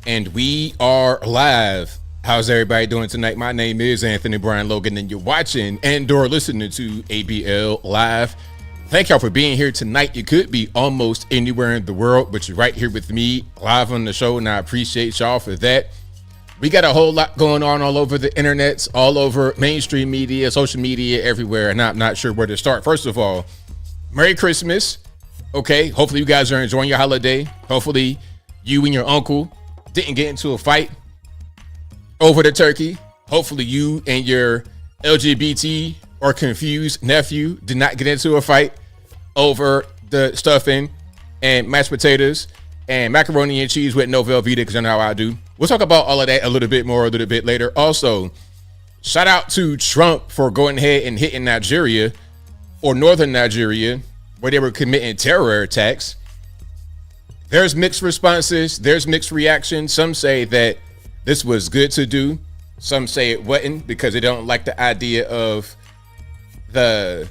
And we are live. How's everybody doing tonight? My name is Anthony Brian Logan, and you're watching and/or listening to ABL Live. Thank y'all for being here tonight. You could be almost anywhere in the world, but you're right here with me live on the show, and I appreciate y'all for that. We got a whole lot going on all over the internet, all over mainstream media, social media, everywhere, and I'm not sure where to start. First of all, Merry Christmas. Okay, hopefully you guys are enjoying your holiday. Hopefully you and your uncle didn't get into a fight over the turkey. Hopefully you and your LGBT or confused nephew did not get into a fight over the stuffing and mashed potatoes and macaroni and cheese with no Velveeta, because you know how I do. We'll talk about all of that a little bit more a little bit later. Also, shout out to Trump for going ahead and hitting Nigeria, or northern Nigeria, where they were committing terror attacks. There's mixed responses. There's mixed reactions. Some say that this was good to do. Some say it wasn't because they don't like the idea of the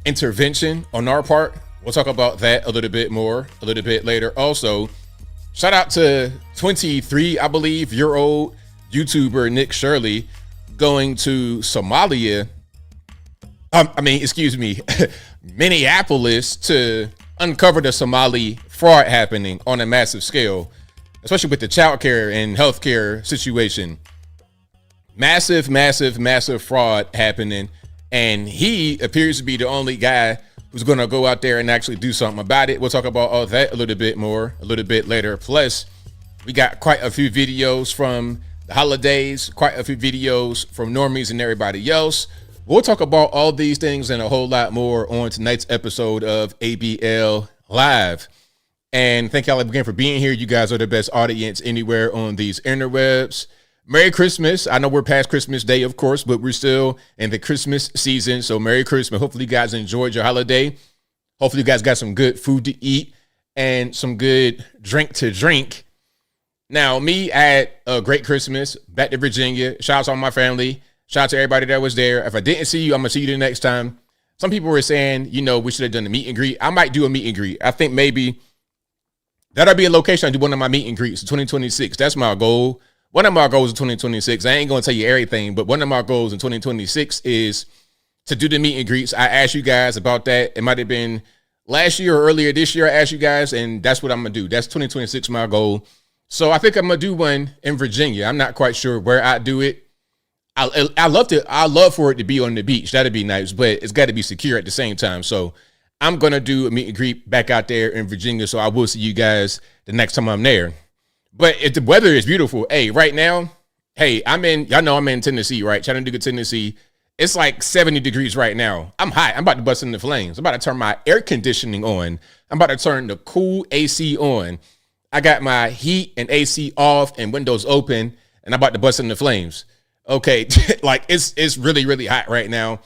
intervention on our part. We'll talk about that a little bit more a little bit later. Also, shout out to 23, I believe, year old YouTuber Nick Shirley going to Somalia. Minneapolis to uncover the Somali fraud happening on a massive scale, especially with the childcare and healthcare situation. Massive fraud happening. And he appears to be the only guy who's going to go out there and actually do something about it. We'll talk about all that a little bit more a little bit later. Plus, we got quite a few videos from the holidays, quite a few videos from normies and everybody else. We'll talk about all these things and a whole lot more on tonight's episode of ABL Live. And thank y'all again for being here. You guys are the best audience anywhere on these interwebs. Merry Christmas. I know we're past Christmas Day, of course, but we're still in the Christmas season. So Merry Christmas. Hopefully you guys enjoyed your holiday. Hopefully you guys got some good food to eat and some good drink to drink. Now, me, I had a great Christmas back to Virginia. Shout out to all my family. Shout out to everybody that was there. If I didn't see you, I'm going to see you the next time. Some people were saying, we should have done a meet and greet. I might do a meet and greet. I think maybe that'll be a location I do one of my meet and greets in 2026. That's my goal. One of my goals in 2026, I ain't going to tell you everything, but one of my goals in 2026 is to do the meet and greets. I asked you guys about that. It might have been last year or earlier this year. I asked you guys, and that's what I'm going to do. That's 2026, my goal. So I think I'm going to do one in Virginia. I'm not quite sure where I do it. I love for it to be on the beach. That'd be nice, but it's got to be secure at the same time. So I'm going to do a meet and greet back out there in Virginia. So I will see you guys the next time I'm there. But if the weather is beautiful, hey, right now, hey, I'm in Tennessee, right? Chattanooga, Tennessee. It's like 70 degrees right now. I'm hot. I'm about to bust into flames. I'm about to turn my air conditioning on. I'm about to turn the cool AC on. I got my heat and AC off and windows open, and I'm about to bust into flames. Okay, like it's really, really hot right now.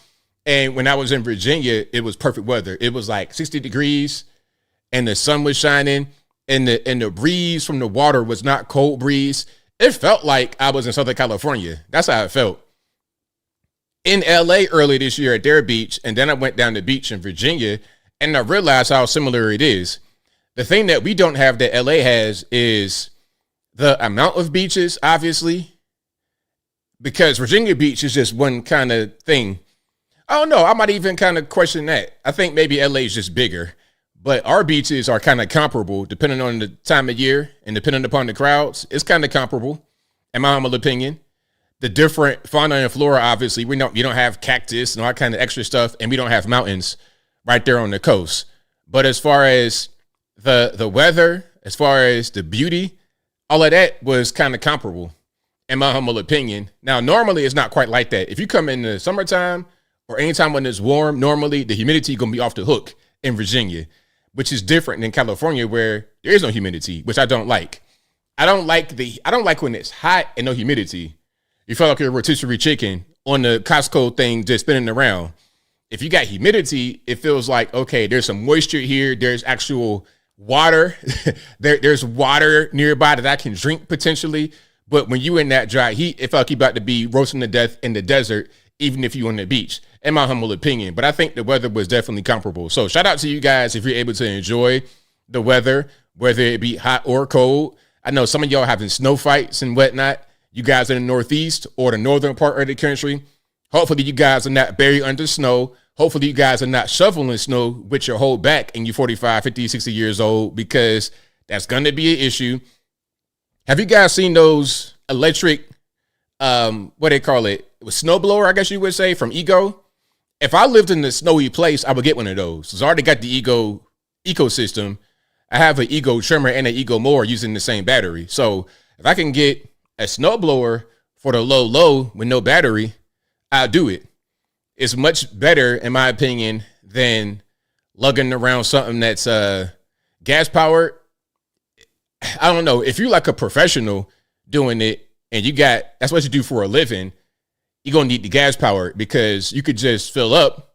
And when I was in Virginia, it was perfect weather. It was like 60 degrees and the sun was shining and the breeze from the water was not cold breeze. It felt like I was in Southern California. That's how it felt. In LA earlier this year at their beach, and then I went down the beach in Virginia and I realized how similar it is. The thing that we don't have that LA has is the amount of beaches, obviously, because Virginia Beach is just one kind of thing. I don't know. I might even kind of question that. I think maybe LA is just bigger, but our beaches are kind of comparable depending on the time of year and depending upon the crowds. It's kind of comparable, in my humble opinion. The different fauna and flora, obviously, you don't have cactus and all that kind of extra stuff, and we don't have mountains right there on the coast. But as far as the weather, as far as the beauty, all of that was kind of comparable, in my humble opinion. Now, normally it's not quite like that. If you come in the summertime or anytime when it's warm, normally the humidity is going to be off the hook in Virginia, which is different than California where there is no humidity, which I don't like. I don't like when it's hot and no humidity. You feel like you're a rotisserie chicken on the Costco thing just spinning around. If you got humidity, it feels like, okay, there's some moisture here. There's actual water. There's water nearby that I can drink potentially. But when you in that dry heat, it felt like you're about to be roasting to death in the desert, even if you're on the beach, in my humble opinion. But I think the weather was definitely comparable. So shout out to you guys if you're able to enjoy the weather, whether it be hot or cold. I know some of y'all having snow fights and whatnot. You guys in the Northeast or the northern part of the country, hopefully you guys are not buried under snow. Hopefully you guys are not shoveling snow with your whole back and you're 45, 50, 60 years old, because that's going to be an issue. Have you guys seen those electric, what they call it? It was snowblower, I guess you would say, from Ego. If I lived in a snowy place, I would get one of those. So I already got the Ego ecosystem. I have an Ego trimmer and an Ego mower using the same battery. So if I can get a snowblower for the low with no battery, I'll do it. It's much better, in my opinion, than lugging around something that's gas powered. I don't know. If you're like a professional doing it and that's what you do for a living, you're going to need the gas power, because you could just fill up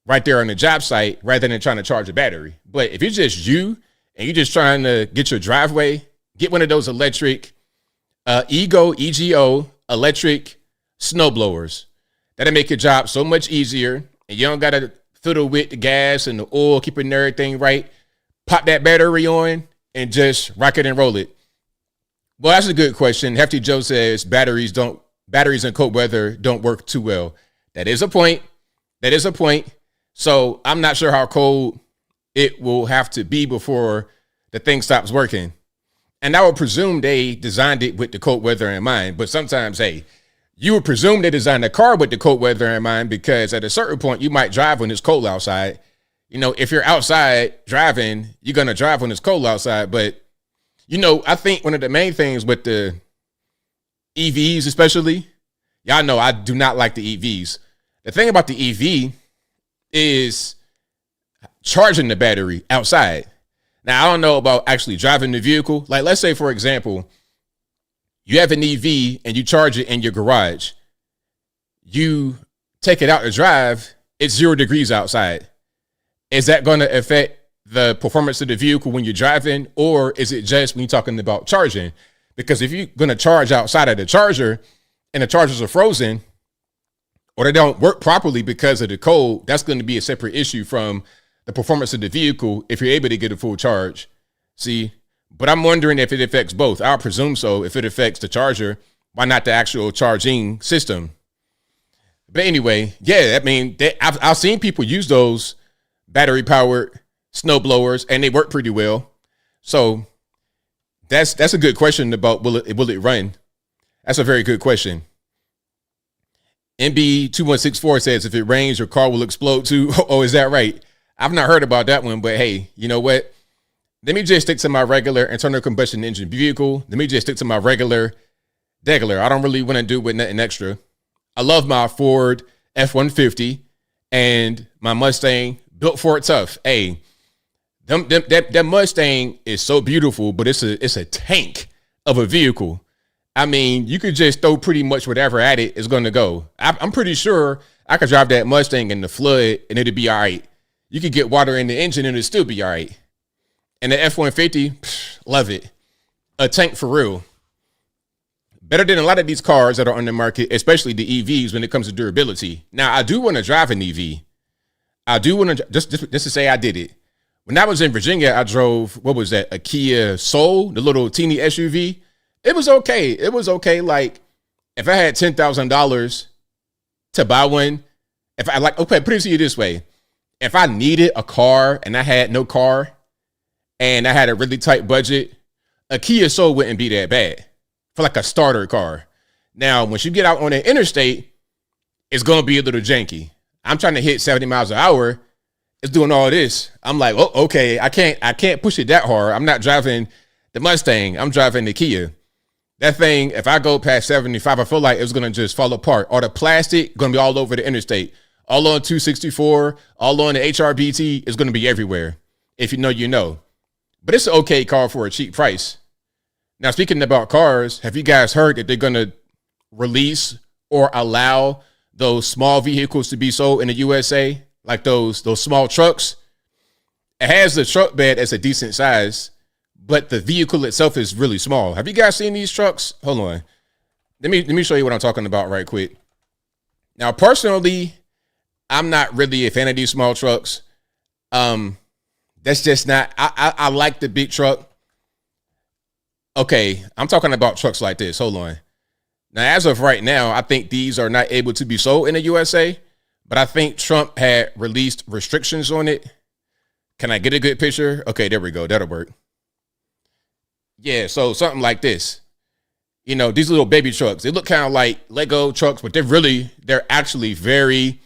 right there on the job site rather than trying to charge a battery. But if it's just you and you're just trying to get your driveway, get one of those electric EGO electric snowblowers. That'll make your job so much easier, and you don't got to fiddle with the gas and the oil, keeping everything right. Pop that battery on and just rock it and roll it. Well, that's a good question. Hefty Joe says batteries in cold weather don't work too well. That is a point. So I'm not sure how cold it will have to be before the thing stops working. And I would presume they designed it with the cold weather in mind. But sometimes, hey, you would presume they designed the car with the cold weather in mind, because at a certain point you might drive when it's cold outside. You know, if you're outside driving, you're going to drive when it's cold outside. But, you know, I think one of the main things with the EVs especially, y'all know I do not like the EVs. The thing about the EV is charging the battery outside. Now, I don't know about actually driving the vehicle. Like, let's say, for example, you have an EV and you charge it in your garage. You take it out to drive, it's 0 degrees outside. Is that going to affect the performance of the vehicle when you're driving, or is it just when you're talking about charging? Because if you're going to charge outside of the charger and the chargers are frozen or they don't work properly because of the cold, that's going to be a separate issue from the performance of the vehicle if you're able to get a full charge. See? But I'm wondering if it affects both. I'll presume so. If it affects the charger, why not the actual charging system? But anyway, yeah, I mean, I've seen people use those battery-powered snow blowers, and they work pretty well. So that's a good question about will it run? That's a very good question. MB2164 says, if it rains, your car will explode too. Oh, is that right? I've not heard about that one, but hey, you know what? Let me just stick to my regular internal combustion engine vehicle. Let me just stick to my regular. I don't really want to do with nothing extra. I love my Ford F-150 and my Mustang, built for it tough. Hey, that Mustang is so beautiful, but it's a tank of a vehicle. I mean, you could just throw pretty much whatever at it is going to go. I'm pretty sure I could drive that Mustang in the flood and it'd be all right. You could get water in the engine and it'd still be all right. And the F-150, love it. A tank for real. Better than a lot of these cars that are on the market, especially the EVs when it comes to durability. Now, I do want to drive an EV. I do want to, just to say I did it. When I was in Virginia, I drove, what was that? A Kia Soul, the little teeny SUV. It was okay. Like, if I had $10,000 to buy one, put it to you this way. If I needed a car and I had no car and I had a really tight budget, a Kia Soul wouldn't be that bad for like a starter car. Now, once you get out on the interstate, it's going to be a little janky. I'm trying to hit 70 miles an hour. It's doing all this. I'm like, oh, okay, I can't push it that hard. I'm not driving the Mustang. I'm driving the Kia. That thing, if I go past 75, I feel like it's going to just fall apart. Or the plastic going to be all over the interstate. All on 264, all on the HRBT is going to be everywhere. If you know, you know. But it's an okay car for a cheap price. Now, speaking about cars, have you guys heard that they're going to release or allow those small vehicles to be sold in the USA? Like those small trucks? It has the truck bed as a decent size, but the vehicle itself is really small. Have you guys seen these trucks? Hold on. Let me show you what I'm talking about right quick. Now, personally, I'm not really a fan of these small trucks. That's just not, I like the big truck. Okay, I'm talking about trucks like this. Hold on. Now, as of right now, I think these are not able to be sold in the USA, but I think Trump had released restrictions on it. Can I get a good picture? Okay, there we go. That'll work. Yeah, so something like this. You know, these little baby trucks, they look kind of like Lego trucks, but they're actually very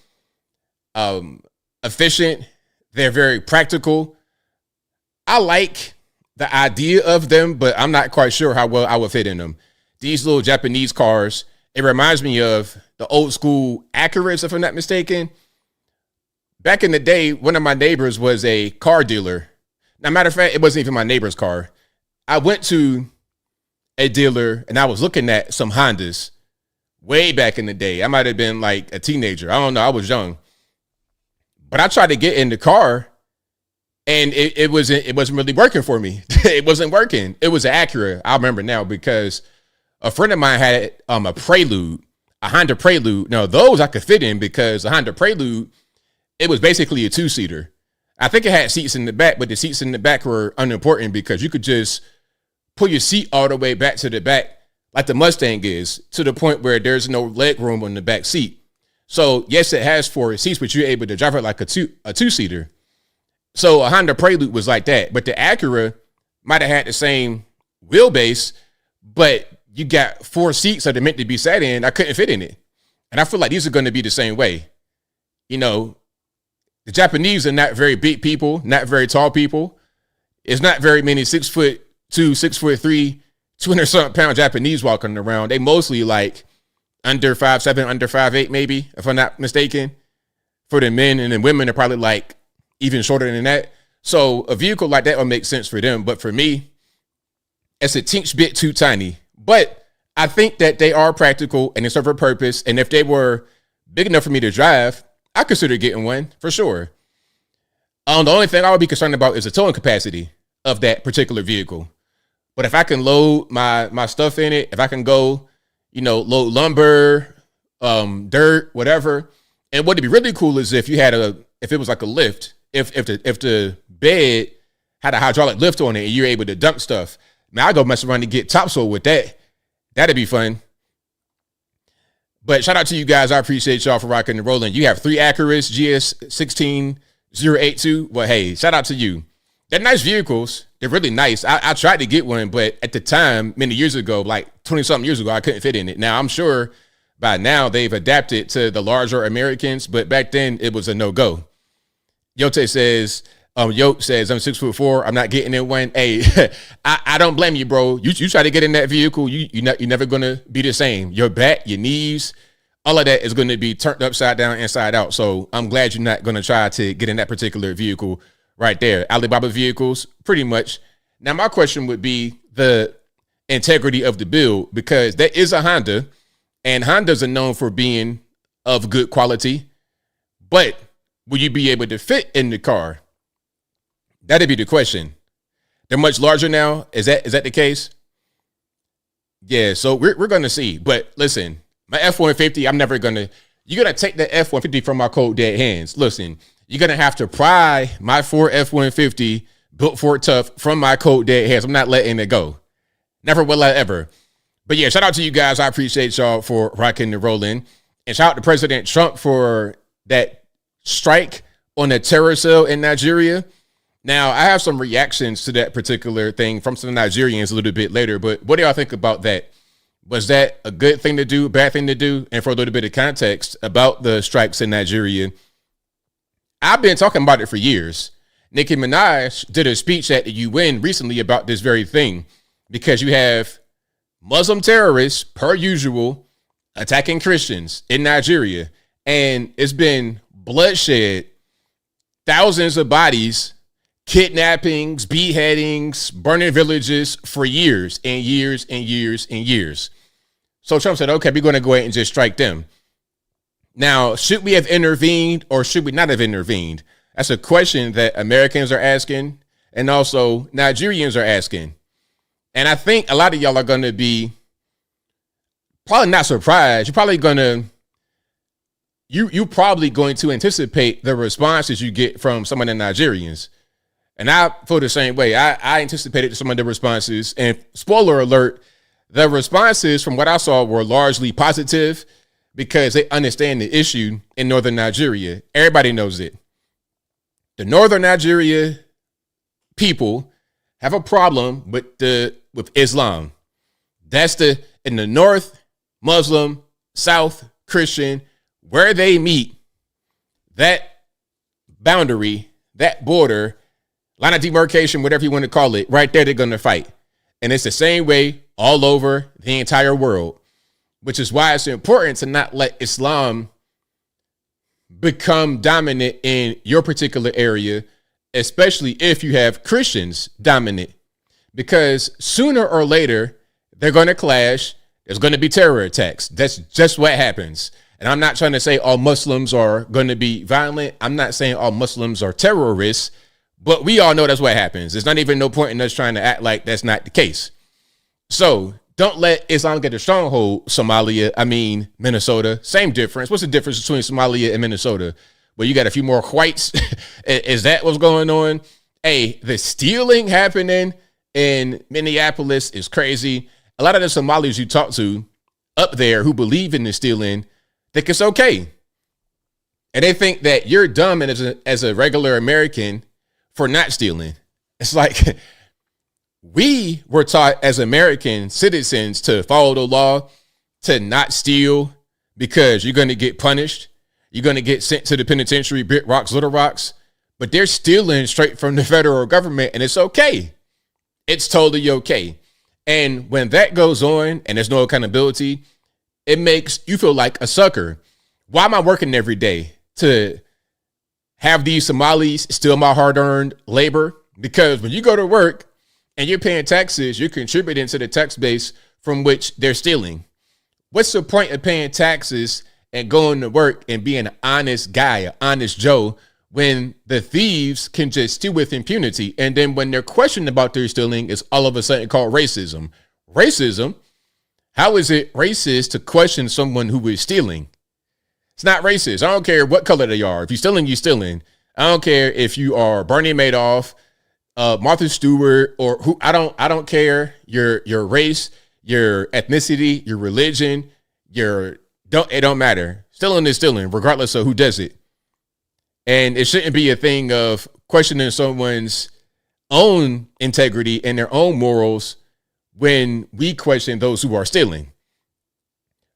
efficient. They're very practical. I like the idea of them, but I'm not quite sure how well I would fit in them. These little Japanese cars, it reminds me of the old school Acuras, if I'm not mistaken. Back in the day, one of my neighbors was a car dealer. Now, matter of fact, it wasn't even my neighbor's car. I went to a dealer and I was looking at some Hondas way back in the day. I might have been like a teenager. I don't know. I was young. But I tried to get in the car and it wasn't really working for me. It wasn't working. It was an Acura. I remember now because a friend of mine had a Prelude, a Honda Prelude. Now, those I could fit in because the Honda Prelude, it was basically a two-seater. I think it had seats in the back, but the seats in the back were unimportant because you could just pull your seat all the way back to the back like the Mustang is, to the point where there's no leg room on the back seat. So, yes, it has 4 seats, but you're able to drive it like a two-seater. So a Honda Prelude was like that. But the Acura might have had the same wheelbase, but you got 4 seats that are meant to be sat in. I couldn't fit in it. And I feel like these are going to be the same way. You know, the Japanese are not very big people, not very tall people. It's not very many 6'2", 6'3", 200-something pound Japanese walking around. They mostly like under 5'7", under 5'8", maybe, if I'm not mistaken, for the men. And then women are probably like even shorter than that. So a vehicle like that would make sense for them. But for me, it's a teensy bit too tiny. But I think that they are practical and they serve a purpose. And if they were big enough for me to drive, I consider getting one for sure. The only thing I would be concerned about is the towing capacity of that particular vehicle. But if I can load my stuff in it, if I can go, load lumber, dirt, whatever. And what'd be really cool is if it was like a lift, if the bed had a hydraulic lift on it and you're able to dump stuff. Man, I go mess around and get topsoil with that. That'd be fun. But shout out to you guys. I appreciate y'all for rocking and rolling. You have 3 Acuras GS16082. Well, hey, shout out to you. They're nice vehicles. They're really nice. I tried to get one, but at the time, many years ago, like 20-something years ago, I couldn't fit in it. Now, I'm sure by now they've adapted to the larger Americans, but back then it was a no-go. Yote says, I'm 6'4". I'm not getting in one. Hey, I don't blame you, bro. You try to get in that vehicle, you're never gonna be the same. Your back, your knees, all of that is going to be turned upside down, inside out. So I'm glad you're not going to try to get in that particular vehicle right there. Alibaba vehicles, pretty much. Now, my question would be the integrity of the build, because that is a Honda, and Hondas are known for being of good quality. But will you be able to fit in the car? That'd be the question. They're much larger now. Is that the case? Yeah, so we're going to see. But listen, my F-150, you're going to take the F-150 from my cold dead hands. Listen, you're going to have to pry my Ford F-150 built Ford Tough from my cold dead hands. I'm not letting it go. Never will I ever. But yeah, shout out to you guys. I appreciate y'all for rocking and rolling. And shout out to President Trump for that strike on the terror cell in Nigeria. Now, I have some reactions to that particular thing from some Nigerians a little bit later, but what do y'all think about that? Was that a good thing to do, bad thing to do? And for a little bit of context about the strikes in Nigeria, I've been talking about it for years. Nicki Minaj did a speech at the UN recently about this very thing, because you have Muslim terrorists, per usual, attacking Christians in Nigeria. And it's been bloodshed, thousands of bodies, kidnappings, beheadings, burning villages for years and years and years and years. So Trump said, okay, we're going to go ahead and just strike them. Now, should we have intervened or should we not have intervened? That's a question that Americans are asking, and also Nigerians are asking. And I think a lot of y'all are going to be probably not surprised. You're probably going to anticipate the responses you get from some of the Nigerians. And I feel the same way. I anticipated some of the responses, and spoiler alert, the responses from what I saw were largely positive because they understand the issue in northern Nigeria. Everybody knows it. The northern Nigeria people have a problem with Islam. That's in the north, Muslim, south, Christian, where they meet, that boundary, that border, line of demarcation, whatever you want to call it, right there, they're going to fight. And it's the same way all over the entire world, which is why it's important to not let Islam become dominant in your particular area, especially if you have Christians dominant, because sooner or later, they're going to clash. There's going to be terror attacks. That's just what happens. And I'm not trying to say all Muslims are going to be violent. I'm not saying all Muslims are terrorists, but we all know that's what happens. There's not even no point in us trying to act like that's not the case. So don't let Islam get a stronghold. Minnesota, same difference. What's the difference between Somalia and Minnesota? Well, you got a few more whites. Is that what's going on? Hey, the stealing happening in Minneapolis is crazy. A lot of the Somalis you talk to up there who believe in the stealing think it's okay. And they think that you're dumb and as a regular American for not stealing. It's like we were taught as American citizens to follow the law, to not steal because you're going to get punished. You're going to get sent to the penitentiary, big rocks, little rocks. But they're stealing straight from the federal government, and it's okay. It's totally okay. And when that goes on and there's no accountability, it makes you feel like a sucker. Why am I working every day to have these Somalis steal my hard-earned labor? Because when you go to work and you're paying taxes, you're contributing to the tax base from which they're stealing. What's the point of paying taxes and going to work and being an honest guy, an honest Joe, when the thieves can just steal with impunity? And then when they're questioned about their stealing, it's all of a sudden called racism. Racism? How is it racist to question someone who is stealing? It's not racist. I don't care what color they are. If you're stealing, you're stealing. I don't care if you are Bernie Madoff, Martha Stewart, or who. I don't care your race, your ethnicity, your religion, it don't matter. Stealing is stealing, regardless of who does it. And it shouldn't be a thing of questioning someone's own integrity and their own morals when we question those who are stealing.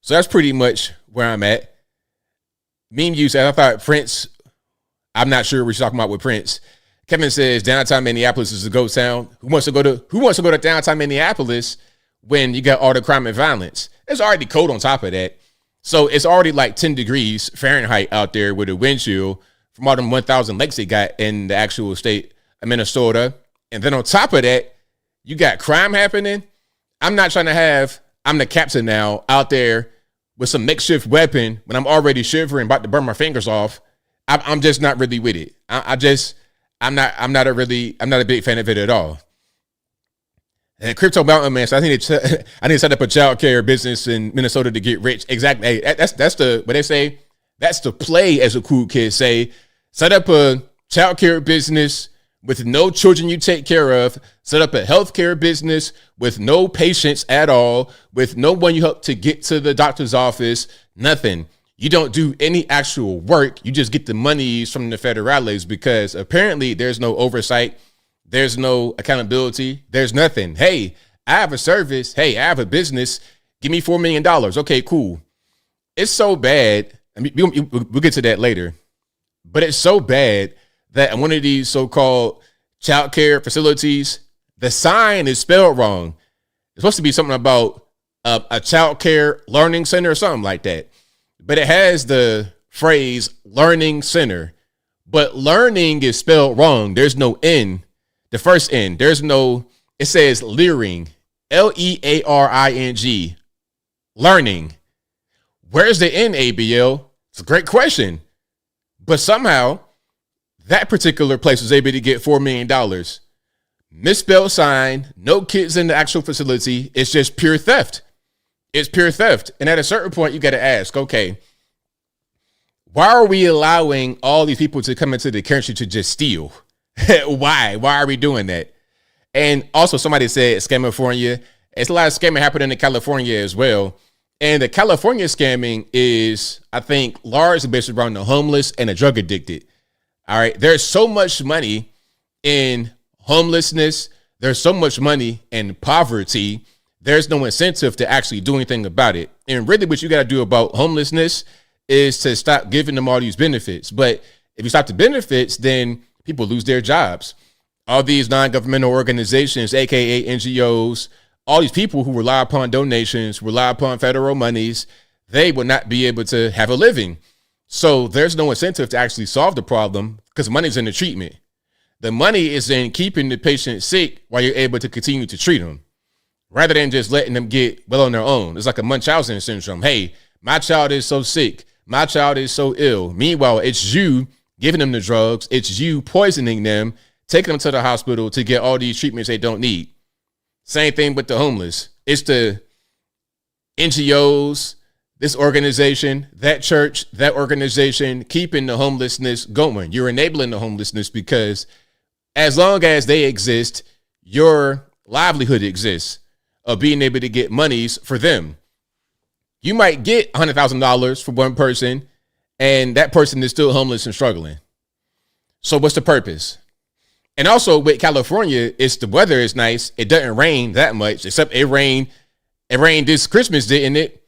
So that's pretty much where I'm at. Meme use, I thought Prince, I'm not sure what you're talking about with Prince. Kevin says downtown Minneapolis is a ghost town. Who wants to go to downtown Minneapolis when you got all the crime and violence? There's already cold on top of that. So it's already like 10 degrees Fahrenheit out there with a wind chill from all them 1,000 lakes they got in the actual state of Minnesota. And then on top of that, you got crime happening. I'm the captain now out there with some makeshift weapon when I'm already shivering, about to burn my fingers off. I'm just not really with it. I'm not a big fan of it at all. And Crypto Mountain Man, so I need to set up a childcare business in Minnesota to get rich. Exactly. Hey, that's what they say. That's the play, as a cool kid say. Set up a childcare business with no children you take care of. Set up a healthcare business with no patients at all, with no one you help to get to the doctor's office. Nothing. You don't do any actual work. You just get the monies from the federales because apparently there's no oversight. There's no accountability. There's nothing. Hey, I have a service. Hey, I have a business. Give me $4 million. Okay, cool. It's so bad. I mean, we'll get to that later. But it's so bad that in one of these so-called child care facilities, the sign is spelled wrong. It's supposed to be something about a child care learning center or something like that. But it has the phrase learning center. But learning is spelled wrong. There's no N. The first N. It says leering. Learing. Learning. Where's the N, ABL? It's a great question. But somehow, that particular place was able to get $4 million. Misspelled sign, no kids in the actual facility. It's just pure theft. It's pure theft. And at a certain point, you got to ask, okay, why are we allowing all these people to come into the country to just steal? Why? Why are we doing that? And also somebody said Scamifornia. It's a lot of scamming happening in California as well. And the California scamming is, I think, largely based around the homeless and the drug addicted. All right. There's so much money in homelessness. There's so much money in poverty. There's no incentive to actually do anything about it. And really what you got to do about homelessness is to stop giving them all these benefits. But if you stop the benefits, then people lose their jobs. All these non-governmental organizations, aka NGOs, all these people who rely upon donations, rely upon federal monies, they will not be able to have a living. So there's no incentive to actually solve the problem because money's in the treatment. The money is in keeping the patient sick while you're able to continue to treat them, rather than just letting them get well on their own. It's like a Munchausen syndrome. Hey, my child is so sick. My child is so ill. Meanwhile, it's you giving them the drugs. It's you poisoning them, taking them to the hospital to get all these treatments they don't need. Same thing with the homeless. It's the NGOs, this organization, that church, that organization, keeping the homelessness going. You're enabling the homelessness because as long as they exist, your livelihood exists of being able to get monies for them. You might get $100,000 for one person, and that person is still homeless and struggling. So what's the purpose? And also with California, it's the weather is nice. It doesn't rain that much, except it rained this Christmas, didn't it?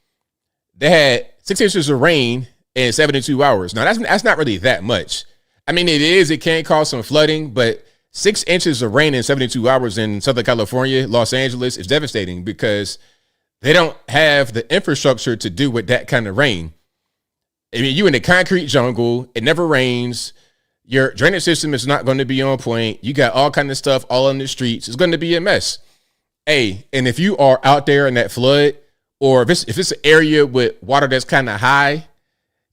They had 6 inches of rain in 72 hours. Now that's not really that much. I mean, it can cause some flooding, but 6 inches of rain in 72 hours in Southern California, Los Angeles is devastating because they don't have the infrastructure to do with that kind of rain. I mean, you in the concrete jungle, it never rains. Your drainage system is not going to be on point. You got all kind of stuff all on the streets. It's going to be a mess. Hey, and if you are out there in that flood, or if it's an area with water that's kind of high,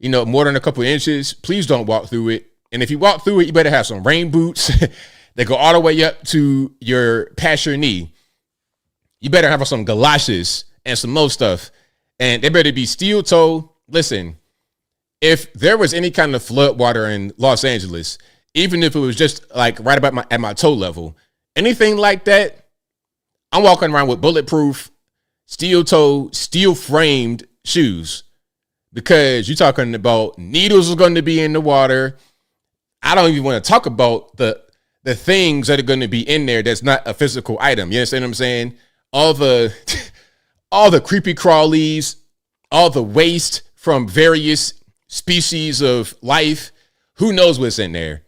more than a couple of inches, please don't walk through it. And if you walk through it, you better have some rain boots that go all the way up to past your knee. You better have some galoshes and some more stuff. And they better be steel toe. Listen, if there was any kind of flood water in Los Angeles, even if it was just like right about at my toe level, anything like that, I'm walking around with bulletproof, steel toe, steel framed shoes, because you're talking about needles are going to be in the water. I don't even want to talk about the things that are going to be in there that's not a physical item. You understand what I'm saying? All the creepy crawlies, all the waste from various species of life. Who knows what's in there?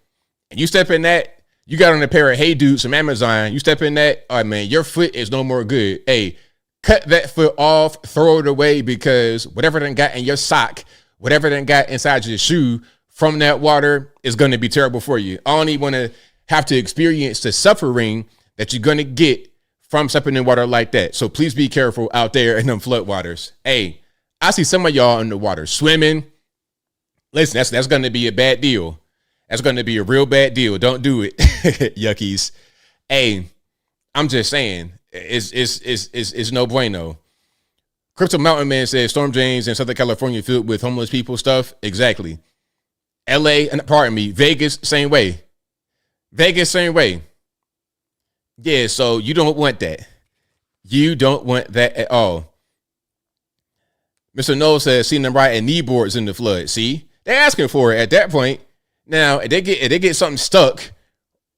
And you step in that, you got on a pair of Hey Dudes from Amazon. You step in that, all right, man, your foot is no more good. Hey, cut that foot off, throw it away, because whatever done got in your sock, whatever done got inside your shoe from that water is going to be terrible for you. I don't even want to have to experience the suffering that you're going to get from stepping in water like that. So please be careful out there in them flood waters. Hey, I see some of y'all in the water swimming. Listen, that's going to be a bad deal. That's going to be a real bad deal. Don't do it. Yuckies. Hey, I'm just saying, it's no bueno. Crypto Mountain Man says Storm James in Southern California filled with homeless people stuff. Exactly. Vegas, same way. Vegas, same way. Yeah, so you don't want that. You don't want that at all. Mr. Noel says, seen them riding knee boards in the flood. See, they're asking for it at that point. Now, if they get something stuck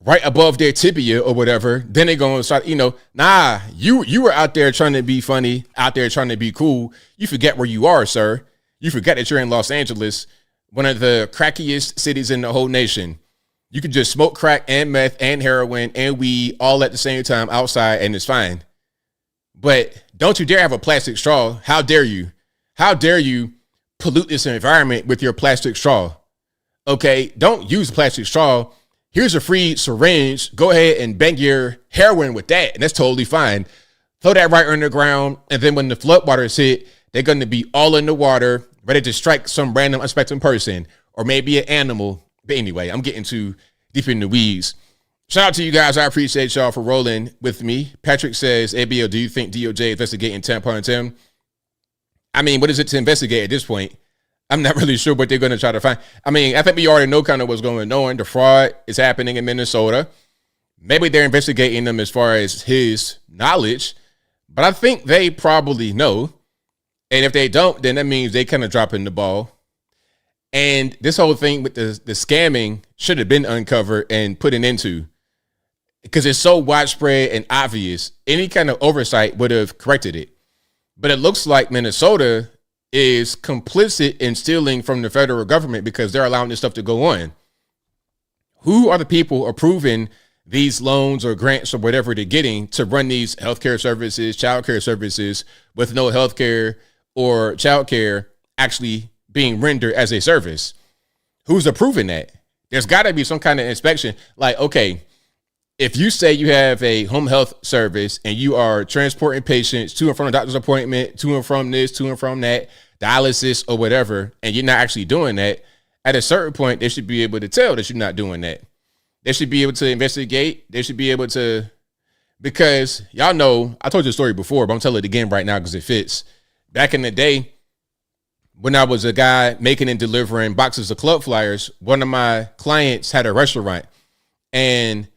right above their tibia or whatever, then they're going to start, you were out there trying to be funny, out there trying to be cool. You forget where you are, sir. You forget that you're in Los Angeles, one of the crackiest cities in the whole nation. You can just smoke crack and meth and heroin and weed all at the same time outside, and it's fine. But don't you dare have a plastic straw. How dare you? How dare you pollute this environment with your plastic straw? Okay, don't use plastic straw. Here's a free syringe. Go ahead and bang your heroin with that, and that's totally fine. Throw that right on the ground, and then when the floodwaters hit, they're going to be all in the water, ready to strike some random unsuspecting person or maybe an animal. But anyway, I'm getting too deep in the weeds. Shout out to you guys. I appreciate y'all for rolling with me. Patrick says, ABL, do you think DOJ investigating Tampon Tim? I mean, what is it to investigate at this point? I'm not really sure what they're going to try to find. I mean, I think we already know kind of what's going on. The fraud is happening in Minnesota. Maybe they're investigating them as far as his knowledge, but I think they probably know. And if they don't, then that means they kind of dropping the ball. And this whole thing with the scamming should have been uncovered and put an end to, because it's so widespread and obvious. Any kind of oversight would have corrected it. But it looks like Minnesota is complicit in stealing from the federal government because they're allowing this stuff to go on. Who are the people approving these loans or grants or whatever they're getting to run these healthcare services, childcare services, with no healthcare or childcare actually being rendered as a service? Who's approving that? There's got to be some kind of inspection. Like, okay, if you say you have a home health service and you are transporting patients to and from a doctor's appointment, to and from this, to and from that, dialysis or whatever, and you're not actually doing that, at a certain point, they should be able to tell that you're not doing that. They should be able to investigate. They should be able to, because y'all know, I told you the story before, but I'm telling it again right now because it fits. Back in the day, when I was a guy making and delivering boxes of club flyers, one of my clients had a restaurant, and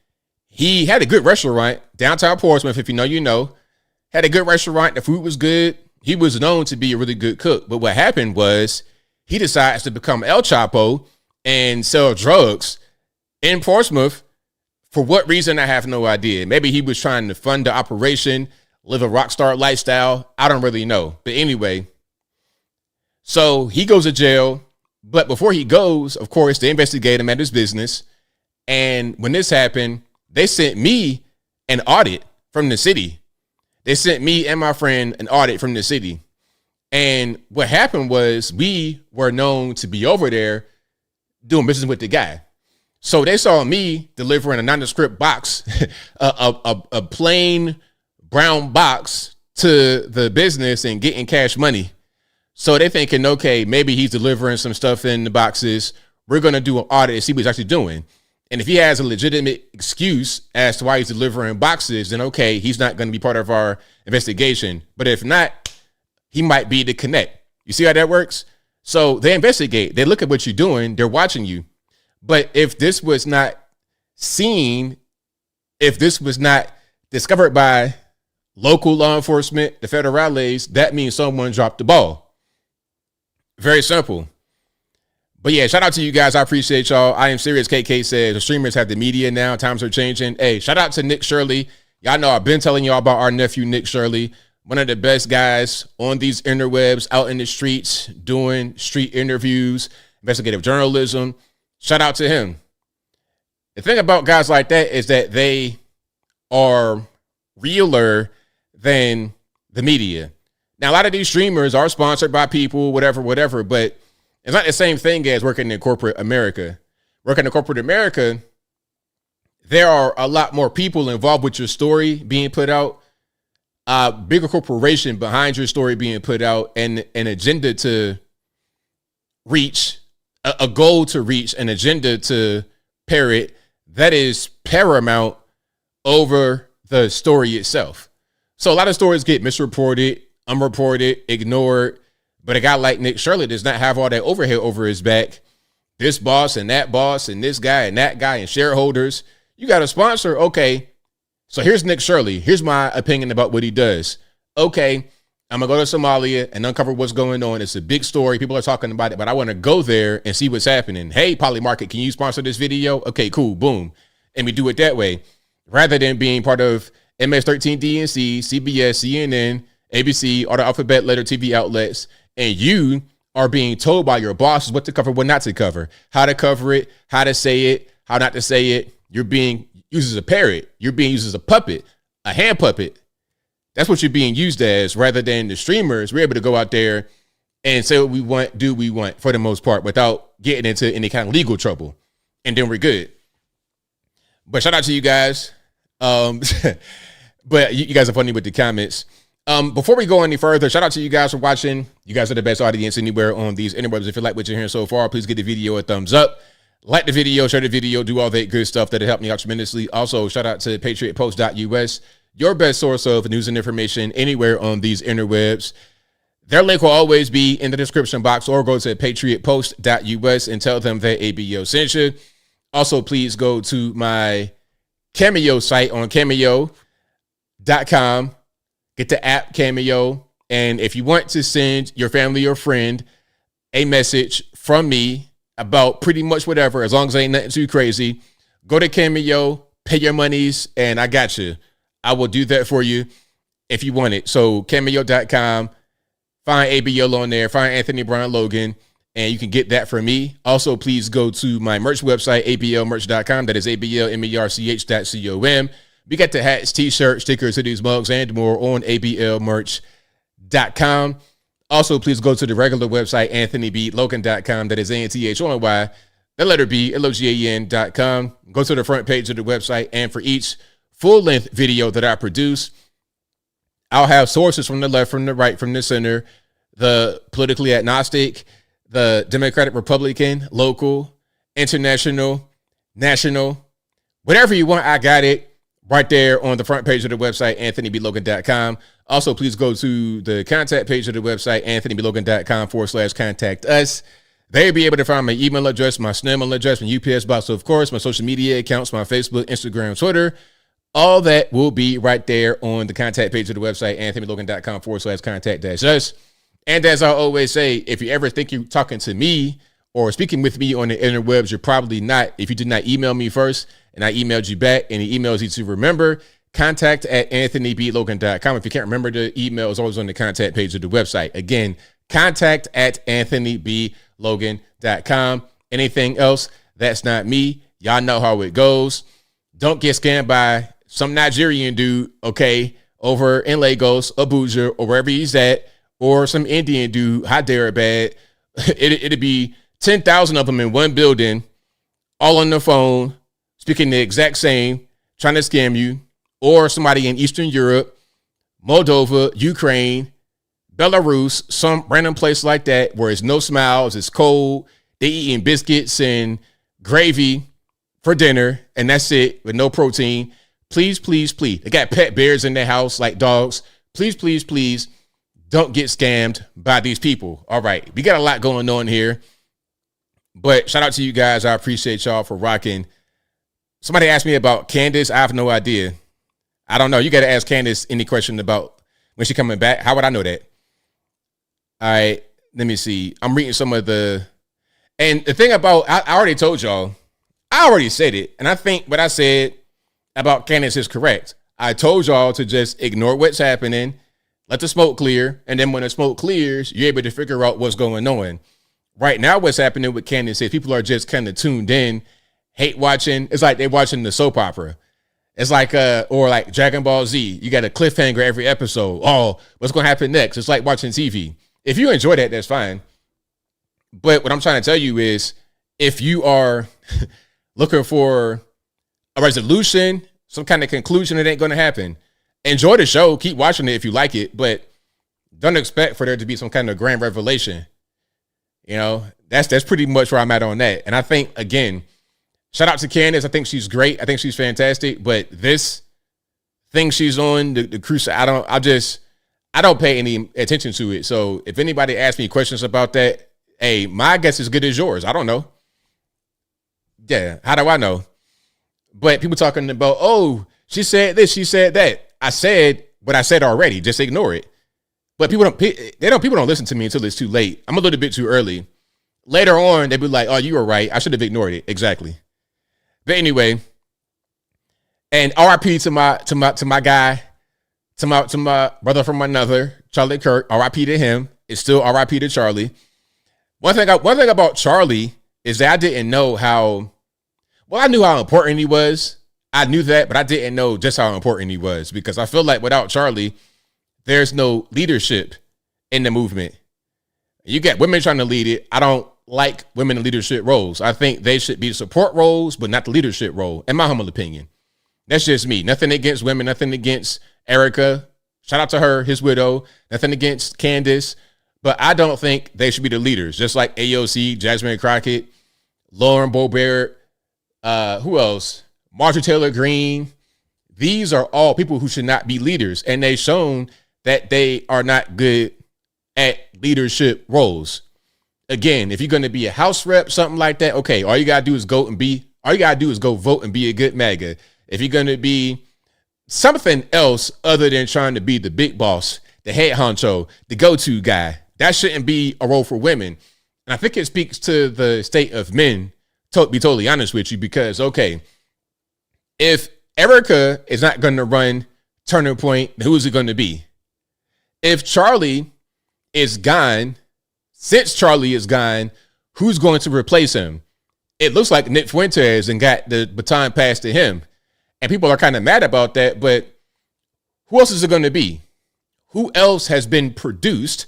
he had a good restaurant, downtown Portsmouth, if you know, you know, had a good restaurant. The food was good. He was known to be a really good cook. But what happened was he decides to become El Chapo and sell drugs in Portsmouth. For what reason, I have no idea. Maybe he was trying to fund the operation, live a rock star lifestyle. I don't really know. But anyway, so he goes to jail. But before he goes, of course, they investigate him at his business. And when this happened, they sent me an audit from the city. They sent me and my friend an audit from the city. And what happened was we were known to be over there doing business with the guy. So they saw me delivering a nondescript box, a plain brown box to the business and getting cash money. So they're thinking, okay, maybe he's delivering some stuff in the boxes. We're going to do an audit and see what he's actually doing. And if he has a legitimate excuse as to why he's delivering boxes, then okay, he's not going to be part of our investigation. But if not, he might be the connect. You see how that works? So they investigate. They look at what you're doing. They're watching you. But if this was not seen, if this was not discovered by local law enforcement, the federales, that means someone dropped the ball. Very simple. But yeah, shout out to you guys. I appreciate y'all. I am serious. KK says the streamers have the media now. Times are changing. Hey, shout out to Nick Shirley. Y'all know I've been telling y'all about our nephew, Nick Shirley, one of the best guys on these interwebs, out in the streets, doing street interviews, investigative journalism. Shout out to him. The thing about guys like that is that they are realer than the media. Now, a lot of these streamers are sponsored by people, whatever, but it's not the same thing as working in corporate America. Working in corporate America, there are a lot more people involved with your story being put out, bigger corporation behind your story being put out, and an agenda to reach, a goal to reach, an agenda to parrot that is paramount over the story itself. So a lot of stories get misreported, unreported, ignored. But a guy like Nick Shirley does not have all that overhead over his back. This boss and this guy and that guy and shareholders. You got a sponsor. Okay. So here's Nick Shirley. Here's my opinion about what he does. Okay. I'm going to go to Somalia and uncover what's going on. It's a big story. People are talking about it, but I want to go there and see what's happening. Hey, Polymarket, can you sponsor this video? Okay, cool. Boom. And we do it that way rather than being part of MS-13 DNC, CBS, CNN, ABC, or the alphabet letter TV outlets. And you are being told by your bosses what to cover, what not to cover, how to cover it, how to say it, how not to say it. You're being used as a parrot. You're being used as a puppet, a hand puppet. That's what you're being used as, rather than the streamers. We're able to go out there and say what we want, do what we want for the most part without getting into any kind of legal trouble. And then we're good. But shout out to you guys. But you guys are funny with the comments. Before we go any further, shout out to you guys for watching. You guys are the best audience anywhere on these interwebs. If you like what you're hearing so far, please give the video a thumbs up. Like the video, share the video, do all that good stuff that'll help me out tremendously. Also, shout out to patriotpost.us, your best source of news and information anywhere on these interwebs. Their link will always be in the description box, or go to patriotpost.us and tell them that ABL sent you. Also, please go to my Cameo site on cameo.com. Get the app Cameo. And if you want to send your family or friend a message from me about pretty much whatever, as long as it ain't nothing too crazy, go to Cameo, pay your monies, and I got you. I will do that for you if you want it. So cameo.com, find ABL on there, find Anthony Brian Logan, and you can get that from me. Also, please go to my merch website, ablmerch.com. That is ablmerch.com. We got the hats, t-shirts, stickers, hoodies, mugs, and more on ablmerch.com. Also, please go to the regular website, anthonyblogan.com. That is ANTHONY, the letter B, LOGAN.com. Go to the front page of the website, and for each full-length video that I produce, I'll have sources from the left, from the right, from the center, the politically agnostic, the Democratic, Republican, local, international, national, whatever you want, I got it right there on the front page of the website, anthonyblogan.com. Also, please go to the contact page of the website, anthonyblogan.com/contact us. They'll be able to find my email address, my snail address, my UPS box, of course, my social media accounts, my Facebook, Instagram, Twitter. All that will be right there on the contact page of the website, anthonyblogan.com/contact-us. And as I always say, if you ever think you're talking to me or speaking with me on the interwebs, you're probably not. If you did not email me first and I emailed you back and the email is easy to remember, contact@anthonyblogan.com. If you can't remember, the email is always on the contact page of the website. Again, contact@anthonyblogan.com. Anything else, that's not me. Y'all know how it goes. Don't get scammed by some Nigerian dude, okay, over in Lagos, Abuja, or wherever he's at, or some Indian dude, hot dare bad. It'd be 10,000 of them in one building, all on the phone, speaking the exact same, trying to scam you, or somebody in Eastern Europe, Moldova, Ukraine, Belarus, some random place like that where it's no smiles, it's cold, they eating biscuits and gravy for dinner, and that's it, with no protein. Please, please, please. They got pet bears in their house like dogs. Please, please, please don't get scammed by these people. All right. We got a lot going on here, but shout out to you guys. I appreciate y'all for rocking. Somebody asked me about Candace. I have no idea. I don't know. You got to ask Candace any question about when she coming back. How would I know that? All right. Let me see. I'm reading some of the, and the thing about, I already told y'all, I already said it. And I think what I said about Candace is correct. I told y'all to just ignore what's happening, let the smoke clear, and then when the smoke clears, you're able to figure out what's going on. Right now, what's happening with Candace is people are just kind of tuned in, hate watching. It's like they're watching the soap opera. It's like, or like Dragon Ball Z. You got a cliffhanger every episode. Oh, what's going to happen next? It's like watching TV. If you enjoy that, that's fine. But what I'm trying to tell you is, if you are looking for a resolution, some kind of conclusion, it ain't going to happen. Enjoy the show. Keep watching it if you like it, but don't expect for there to be some kind of grand revelation. You know, that's pretty much where I'm at on that. And I think, again, shout out to Candace. I think she's great. I think she's fantastic. But this thing she's on, the cruise, I don't pay any attention to it. So if anybody asks me questions about that, hey, my guess is good as yours. I don't know. Yeah, how do I know? But people talking about, oh, she said this, she said that. I said what I said already. Just ignore it. But people don't listen to me until it's too late. I'm a little bit too early. Later on, they'll be like, oh, you were right. I should have ignored it. Exactly. But anyway, and RIP to my guy, to my brother from another, Charlie Kirk. RIP to him. It's still RIP to Charlie. One thing about Charlie is that I didn't know how. Well, I knew how important he was. I knew that, but I didn't know just how important he was, because I feel like without Charlie, there's no leadership in the movement. You get women trying to lead it. I don't like women in leadership roles. I think they should be support roles, but not the leadership role, in my humble opinion. That's just me. Nothing against women, nothing against Erica. Shout out to her, his widow. Nothing against Candace. But I don't think they should be the leaders. Just like AOC, Jasmine Crockett, Lauren Boebert, who else? Marjorie Taylor Greene. These are all people who should not be leaders. And they've shown that they are not good at leadership roles. Again, if you're going to be a House rep, something like that, okay, all you got to do is go vote and be a good MAGA. If you're going to be something else other than trying to be the big boss, the head honcho, the go-to guy, that shouldn't be a role for women. And I think it speaks to the state of men, to be totally honest with you, because, okay, if Erica is not going to run Turning Point, who is it going to be? If Charlie is gone, since Charlie is gone, who's going to replace him? It looks like Nick Fuentes and got the baton passed to him. And people are kind of mad about that, but who else is it going to be? Who else has been produced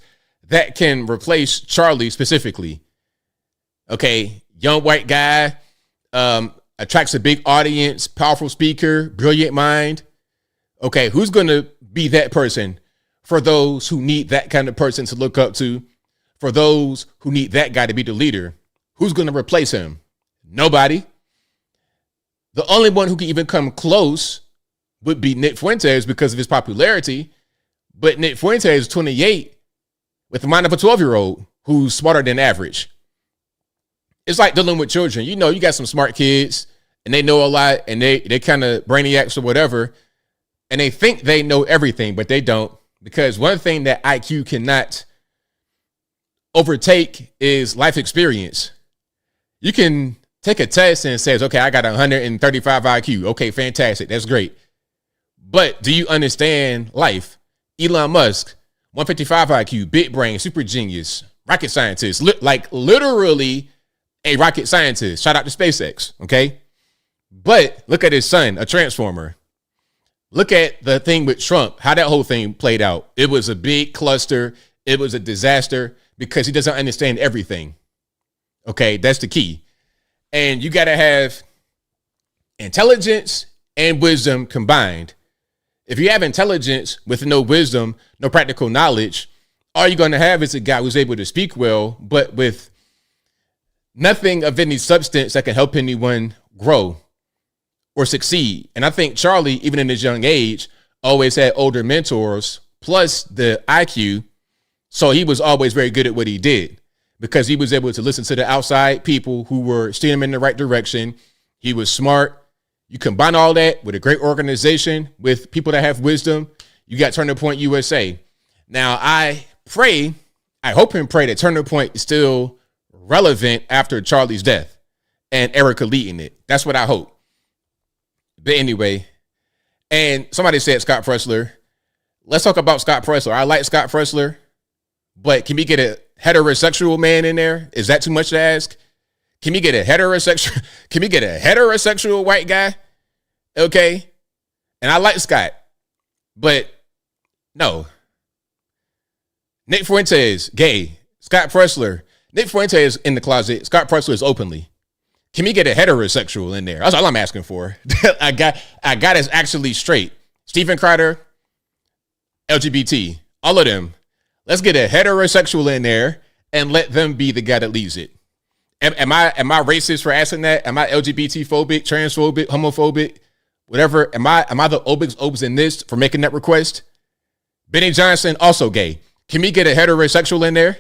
that can replace Charlie specifically? Okay, young white guy, attracts a big audience, powerful speaker, brilliant mind. Okay, who's going to be that person for those who need that kind of person to look up to, for those who need that guy to be the leader? Who's going to replace him? Nobody. The only one who can even come close would be Nick Fuentes because of his popularity. But Nick Fuentes is 28 with the mind of a 12-year-old who's smarter than average. It's like dealing with children. You know, you got some smart kids and they know a lot and they kind of brainiacs or whatever. And they think they know everything, but they don't. Because one thing that IQ cannot overtake is life experience. You can take a test and it says, okay, I got 135 IQ. Okay, fantastic. That's great. But do you understand life? Elon Musk, 155 IQ, big brain, super genius, rocket scientist, like literally a rocket scientist. Shout out to SpaceX. Okay. But look at his son, a transformer. Look at the thing with Trump, how that whole thing played out. It was a big cluster. It was a disaster because he doesn't understand everything. Okay, that's the key. And you got to have intelligence and wisdom combined. If you have intelligence with no wisdom, no practical knowledge, all you're going to have is a guy who's able to speak well, but with nothing of any substance that can help anyone grow or succeed. And I think Charlie, even in his young age, always had older mentors plus the IQ. So he was always very good at what he did because he was able to listen to the outside people who were steering him in the right direction. He was smart. You combine all that with a great organization, with people that have wisdom, you got Turning Point USA. Now, I hope and pray that Turning Point is still relevant after Charlie's death and Erica leading it. That's what I hope. But anyway, and somebody said Scott Presler. Let's talk about Scott Presler. I like Scott Presler, but can we get a heterosexual man in there? Is that too much to ask? Can we get a heterosexual white guy? Okay. And I like Scott, but no. Nick Fuentes, gay. Scott Presler. Nick Fuentes in the closet. Scott Presler is openly. Can we get a heterosexual in there? That's all I'm asking for. I got is actually straight. Stephen Crowder, LGBT, all of them. Let's get a heterosexual in there and let them be the guy that leads it. Am I racist for asking that? Am I LGBT phobic, transphobic, homophobic, whatever? Am I the obes in this for making that request? Benny Johnson, also gay. Can we get a heterosexual in there?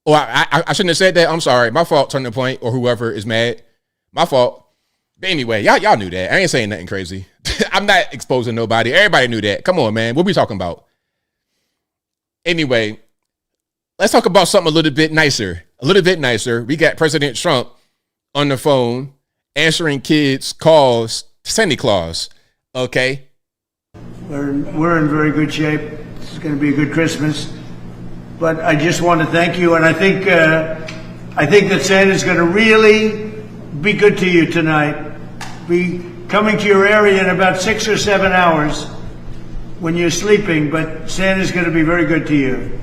Oh, I shouldn't have said that. I'm sorry. My fault, Turning Point, or whoever is mad. My fault. But anyway, y'all knew that. I ain't saying nothing crazy. I'm not exposing nobody. Everybody knew that. Come on, man. What we talking about? Anyway, let's talk about something a little bit nicer. We got President Trump on the phone answering kids' calls to Santa Claus. Okay. We're in very good shape. It's going to be a good Christmas. But I just want to thank you, and I think that Santa's going to really be good to you tonight. Be coming to your area in about 6 or 7 hours when you're sleeping, but Santa's going to be very good to you.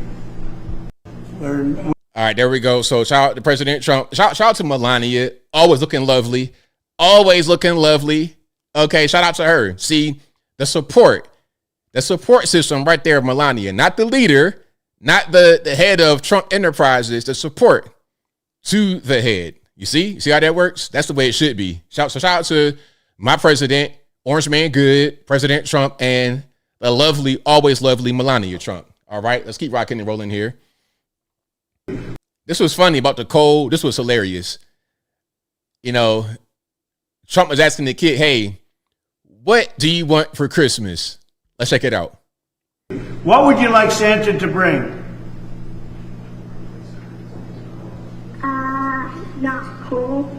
All right, there we go. So shout out to President Trump. Shout out to Melania. Always looking lovely. Okay, shout out to her. See, the support system right there, Melania. Not the leader, not the head of Trump Enterprises, the support to the head. You see how that works? That's the way it should be. Shout out to my president, Orange Man Good, President Trump, and the always lovely Melania Trump. All right, let's keep rocking and rolling here. This was funny about the coal. This was hilarious. You know, Trump was asking the kid, hey, what do you want for Christmas? Let's check it out. What would you like Santa to bring? Not coal.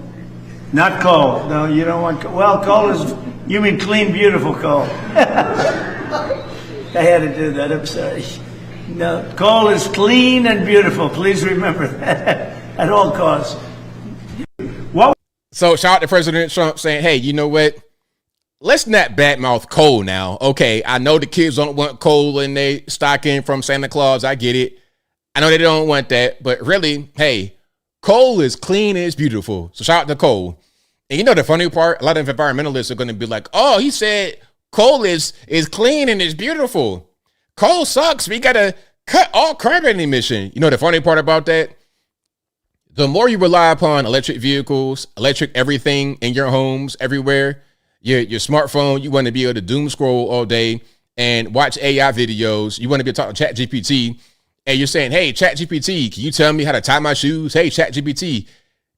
Not coal. No, you don't want coal. Well, coal is, you mean clean, beautiful coal. I had to do that. I'm sorry. No, coal is clean and beautiful. Please remember that at all costs. What? So shout out to President Trump saying, hey, you know what? Let's not badmouth coal now. Okay, I know the kids don't want coal in their stocking from Santa Claus. I get it. I know they don't want that. But really, hey, coal is clean and it's beautiful. So shout out to coal. And you know the funny part? A lot of environmentalists are going to be like, oh, he said coal is clean and it's beautiful. Coal sucks. We got to cut all carbon emission. You know the funny part about that? The more you rely upon electric vehicles, electric everything in your homes, everywhere, your smartphone, you want to be able to doom scroll all day and watch AI videos. You want to be talking to ChatGPT and you're saying, hey, ChatGPT, can you tell me how to tie my shoes? Hey, ChatGPT,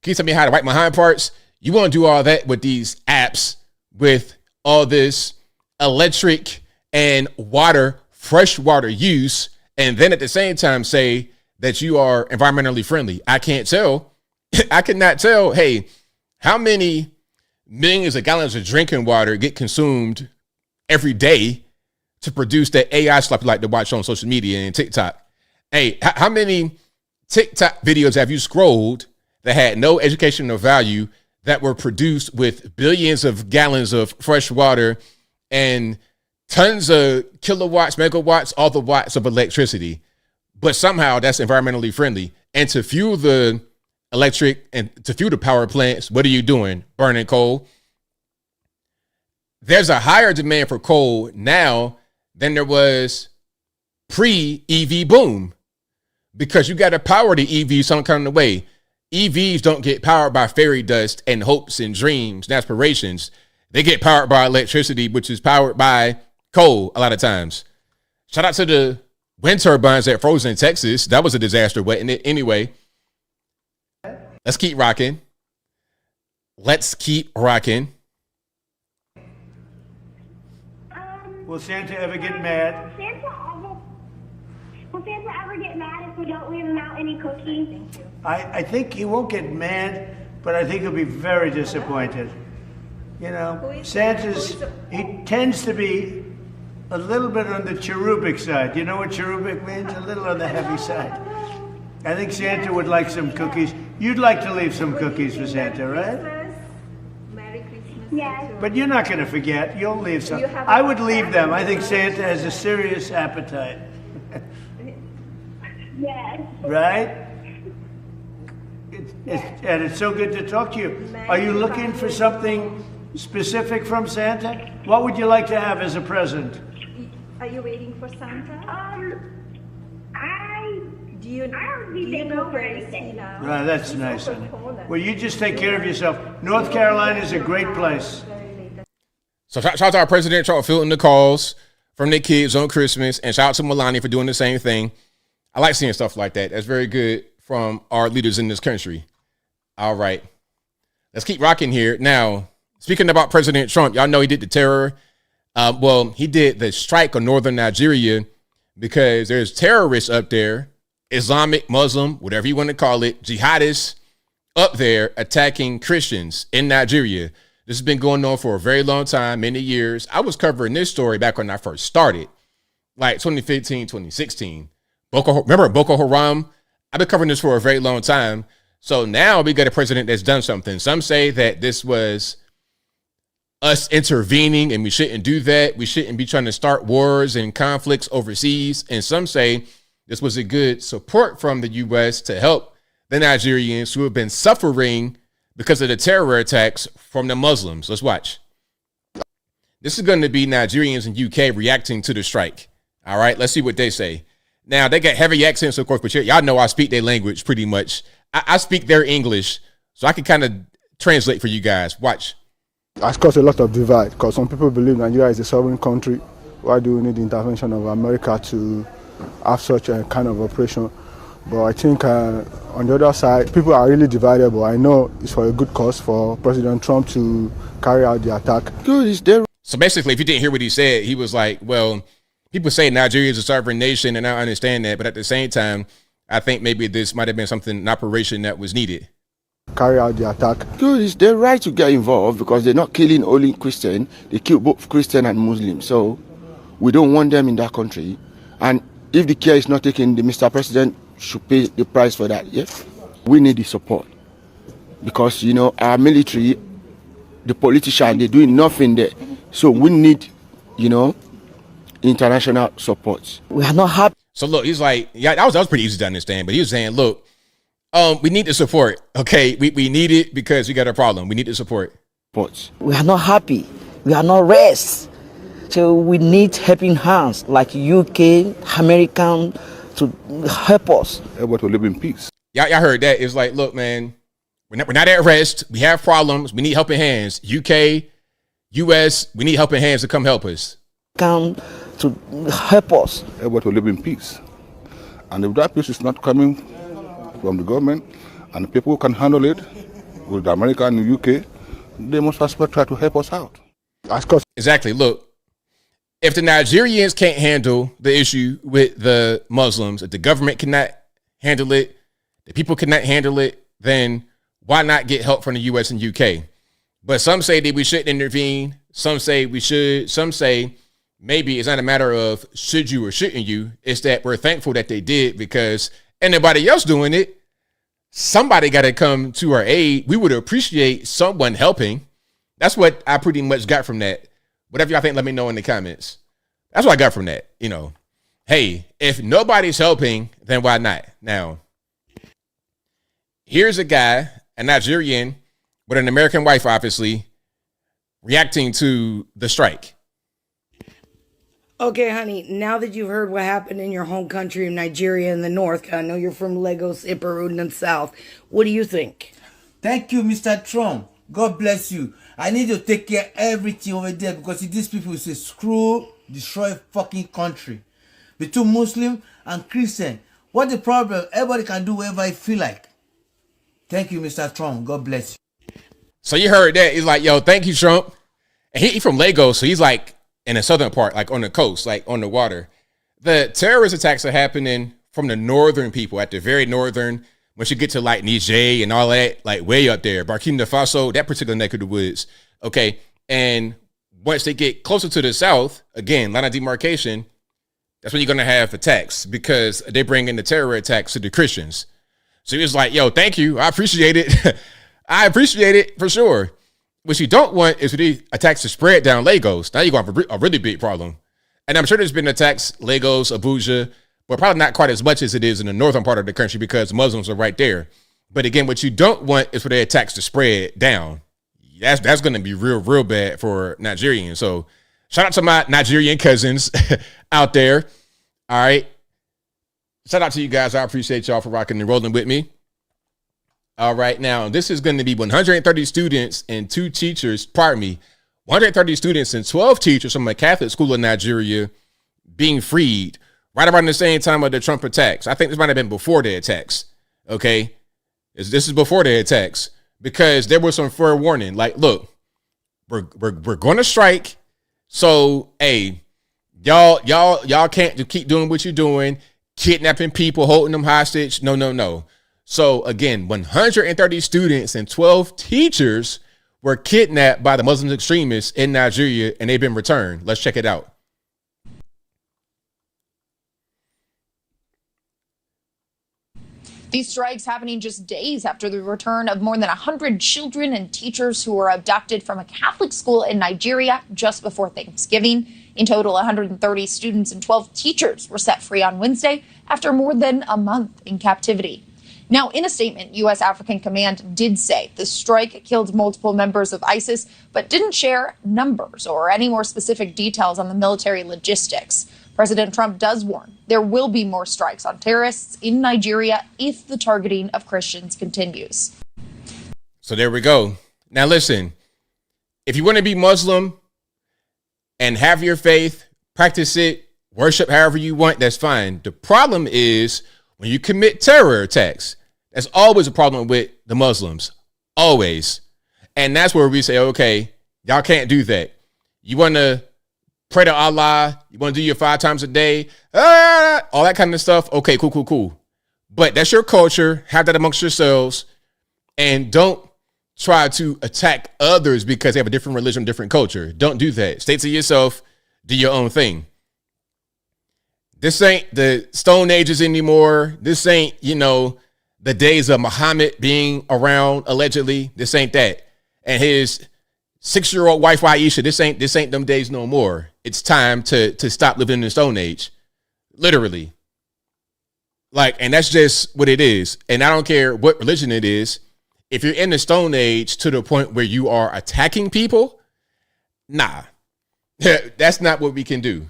can you tell me how to wipe my hind parts? You want to do all that with these apps, with all this electric and water, fresh water use, and then at the same time say that you are environmentally friendly. I can't tell. I cannot tell, hey, how many millions of gallons of drinking water get consumed every day to produce that AI stuff you like to watch on social media and TikTok. Hey, how many TikTok videos have you scrolled that had no educational value that were produced with billions of gallons of fresh water and tons of kilowatts, megawatts, all the watts of electricity? But somehow that's environmentally friendly. And to fuel the electric and to fuel the power plants, what are you doing? Burning coal. There's a higher demand for coal now than there was pre-EV boom, because you got to power the EV some kind of way. EVs don't get powered by fairy dust and hopes and dreams and aspirations. They get powered by electricity, which is powered by coal a lot of times. Shout out to the wind turbines that froze in Texas. That was a disaster, wasn't it? Anyway, let's keep rocking. Let's keep rocking. Will Santa ever get mad? Will Santa ever get mad if we don't leave him out any cookies? I think he won't get mad, but I think he'll be very disappointed. You know, he tends to be a little bit on the cherubic side. You know what cherubic means? A little on the heavy side. I think Santa would like some cookies. You'd like to leave some cookies for Santa, right? Merry Christmas. Yes. But you're not going to forget. You'll leave some. I would leave them. I think Santa has a serious appetite. Yes. Right? And it's so good to talk to you. Are you looking for something specific from Santa? What would you like to have as a present? Are you waiting for Santa? Do you know where is he now? Right, that's nice, honey. Well, you just take care of yourself. North Carolina is a great place. So shout out to our president, Trump, fielding the calls from the kids on Christmas, and shout out to Melania for doing the same thing. I like seeing stuff like that. That's very good from our leaders in this country. All right, let's keep rocking here. Now, speaking about President Trump, y'all know he did the terror. He did the strike on northern Nigeria because there's terrorists up there, Islamic, Muslim, whatever you want to call it, jihadists up there attacking Christians in Nigeria. This has been going on for a very long time, many years. I was covering this story back when I first started, like 2015, 2016. Remember Boko Haram? I've been covering this for a very long time. So now we got a president that's done something. Some say that this was us intervening and we shouldn't do that. We shouldn't be trying to start wars and conflicts overseas. And some say this was a good support from the U.S. to help the Nigerians who have been suffering because of the terror attacks from the Muslims. Let's watch. This is going to be Nigerians in UK reacting to the strike. All right, let's see what they say. Now, they got heavy accents, of course, but y'all know I speak their language pretty much. I speak their English, so I can kind of translate for you guys. Watch. Has caused a lot of divide because some people believe Nigeria is a sovereign country. Why do we need the intervention of America to have such a kind of operation? But I think on the other side, people are really divided. But I know it's for a good cause for President Trump to carry out the attack. Good, is there? So basically, if you didn't hear what he said, he was like, well, people say Nigeria is a sovereign nation, and I understand that. But at the same time, I think maybe this might have been an operation that was needed. Carry out the attack. Good, it's their right to get involved because they're not killing only Christian. They kill both Christian and Muslim. So we don't want them in that country. And if the care is not taken, the Mr. President should pay the price for that. Yes, we need the support because our military, the politicians, they're doing nothing there. So we need, international support. We are not happy. So look, he's like, yeah, that was pretty easy to understand. But he was saying, look, we need the support. Okay, we need it because we got a problem. We need the support. We are not happy. We are not rest. So we need helping hands like UK, American to help us. Able to live in peace. Y'all heard that? It's like, look, man, we're not at rest. We have problems. We need helping hands. UK, US, we need helping hands to come help us. Come to help us. Able to live in peace. And if that peace is not coming from the government and the people who can handle it with America and the UK, they must as well try to help us out. Exactly. Look, if the Nigerians can't handle the issue with the Muslims, if the government cannot handle it, the people cannot handle it, then why not get help from the US and UK? But some say that we shouldn't intervene. Some say we should. Some say maybe it's not a matter of should you or shouldn't you. It's that we're thankful that they did because anybody else doing it, somebody got to come to our aid. We would appreciate someone helping. That's what I pretty much got from that. Whatever y'all think, let me know in the comments. That's what I got from that. Hey, if nobody's helping, then why not? Now, here's a guy, a Nigerian with an American wife, obviously, reacting to the strike. Okay, honey, now that you've heard what happened in your home country of Nigeria in the north, 'cause I know you're from Lagos, Iperu, in the south, what do you think? Thank you, Mr. Trump. God bless you. I need to take care of everything over there because these people say screw, destroy fucking country. Between Muslim and Christian, what the problem? Everybody can do whatever I feel like. Thank you, Mr. Trump. God bless you. So you heard that. He's like, yo, thank you, Trump. And he from Lagos, so he's like in the southern part, like on the coast, like on the water. The terrorist attacks are happening from the northern people at the very northern. Once you get to like Niger and all that, like way up there, Burkina Faso, that particular neck of the woods. Okay. And once they get closer to the south, again, line of demarcation, that's when you're going to have attacks because they bring in the terror attacks to the Christians. So he was like, yo, thank you. I appreciate it. I appreciate it for sure. What you don't want is for the attacks to spread down Lagos. Now you're going to have a really big problem. And I'm sure there's been attacks, Lagos, Abuja, but probably not quite as much as it is in the northern part of the country because Muslims are right there. But again, what you don't want is for the attacks to spread down. That's going to be real bad for Nigerians. So shout out to my Nigerian cousins out there. All right. Shout out to you guys. I appreciate y'all for rocking and rolling with me. All right. Now, this is going to be 130 students and 2 teachers, 130 students and 12 teachers from a Catholic school in Nigeria being freed right around the same time of the Trump attacks. I think this might have been before the attacks. Okay. This is before the attacks because there was some fair warning. Like, look, we're going to strike. So, hey, y'all can't just keep doing what you're doing, kidnapping people, holding them hostage. No. So again, 130 students and 12 teachers were kidnapped by the Muslim extremists in Nigeria and they've been returned. Let's check it out. These strikes happening just days after the return of more than 100 children and teachers who were abducted from a Catholic school in Nigeria just before Thanksgiving. In total, 130 students and 12 teachers were set free on Wednesday after more than a month in captivity. Now, in a statement, U.S. African Command did say the strike killed multiple members of ISIS, but didn't share numbers or any more specific details on the military logistics. President Trump does warn there will be more strikes on terrorists in Nigeria if the targeting of Christians continues. So there we go. Now, listen, if you want to be Muslim and have your faith, practice it, worship however you want, that's fine. The problem is when you commit terror attacks, that's always a problem with the Muslims. Always. And that's where we say, okay, y'all can't do that. You want to pray to Allah, you want to do your 5 times a day, all that kind of stuff. Okay, cool. But that's your culture. Have that amongst yourselves. And don't try to attack others because they have a different religion, different culture. Don't do that. Stay to yourself. Do your own thing. This ain't the Stone Ages anymore. This ain't, the days of Muhammad being around, allegedly. This ain't that. And his 6-year-old wife, Aisha, this ain't them days no more. It's time to stop living in the Stone Age. Literally. And that's just what it is. And I don't care what religion it is. If you're in the Stone Age to the point where you are attacking people, nah. That's not what we can do.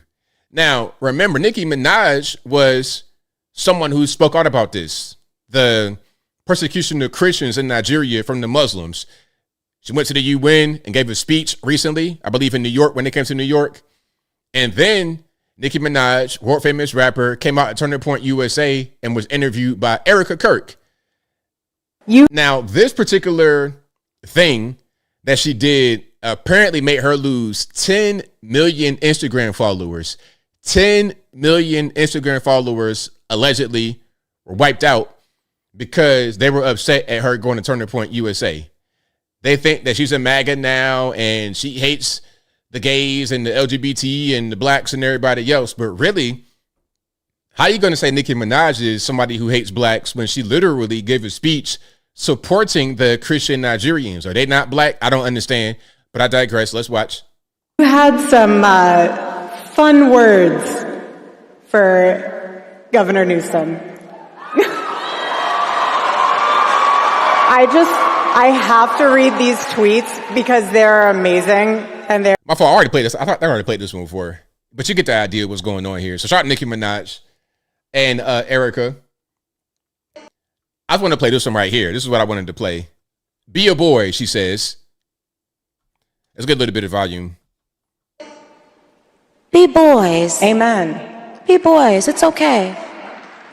Now, remember, Nicki Minaj was someone who spoke out about this. The persecution of Christians in Nigeria from the Muslims. She went to the UN and gave a speech recently, I believe in New York, when they came to New York. And then Nicki Minaj, world famous rapper, came out at Turning Point USA and was interviewed by Erica Kirk. Now, this particular thing that she did apparently made her lose 10 million Instagram followers. 10 million Instagram followers allegedly were wiped out because they were upset at her going to Turning Point USA. They think that she's a MAGA now and she hates the gays and the LGBT and the blacks and everybody else. But really, how are you going to say Nicki Minaj is somebody who hates blacks when she literally gave a speech supporting the Christian Nigerians? Are they not black? I don't understand, but I digress. Let's watch. You had some fun words for Governor Newsom. I have to read these tweets because they're amazing and they're my fault. I already played this. I thought I already played this one before, but you get the idea of what's going on here. So shout out Nicki Minaj and Erica. I just want to play this one right here. This is what I wanted to play. Be a boy, she says. Let's get a little bit of volume. Be boys. Amen. Be boys. It's okay.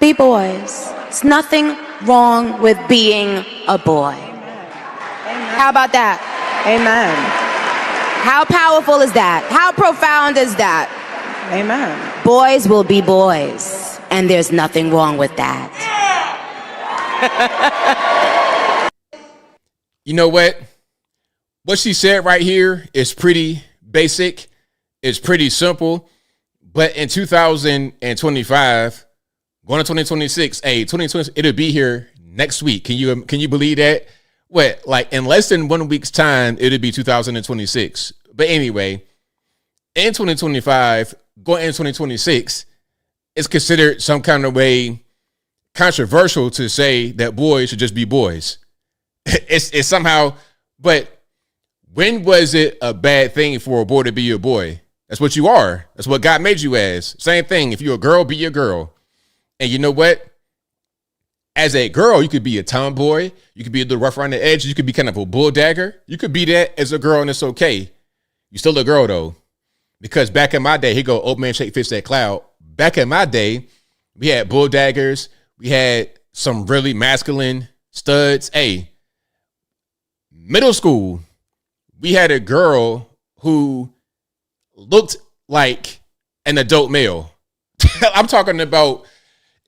Be boys. It's nothing wrong with being a boy. Amen. How about that? Amen. How powerful is that? How profound is that? Amen. Boys will be boys, and there's nothing wrong with that. You know what? What she said right here is pretty basic. It's pretty simple. But in 2025, going to 2026, 2020, it'll be here next week. Can you believe that? What, like in less than 1 week's time, it'll be 2026. But anyway, in 2025, going into 2026, it's considered some kind of way controversial to say that boys should just be boys. It's somehow, but when was it a bad thing for a boy to be a boy? That's what you are. That's what God made you as. Same thing. If you're a girl, be a girl. And you know what? As a girl, you could be a tomboy. You could be a little rough around the edge. You could be kind of a bull dagger. You could be that as a girl, and it's okay. You're still a girl, though. Because back in my day, here go old man shake fish that cloud. Back in my day, we had bull daggers. We had some really masculine studs. Hey, middle school, we had a girl who looked like an adult male. I'm talking about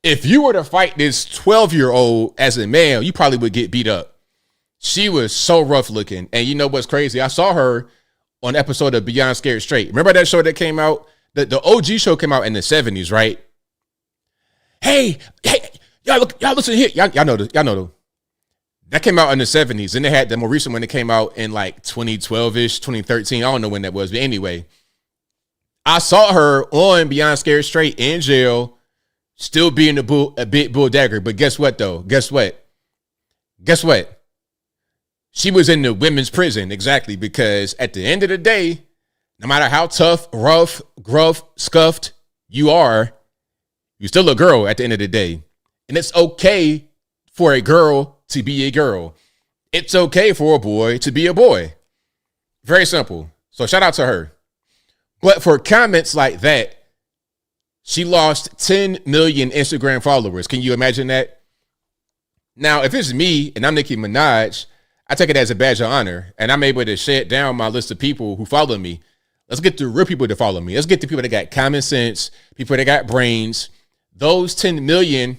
if you were to fight this 12-year-old as a male, you probably would get beat up. She was so rough looking. And you know what's crazy? I saw her on an episode of Beyond Scared Straight. Remember that show that came out? The OG show came out in the 70s, right? Hey, y'all listen here. Y'all know this. That came out in the 70s. And they had the more recent one that came out in like 2012-ish, 2013. I don't know when that was. But anyway, I saw her on Beyond Scared Straight in jail, still being a big bull dagger. But guess what, though? Guess what? She was in the women's prison, exactly, because at the end of the day, no matter how tough, rough, gruff, scuffed you are, you're still a girl at the end of the day. And it's okay for a girl to be a girl. It's okay for a boy to be a boy. Very simple. So shout out to her. But for comments like that, She lost 10 million Instagram followers. Can you imagine that? Now, if it's me and I'm Nicki Minaj, I take it as a badge of honor, and I'm able to shed down my list of people who follow me. Let's get the real people to follow me. Let's get the people that got common sense, people that got brains. Those 10 million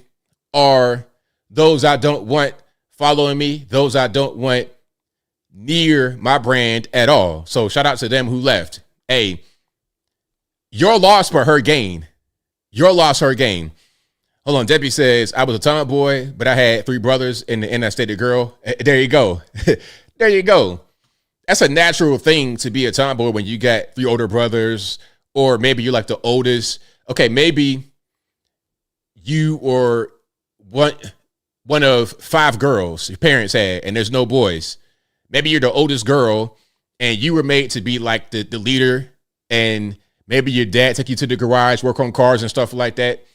are those I don't want following me, those I don't want near my brand at all. So shout out to them who left. Hey, your loss for her gain. Your loss, her gain. Hold on. Debbie says, I was a tomboy, but I had 3 brothers and I stayed a girl. There you go. There you go. That's a natural thing to be a tomboy when you got 3 older brothers, or maybe you're like the oldest. Okay, maybe you were one of 5 girls your parents had, and there's no boys. Maybe you're the oldest girl, and you were made to be like the leader, and maybe your dad took you to the garage, work on cars and stuff like that.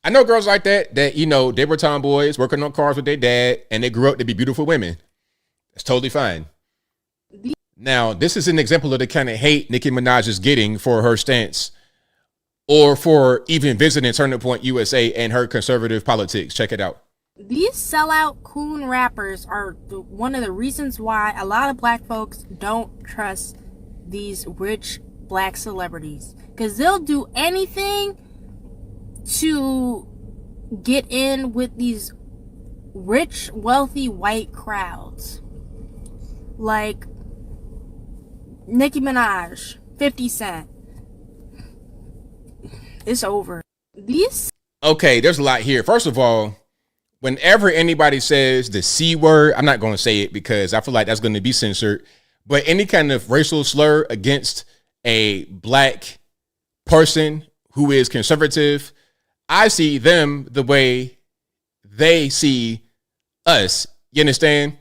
I know girls like that, you know, they were tomboys working on cars with their dad, and they grew up to be beautiful women. That's totally fine. Now, this is an example of the kind of hate Nicki Minaj is getting for her stance, or for even visiting Turning Point USA and her conservative politics. Check it out. These sellout coon rappers are one of the reasons why a lot of black folks don't trust these rich black celebrities, because they'll do anything to get in with these rich, wealthy white crowds. Like Nicki Minaj, 50 Cent. It's over. Okay, there's a lot here. First of all, whenever anybody says the C word, I'm not going to say it because I feel like that's going to be censored, but any kind of racial slur against a black person who is conservative, I see them the way they see us. You understand?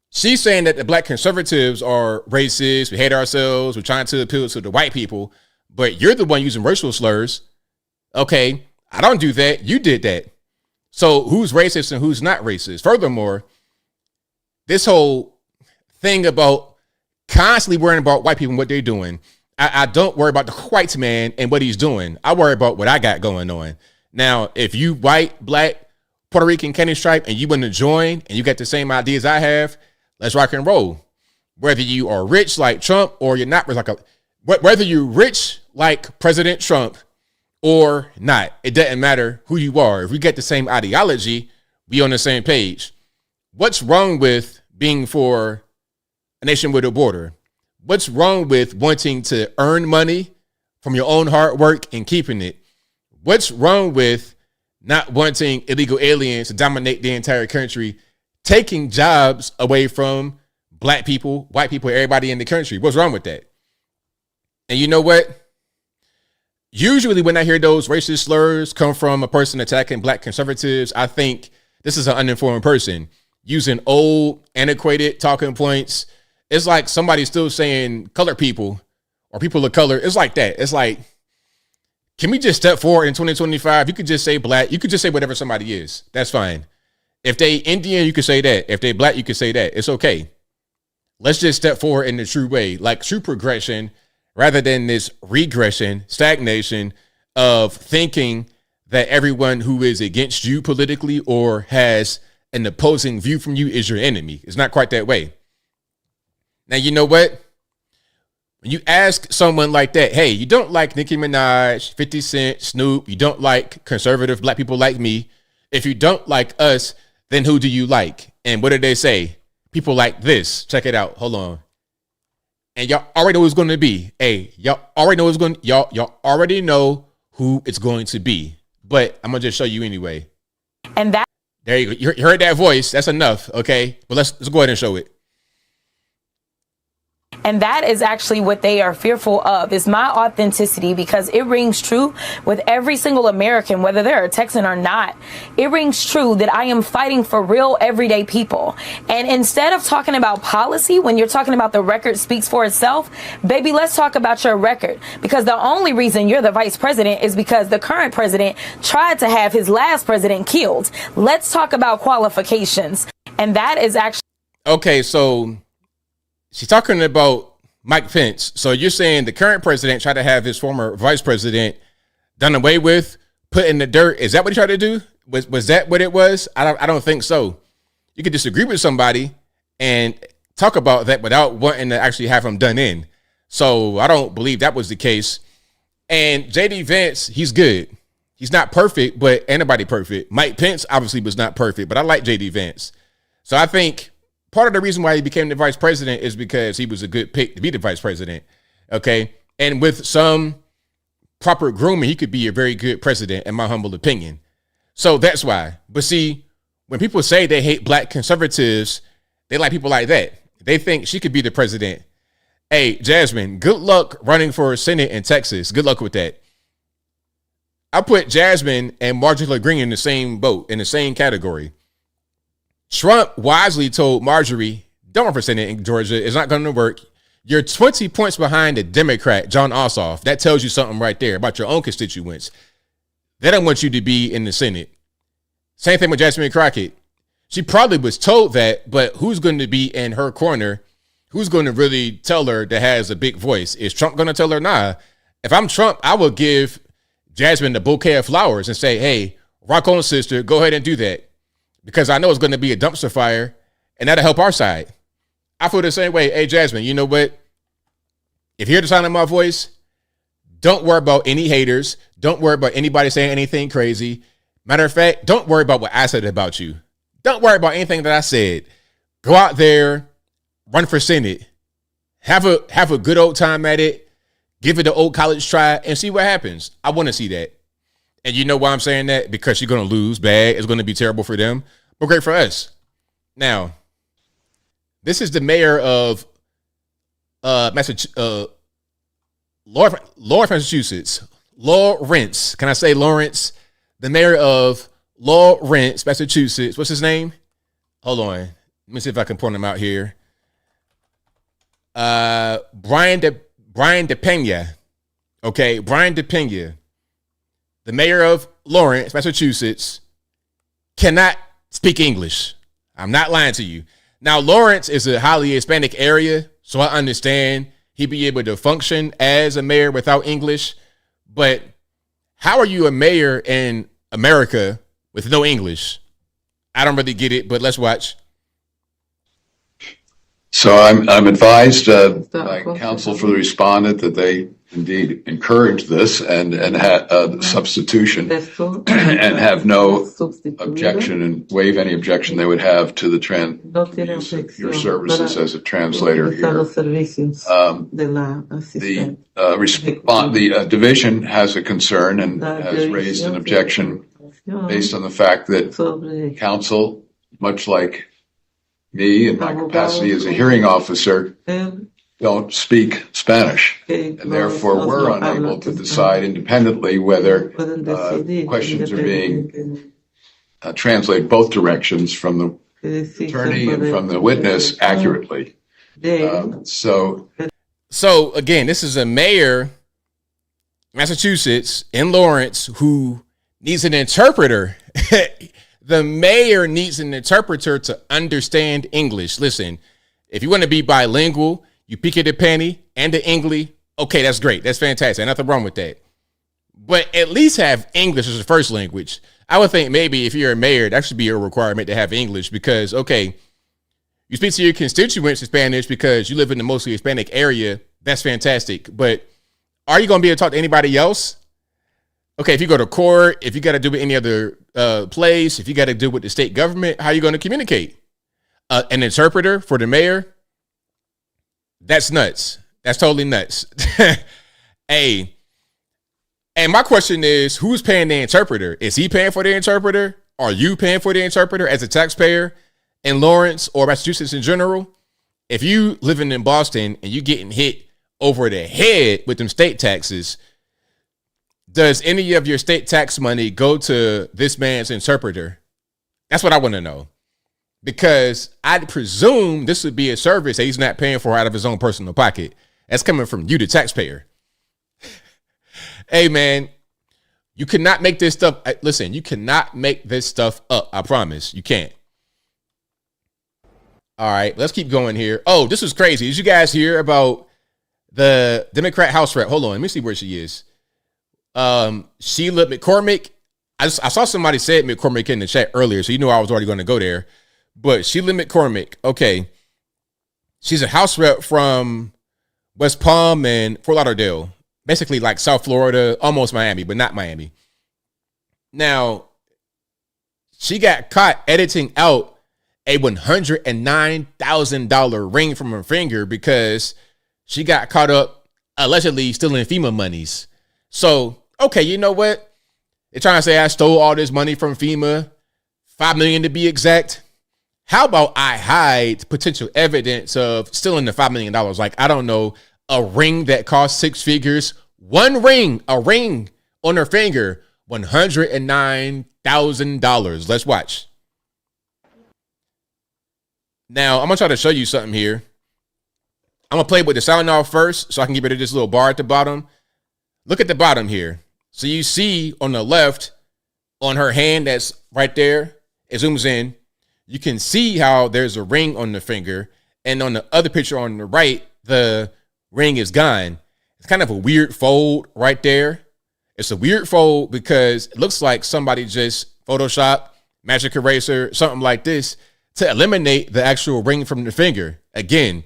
She's saying that the black conservatives are racist. We hate ourselves. We're trying to appeal to the white people, but you're the one using racial slurs. Okay, I don't do that. You did that. So who's racist and who's not racist? Furthermore, this whole thing about constantly worrying about white people and what they're doing. I don't worry about the white man and what he's doing. I worry about what I got going on. Now, if you white, black, Puerto Rican, Candy Stripe, and you want to join and you got the same ideas I have, let's rock and roll. Whether you are rich like Trump or you're not rich whether you're rich like President Trump or not, it doesn't matter who you are. If we get the same ideology, we on the same page. What's wrong with being for a nation with a border? What's wrong with wanting to earn money from your own hard work and keeping it? What's wrong with not wanting illegal aliens to dominate the entire country, taking jobs away from black people, white people, everybody in the country? What's wrong with that? And you know what? Usually when I hear those racist slurs come from a person attacking black conservatives, I think this is an uninformed person using old, antiquated talking points. It's like somebody still saying colored people or people of color. It's like that. It's like, can we just step forward in 2025? You could just say black. You could just say whatever somebody is. That's fine. If they Indian, you could say that. If they black, you could say that. It's okay. Let's just step forward in the true way, like true progression, rather than this regression, stagnation of thinking that everyone who is against you politically or has an opposing view from you is your enemy. It's not quite that way. Now, you know what? When you ask someone like that, hey, you don't like Nicki Minaj, 50 Cent, Snoop, you don't like conservative black people like me. If you don't like us, then who do you like? And what did they say? People like this. Check it out. Hold on. And y'all already know who it's going to be. Hey, y'all already know y'all already know who it's going to be. But I'm going to just show you anyway. And that there you go. You heard that voice. That's enough. Okay. But let's go ahead and show it. And that is actually what they are fearful of, is my authenticity, because it rings true with every single American, whether they're a Texan or not. It rings true that I am fighting for real everyday people. And instead of talking about policy, when you're talking about the record speaks for itself, baby, let's talk about your record. Because the only reason you're the vice president is because the current president tried to have his last president killed. Let's talk about qualifications. And that is actually... Okay, so... she's talking about Mike Pence. So you're saying the current president tried to have his former vice president done away with, put in the dirt. Is that what he tried to do? Was that what it was? I don't think so. You could disagree with somebody and talk about that without wanting to actually have them done in. So I don't believe that was the case. And JD Vance, he's good. He's not perfect, but ain't nobody perfect. Mike Pence obviously was not perfect, but I like JD Vance. So I think part of the reason why he became the vice president is because he was a good pick to be the vice president. Okay. And with some proper grooming, he could be a very good president, in my humble opinion. So that's why. But see, when people say they hate black conservatives, they like people like that. They think she could be the president. Hey, Jasmine, good luck running for Senate in Texas. Good luck with that. I put Jasmine and Marjorie Green in the same boat, in the same category. Trump wisely told Marjorie, don't run for Senate in Georgia. It's not going to work. You're 20 points behind the Democrat, John Ossoff. That tells you something right there about your own constituents. They don't want you to be in the Senate. Same thing with Jasmine Crockett. She probably was told that, but who's going to be in her corner? Who's going to really tell her that has a big voice? Is Trump going to tell her? Nah. If I'm Trump, I will give Jasmine the bouquet of flowers and say, hey, rock on, sister, go ahead and do that. Because I know it's going to be a dumpster fire, and that'll help our side. I feel the same way. Hey, Jasmine, you know what? If you hear the sound of my voice, don't worry about any haters. Don't worry about anybody saying anything crazy. Matter of fact, don't worry about what I said about you. Don't worry about anything that I said. Go out there, run for Senate, have a good old time at it, give it the old college try, and see what happens. I want to see that. And you know why I'm saying that? Because you're going to lose bad. It's going to be terrible for them, but great for us. Now, this is the mayor of Massachusetts. Massachusetts. Lawrence. Can I say Lawrence? The mayor of Lawrence, Massachusetts. What's his name? Hold on. Let me see if I can point him out here. Brian DePena. Okay, Brian DePena. The mayor of Lawrence, Massachusetts, cannot speak English. I'm not lying to you. Now, Lawrence is a highly Hispanic area, so I understand he'd be able to function as a mayor without English. But how are you a mayor in America with no English? I don't really get it, but let's watch. So I'm advised by counsel for the respondent that they indeed encourage this and substitution and have no objection and waive any objection they would have to the use of your services as a translator here. The division has a concern and has raised an objection based on the fact that counsel, much like me in my capacity as a hearing officer, don't speak Spanish, and therefore we're unable to decide independently whether questions are being translated both directions from the attorney and from the witness accurately. So again, this is a mayor, Massachusetts, in Lawrence, who needs an interpreter. The mayor needs an interpreter to understand English. Listen, if you want to be bilingual, you pick it a penny and the English. Okay, that's great. That's fantastic. Nothing wrong with that. But at least have English as a first language. I would think maybe if you're a mayor, that should be a requirement to have English because, okay, you speak to your constituents in Spanish because you live in the mostly Hispanic area. That's fantastic. But are you going to be able to talk to anybody else? Okay, if you go to court, if you got to do with any other place, if you got to do with the state government, how are you going to communicate? An interpreter for the mayor? That's nuts. That's totally nuts. Hey, and my question is, who's paying the interpreter? Is he paying for the interpreter? Are you paying for the interpreter as a taxpayer in Lawrence or Massachusetts in general? If you living in Boston and you getting hit over the head with them state taxes, does any of your state tax money go to this man's interpreter? That's what I want to know. Because I presume this would be a service that he's not paying for out of his own personal pocket. That's coming from you, the taxpayer. Hey, man, you cannot make this stuff. Listen, you cannot make this stuff up. I promise. You can't. All right, let's keep going here. Oh, this was crazy. Did you guys hear about the Democrat House rep? Hold on. Let me see where she is. Sheila McCormick. I saw somebody say McCormick in the chat earlier, so you know I was already going to go there. But Sheila McCormick, okay. She's a house rep from West Palm and Fort Lauderdale. Basically like South Florida, almost Miami, but not Miami. Now, she got caught editing out a $109,000 ring from her finger because she got caught up allegedly stealing FEMA monies. So, okay, you know what? They're trying to say I stole all this money from FEMA, $5 million to be exact. How about I hide potential evidence of stealing the $5 million? Like, I don't know, a ring that cost six figures, a ring on her finger, $109,000. Let's watch. Now, I'm going to try to show you something here. I'm going to play with the sound off first so I can get rid of this little bar at the bottom. Look at the bottom here. So you see on the left, on her hand that's right there, it zooms in. You can see how there's a ring on the finger. And on the other picture on the right, the ring is gone. It's kind of a weird fold right there. It's a weird fold because it looks like somebody just Photoshop, magic eraser, something like this to eliminate the actual ring from the finger. Again,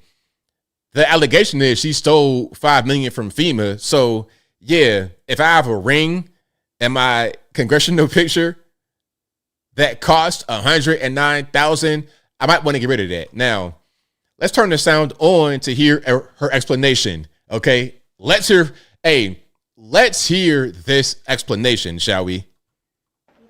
the allegation is she stole $5 million from FEMA. So yeah, if I have a ring in my congressional picture that cost $109,000, I might want to get rid of that. Now, let's turn the sound on to hear her explanation. Okay, let's hear this explanation, shall we?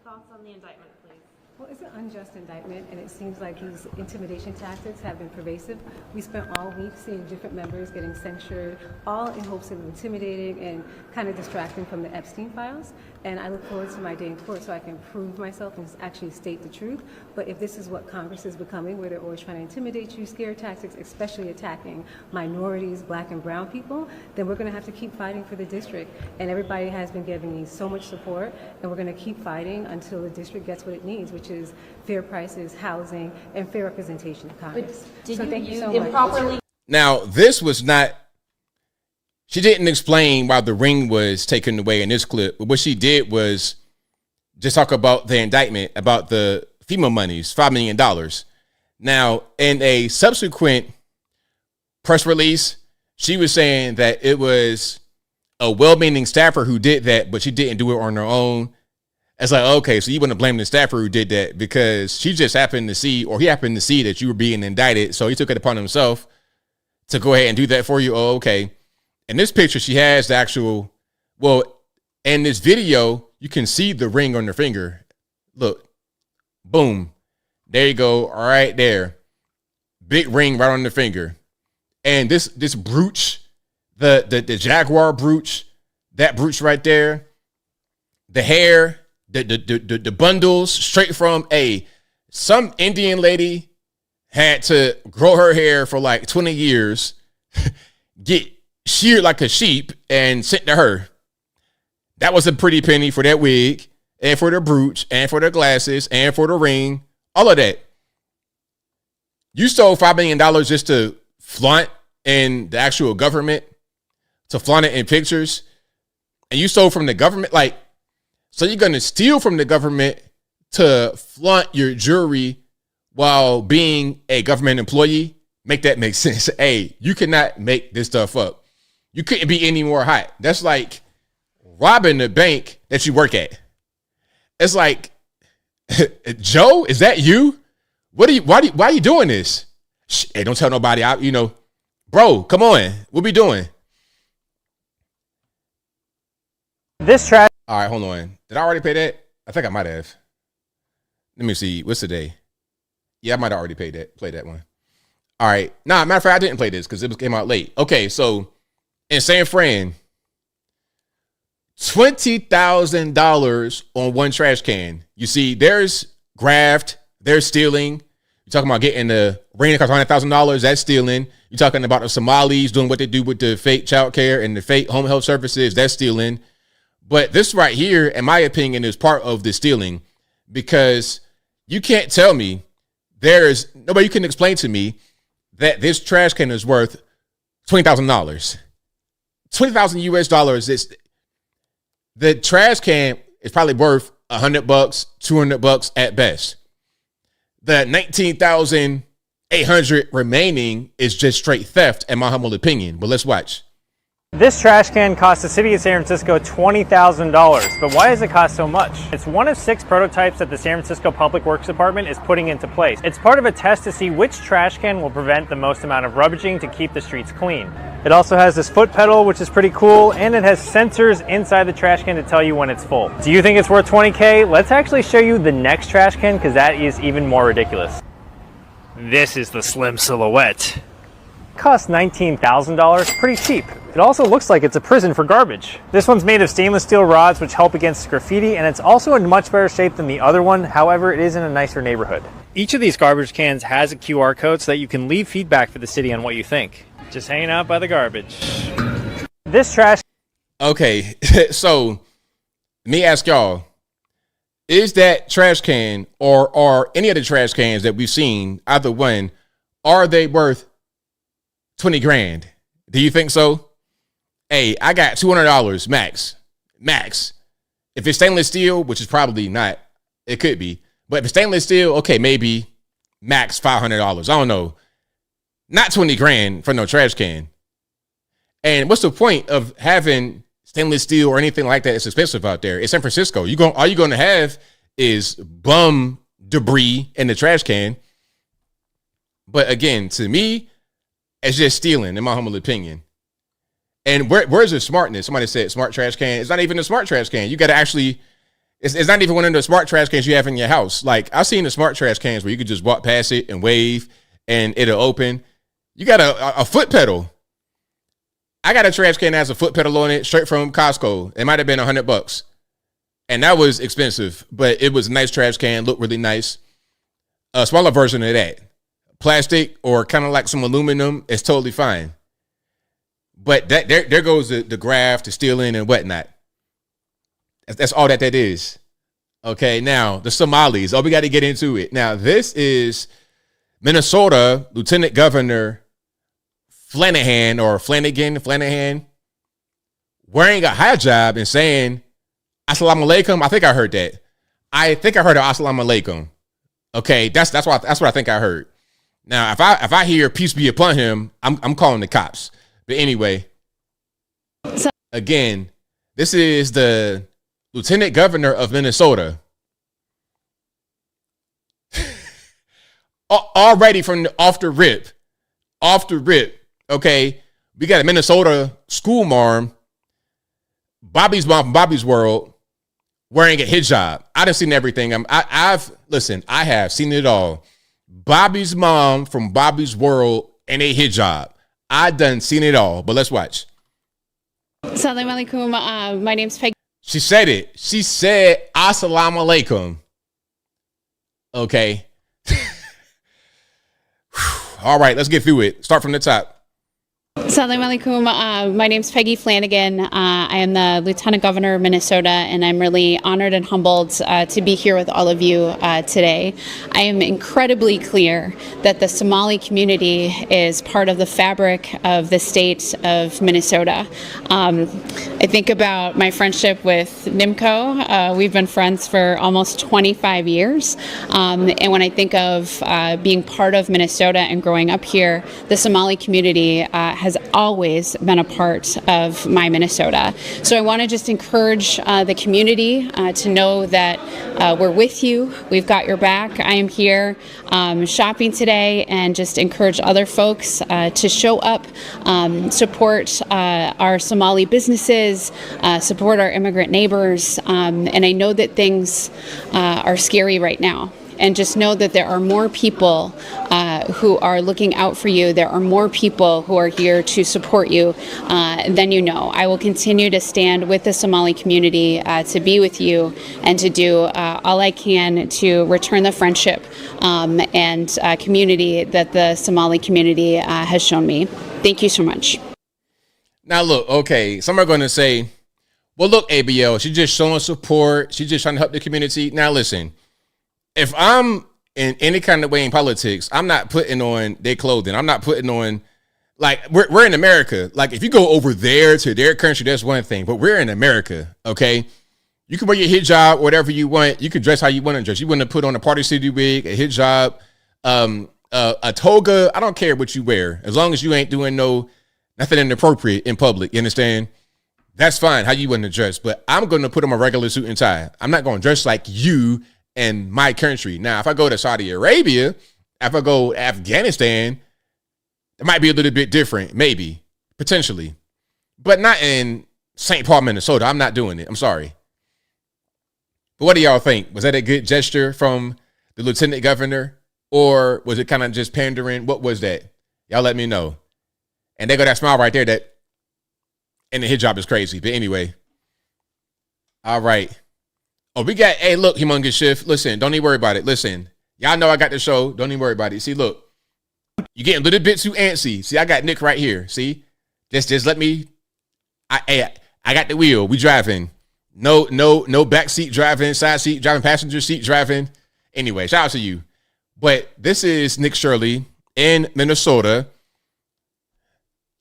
Thoughts on the indictment, please? Well, it's an unjust indictment, and it seems like these intimidation tactics have been pervasive. We spent all week seeing different members getting censured, all in hopes of intimidating and kind of distracting from the Epstein files. And I look forward to my day in court so I can prove myself and actually state the truth. But if this is what Congress is becoming, where they're always trying to intimidate you, scare tactics, especially attacking minorities, black and brown people, then we're going to have to keep fighting for the district. And everybody has been giving me so much support, and we're going to keep fighting until the district gets what it needs, which is fair prices, housing, and fair representation in Congress. Did so you thank you so improperly? much. Now, this was not, she didn't explain why the ring was taken away in this clip. But what she did was just talk about the indictment, about the FEMA monies, $5 million. Now, in a subsequent press release, she was saying that it was a well-meaning staffer who did that, but she didn't do it on her own. It's like, okay, so you want to blame the staffer who did that because she just happened to see, or he happened to see that you were being indicted. So he took it upon himself to go ahead and do that for you. Oh, okay. In this picture, she has the actual, well, in this video, you can see the ring on her finger. Look, boom. There you go. All right, there. Big ring right on the finger. And this brooch, the Jaguar brooch, that brooch right there, the hair, the bundles straight from some Indian lady had to grow her hair for like 20 years, get sheared like a sheep and sent to her. That was a pretty penny for that wig and for the brooch and for the glasses and for the ring, all of that. You stole $5 million just to flaunt in the actual government, to flaunt it in pictures, and you stole from the government. Like, so you're going to steal from the government to flaunt your jewelry while being a government employee? Make that make sense. Hey, you cannot make this stuff up. You couldn't be any more hot. That's like robbing the bank that you work at. It's like, Joe, is that you? Why are you doing this? Hey, don't tell nobody. Bro, come on. What we doing? This trash. All right, hold on. Did I already pay that? I think I might have. Let me see. What's the day? Yeah, I might have already played that one. All right. Nah, matter of fact, I didn't play this because it came out late. Okay, so in San Fran, $20,000 on one trash can. You see, there's graft, there's stealing. You're talking about getting the ring that costs $100,000. That's stealing. You're talking about the Somalis doing what they do with the fake childcare and the fake home health services. That's stealing. But this right here, in my opinion, is part of the stealing because you can't tell me nobody can explain to me that this trash can is worth $20,000. $20,000 US. The trash can is probably worth $100, $200 at best. The 19,800 remaining is just straight theft, in my humble opinion. But let's watch. This trash can cost the city of San Francisco $20,000, but why does it cost so much? It's one of 6 prototypes that the San Francisco Public Works Department is putting into place. It's part of a test to see which trash can will prevent the most amount of rubbaging to keep the streets clean. It also has this foot pedal, which is pretty cool, and it has sensors inside the trash can to tell you when it's full. Do you think it's worth $20K? Let's actually show you the next trash can, because that is even more ridiculous. This is the Slim Silhouette. Costs $19,000, pretty cheap. It also looks like it's a prison for garbage. This one's made of stainless steel rods which help against graffiti, and it's also in much better shape than the other one. However, it is in a nicer neighborhood. Each of these garbage cans has a QR code so that you can leave feedback for the city on what you think. Just hanging out by the garbage. This trash... Okay, so me ask y'all, is that trash can or any of the trash cans that we've seen, either one, are they worth 20 grand? Do you think so? Hey, I got $200 max. If it's stainless steel, which is probably not, it could be. But if it's stainless steel, okay, maybe max $500. I don't know. Not 20 grand for no trash can. And what's the point of having stainless steel or anything like that? It's expensive out there. It's San Francisco. All you're going to have is bum debris in the trash can. But again, to me, it's just stealing, in my humble opinion. And where's the smartness? Somebody said smart trash can. It's not even a smart trash can. You got to actually, it's not even one of the smart trash cans you have in your house. Like, I've seen the smart trash cans where you could just walk past it and wave and it'll open. You got a foot pedal. I got a trash can that has a foot pedal on it straight from Costco. It might have been $100. And that was expensive, but it was a nice trash can, looked really nice. A smaller version of that. Plastic or kind of like some aluminum is totally fine. But that there goes the graft, the stealing and whatnot. That's all that is. Okay, now the Somalis. Oh, we got to get into it. Now, this is Minnesota Lieutenant Governor Flanagan wearing a hijab and saying Assalamu alaikum. I think I heard that. I think I heard Assalamu alaikum. Okay, that's what I think I heard. Now, if I hear peace be upon him, I'm calling the cops. But anyway, again, this is the Lieutenant Governor of Minnesota. Already from off the rip. Okay, we got a Minnesota school marm, Bobby's mom from Bobby's World, wearing a hijab. I done seen everything. I have seen it all. Bobby's mom from Bobby's World and a hijab. I done seen it all, but let's watch. Assalamu alaikum. My name's Peggy. She said it. She said Assalamu alaikum. Okay. All right, let's get through it. Start from the top. Assalamu alaikum. My name's Peggy Flanagan. I am the Lieutenant Governor of Minnesota, and I'm really honored and humbled to be here with all of you today. I am incredibly clear that the Somali community is part of the fabric of the state of Minnesota. I think about my friendship with Nimco. We've been friends for almost 25 years. And when I think of being part of Minnesota and growing up here, the Somali community has always been a part of my Minnesota. So I want to just encourage the community to know that we're with you. We've got your back. I am here shopping today, and just encourage other folks to show up, support our Somali businesses, support our immigrant neighbors. And I know that things are scary right now. And just know that there are more people who are looking out for you. There are more people who are here to support you than you know. I will continue to stand with the Somali community to be with you and to do all I can to return the friendship and community that the Somali community has shown me. Thank you so much. Now, look, okay, some are going to say, well, look, ABL, she's just showing support. She's just trying to help the community. Now, listen. If I'm in any kind of way in politics, I'm not putting on their clothing. I'm not putting on Like we're in America. Like if you go over there to their country, that's one thing. But we're in America, okay? You can wear your hijab, whatever you want. You can dress how you want to dress. You want to put on a Party City wig, a hijab, a toga. I don't care what you wear, as long as you ain't doing nothing inappropriate in public. You understand? That's fine. How you want to dress, but I'm going to put on my regular suit and tie. I'm not going to dress like you and my country. Now, if I go to Saudi Arabia, if I go to Afghanistan, it might be a little bit different, maybe, potentially, but not in St. Paul, Minnesota. I'm not doing it. I'm sorry. But what do y'all think? Was that a good gesture from the lieutenant governor, or was it kind of just pandering? What was that? Y'all let me know. And they got that smile right there that, and the hijab is crazy. But anyway, all right. Oh, we got, hey, look, Humongous Shift. Listen, don't even worry about it. Listen, y'all know I got the show. Don't even worry about it. See, look. You're getting a little bit too antsy. See, I got Nick right here. See, just let me. I got the wheel. We driving. No back seat driving, side seat driving, passenger seat driving. Anyway, shout out to you. But this is Nick Shirley in Minnesota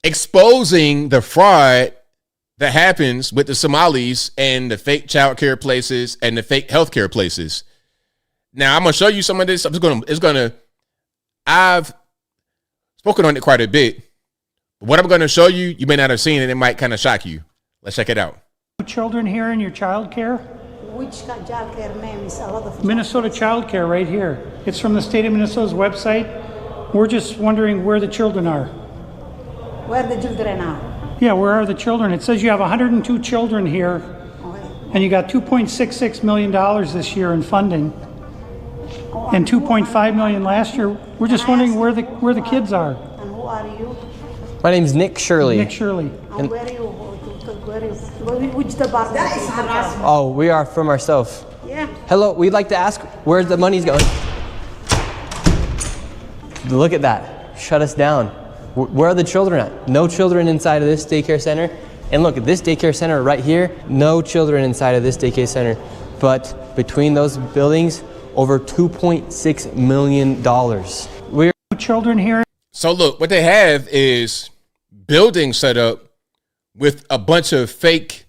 exposing the fraud that happens with the Somalis and the fake childcare places and the fake healthcare places. Now I'm gonna show you some of this. I've spoken on it quite a bit. But what I'm going to show you, you may not have seen it. It might kind of shock you. Let's check it out. Children here in your child care? Which child care, ma'am? Is a lot of Minnesota Child Care right here. It's from the state of Minnesota's website. We're just wondering where the children are. Where the children are? Yeah, where are the children? It says you have 102 children here, and you got $2.66 million this year in funding, and $2.5 million last year. We're just wondering where the kids are. And who are you? My name's Nick Shirley. Nick Shirley. And where are you? Which department? That is harassment. Oh, we are from ourselves. Yeah. Hello, we'd like to ask where the money's going. Look at that. Shut us down. Where are the children at? No children inside of this daycare center. And look at this daycare center right here. No children inside of this daycare center. But between those buildings, over $2.6 million. We're children here. So look, what they have is buildings set up with a bunch of fake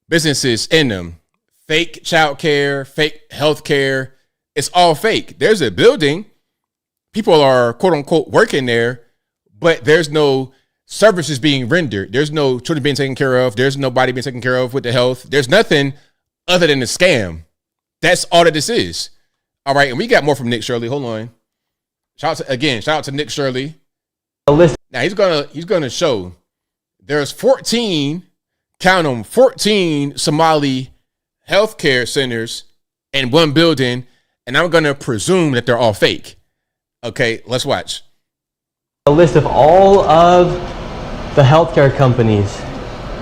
businesses in them. Fake childcare, fake healthcare. It's all fake. There's a building. People are quote unquote working there, but there's no services being rendered. There's no children being taken care of. There's nobody being taken care of with the health. There's nothing other than a scam. That's all that this is. All right, and we got more from Nick Shirley. Hold on. Shout out to Nick Shirley. Now he's gonna show there's 14, count them, 14 Somali healthcare centers in one building, and I'm gonna presume that they're all fake. Okay, let's watch. A list of all of the healthcare companies.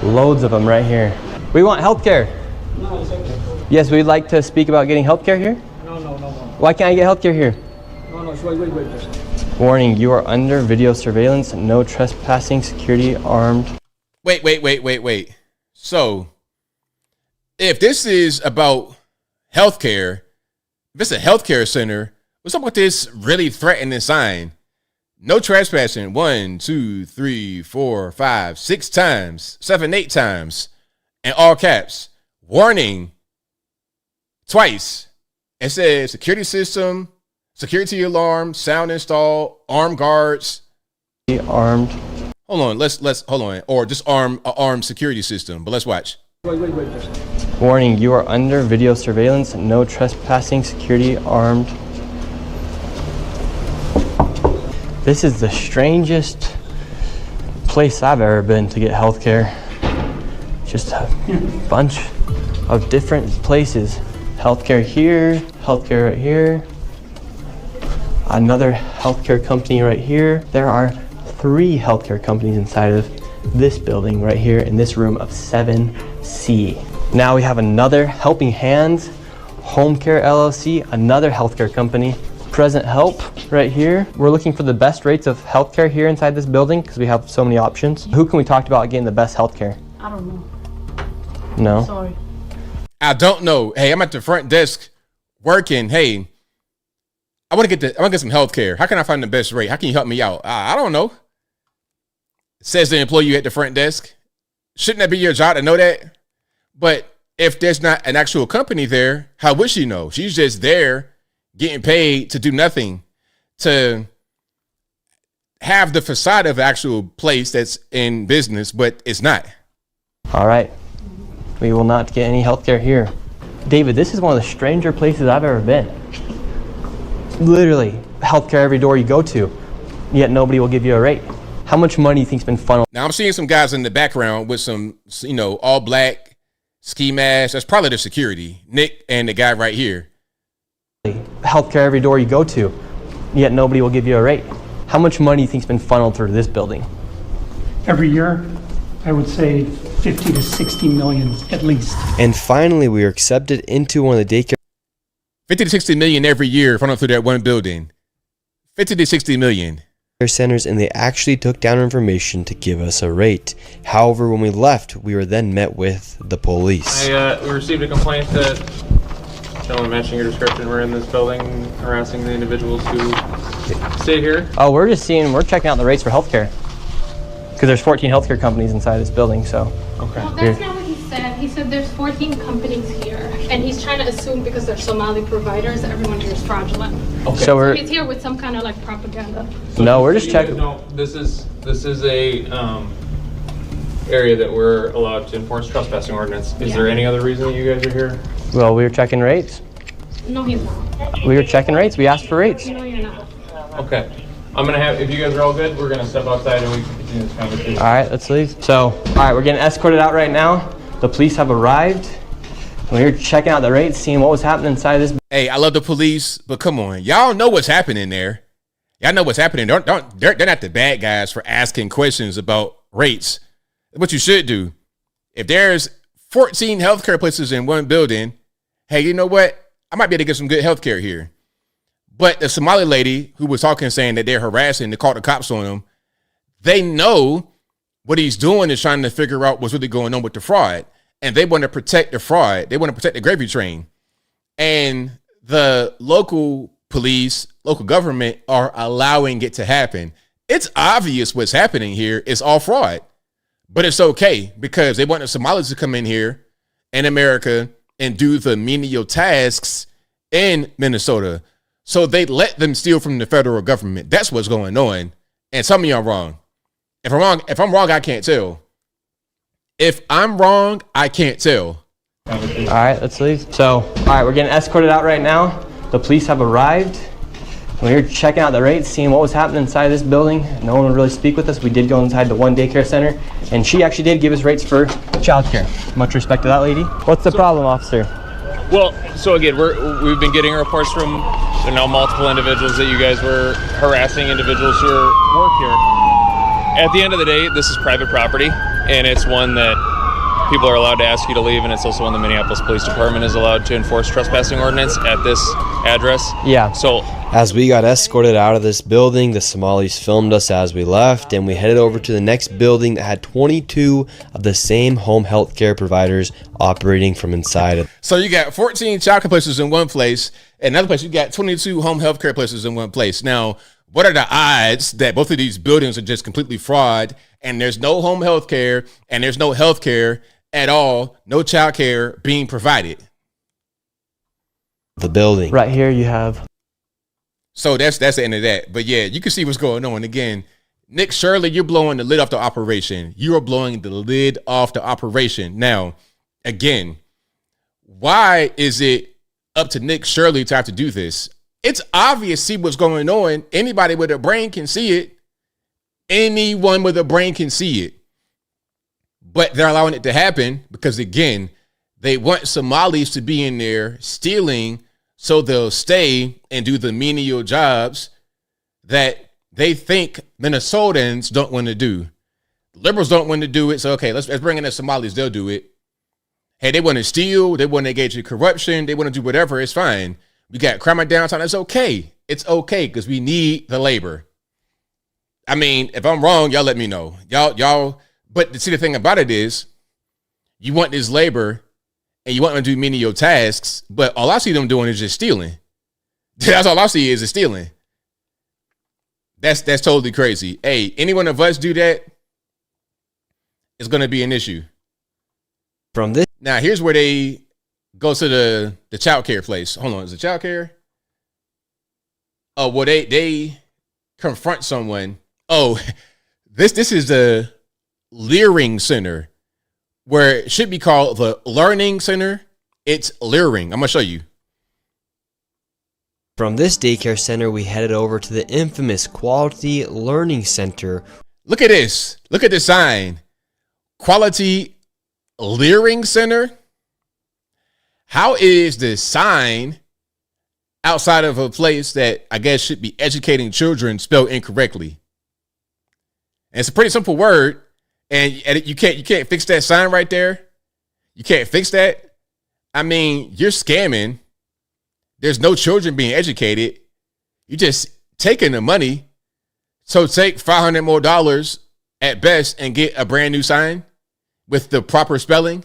Loads of them right here. We want healthcare. No, it's okay. Yes, we'd like to speak about getting healthcare here. No. Why can't I get healthcare here? No, wait. Warning, you are under video surveillance. No trespassing, security armed. Wait. So, if this is about healthcare, if it's a healthcare center, what's up with this really threatening sign? No trespassing. 1, 2, 3, 4, 5, 6 times, 7, 8 times, in all caps. Warning. Twice. It says security system, security alarm, sound install, armed guards. Armed. Hold on. Let's hold on. Or just armed security system. But let's watch. Wait. Warning, you are under video surveillance. No trespassing, security armed. This is the strangest place I've ever been to get healthcare. Just a bunch of different places. Healthcare here, healthcare right here. Another healthcare company right here. There are 3 healthcare companies inside of this building right here in this room of 7C. Now we have another Helping Hands, Home Care LLC, another healthcare company. Present Help right here. We're looking for the best rates of healthcare here inside this building because we have so many options. Who can we talk about getting the best healthcare? I don't know. No? Sorry. I don't know. Hey, I'm at the front desk working. Hey, I want to get some health care. How can I find the best rate? How can you help me out? I don't know. says the employee at the front desk. Shouldn't that be your job to know that? But if there's not an actual company there, how would she know? She's just there getting paid to do nothing, to have the facade of an actual place that's in business, but it's not. All right. We will not get any health care here. David, this is one of the stranger places I've ever been. Literally, healthcare every door you go to, yet nobody will give you a rate. How much money do you think's been funneled? Now I'm seeing some guys in the background with some, all black ski masks. That's probably the security, Nick and the guy right here. Healthcare every door you go to, yet nobody will give you a rate. How much money do you think's been funneled through this building? Every year, I would say 50 to 60 million at least. And finally, we were accepted into one of the daycare. 50 to 60 million every year funneled through that one building. 50 to 60 million. Centers, and they actually took down our information to give us a rate. However, when we left, we were then met with the police. We received a complaint that gentlemen matching your description were in this building harassing the individuals who stay here. Oh, we're checking out the rates for healthcare. Because there's 14 healthcare companies inside this building, so. Okay. Well, that's not what he said. He said there's 14 companies here, and he's trying to assume because they're Somali providers, everyone here is fraudulent. Okay. So he's here with some kind of like propaganda. No, we're just checking. No, this is a area that we're allowed to enforce trespassing ordinance. Is there any other reason that you guys are here? Well, we were checking rates. No, he's not. We were checking rates. We asked for rates. No, you're not. Okay. I'm gonna have, if you guys are all good, we're gonna step outside and we can continue this conversation. All right, let's leave. So, all right, we're getting escorted out right now. The police have arrived. We're checking out the rates, seeing what was happening inside this. Hey, I love the police, but come on, y'all know what's happening there. Y'all know what's happening. They're not the bad guys for asking questions about rates. What you should do, if there's 14 healthcare places in one building, hey, you know what? I might be able to get some good healthcare here. But the Somali lady who was talking, saying that they're harassing, they called the cops on him. They know what he's doing is trying to figure out what's really going on with the fraud. And they want to protect the fraud. They want to protect the gravy train. And the local police, local government are allowing it to happen. It's obvious what's happening here is all fraud. But it's okay because they want the Somalis to come in here in America and do the menial tasks in Minnesota. So they let them steal from the federal government. That's what's going on. And tell me I'm wrong. If I'm wrong, I can't tell. If I'm wrong, I can't tell. All right, let's leave. So, all right, we're getting escorted out right now. The police have arrived. We're checking out the rates, seeing what was happening inside this building. No one would really speak with us. We did go inside the one daycare center, and she actually did give us rates for childcare. Much respect to that lady. What's the problem, officer? Well, so again, we've been getting reports from multiple individuals that you guys were harassing individuals who work here. At the end of the day, this is private property, and it's one that people are allowed to ask you to leave, and it's also one the Minneapolis Police Department is allowed to enforce trespassing ordinance at this address. Yeah. So as we got escorted out of this building, the Somalis filmed us as we left, and we headed over to the next building that had 22 of the same home health care providers operating from inside it. So you got 14 childcare places in one place, and another place you got 22 home health care places in one place. Now, what are the odds that both of these buildings are just completely fraud, and there's no home health care, and there's no health care at all, no child care being provided? The building. Right here you have. So that's the end of that. But yeah, you can see what's going on. Again, Nick Shirley, you're blowing the lid off the operation. You are blowing the lid off the operation. Now, again, why is it up to Nick Shirley to have to do this? It's obvious, see what's going on. Anybody with a brain can see it. Anyone with a brain can see it. But they're allowing it to happen because, again, they want Somalis to be in there stealing so they'll stay and do the menial jobs that they think Minnesotans don't want to do. Liberals don't want to do it. So, okay, let's bring in the Somalis. They'll do it. Hey, they want to steal. They want to engage in corruption. They want to do whatever. It's fine. We got crime in downtown. It's okay. It's okay because we need the labor. I mean, if I'm wrong, y'all let me know. Y'all. But see, the thing about it is, you want this labor, and you want them to do menial tasks, but all I see them doing is just stealing. That's all I see is stealing. That's totally crazy. Hey, any one of us do that, is going to be an issue. From this, now here's where they go to the child care place. Hold on, is it child care? Oh, well, they confront someone. Oh, this is the Leering Center, where it should be called the Learning Center. It's Leering. I'm gonna show you. From this daycare center, we headed over to the infamous Quality Learning Center. Look at this. Look at the sign. Quality Leering Center. How is the sign outside of a place that I guess should be educating children spelled incorrectly? And it's a pretty simple word, and you can't fix that sign right there. You can't fix that. I mean, you're scamming. There's no children being educated. You're just taking the money. So take $500 more at best and get a brand new sign with the proper spelling.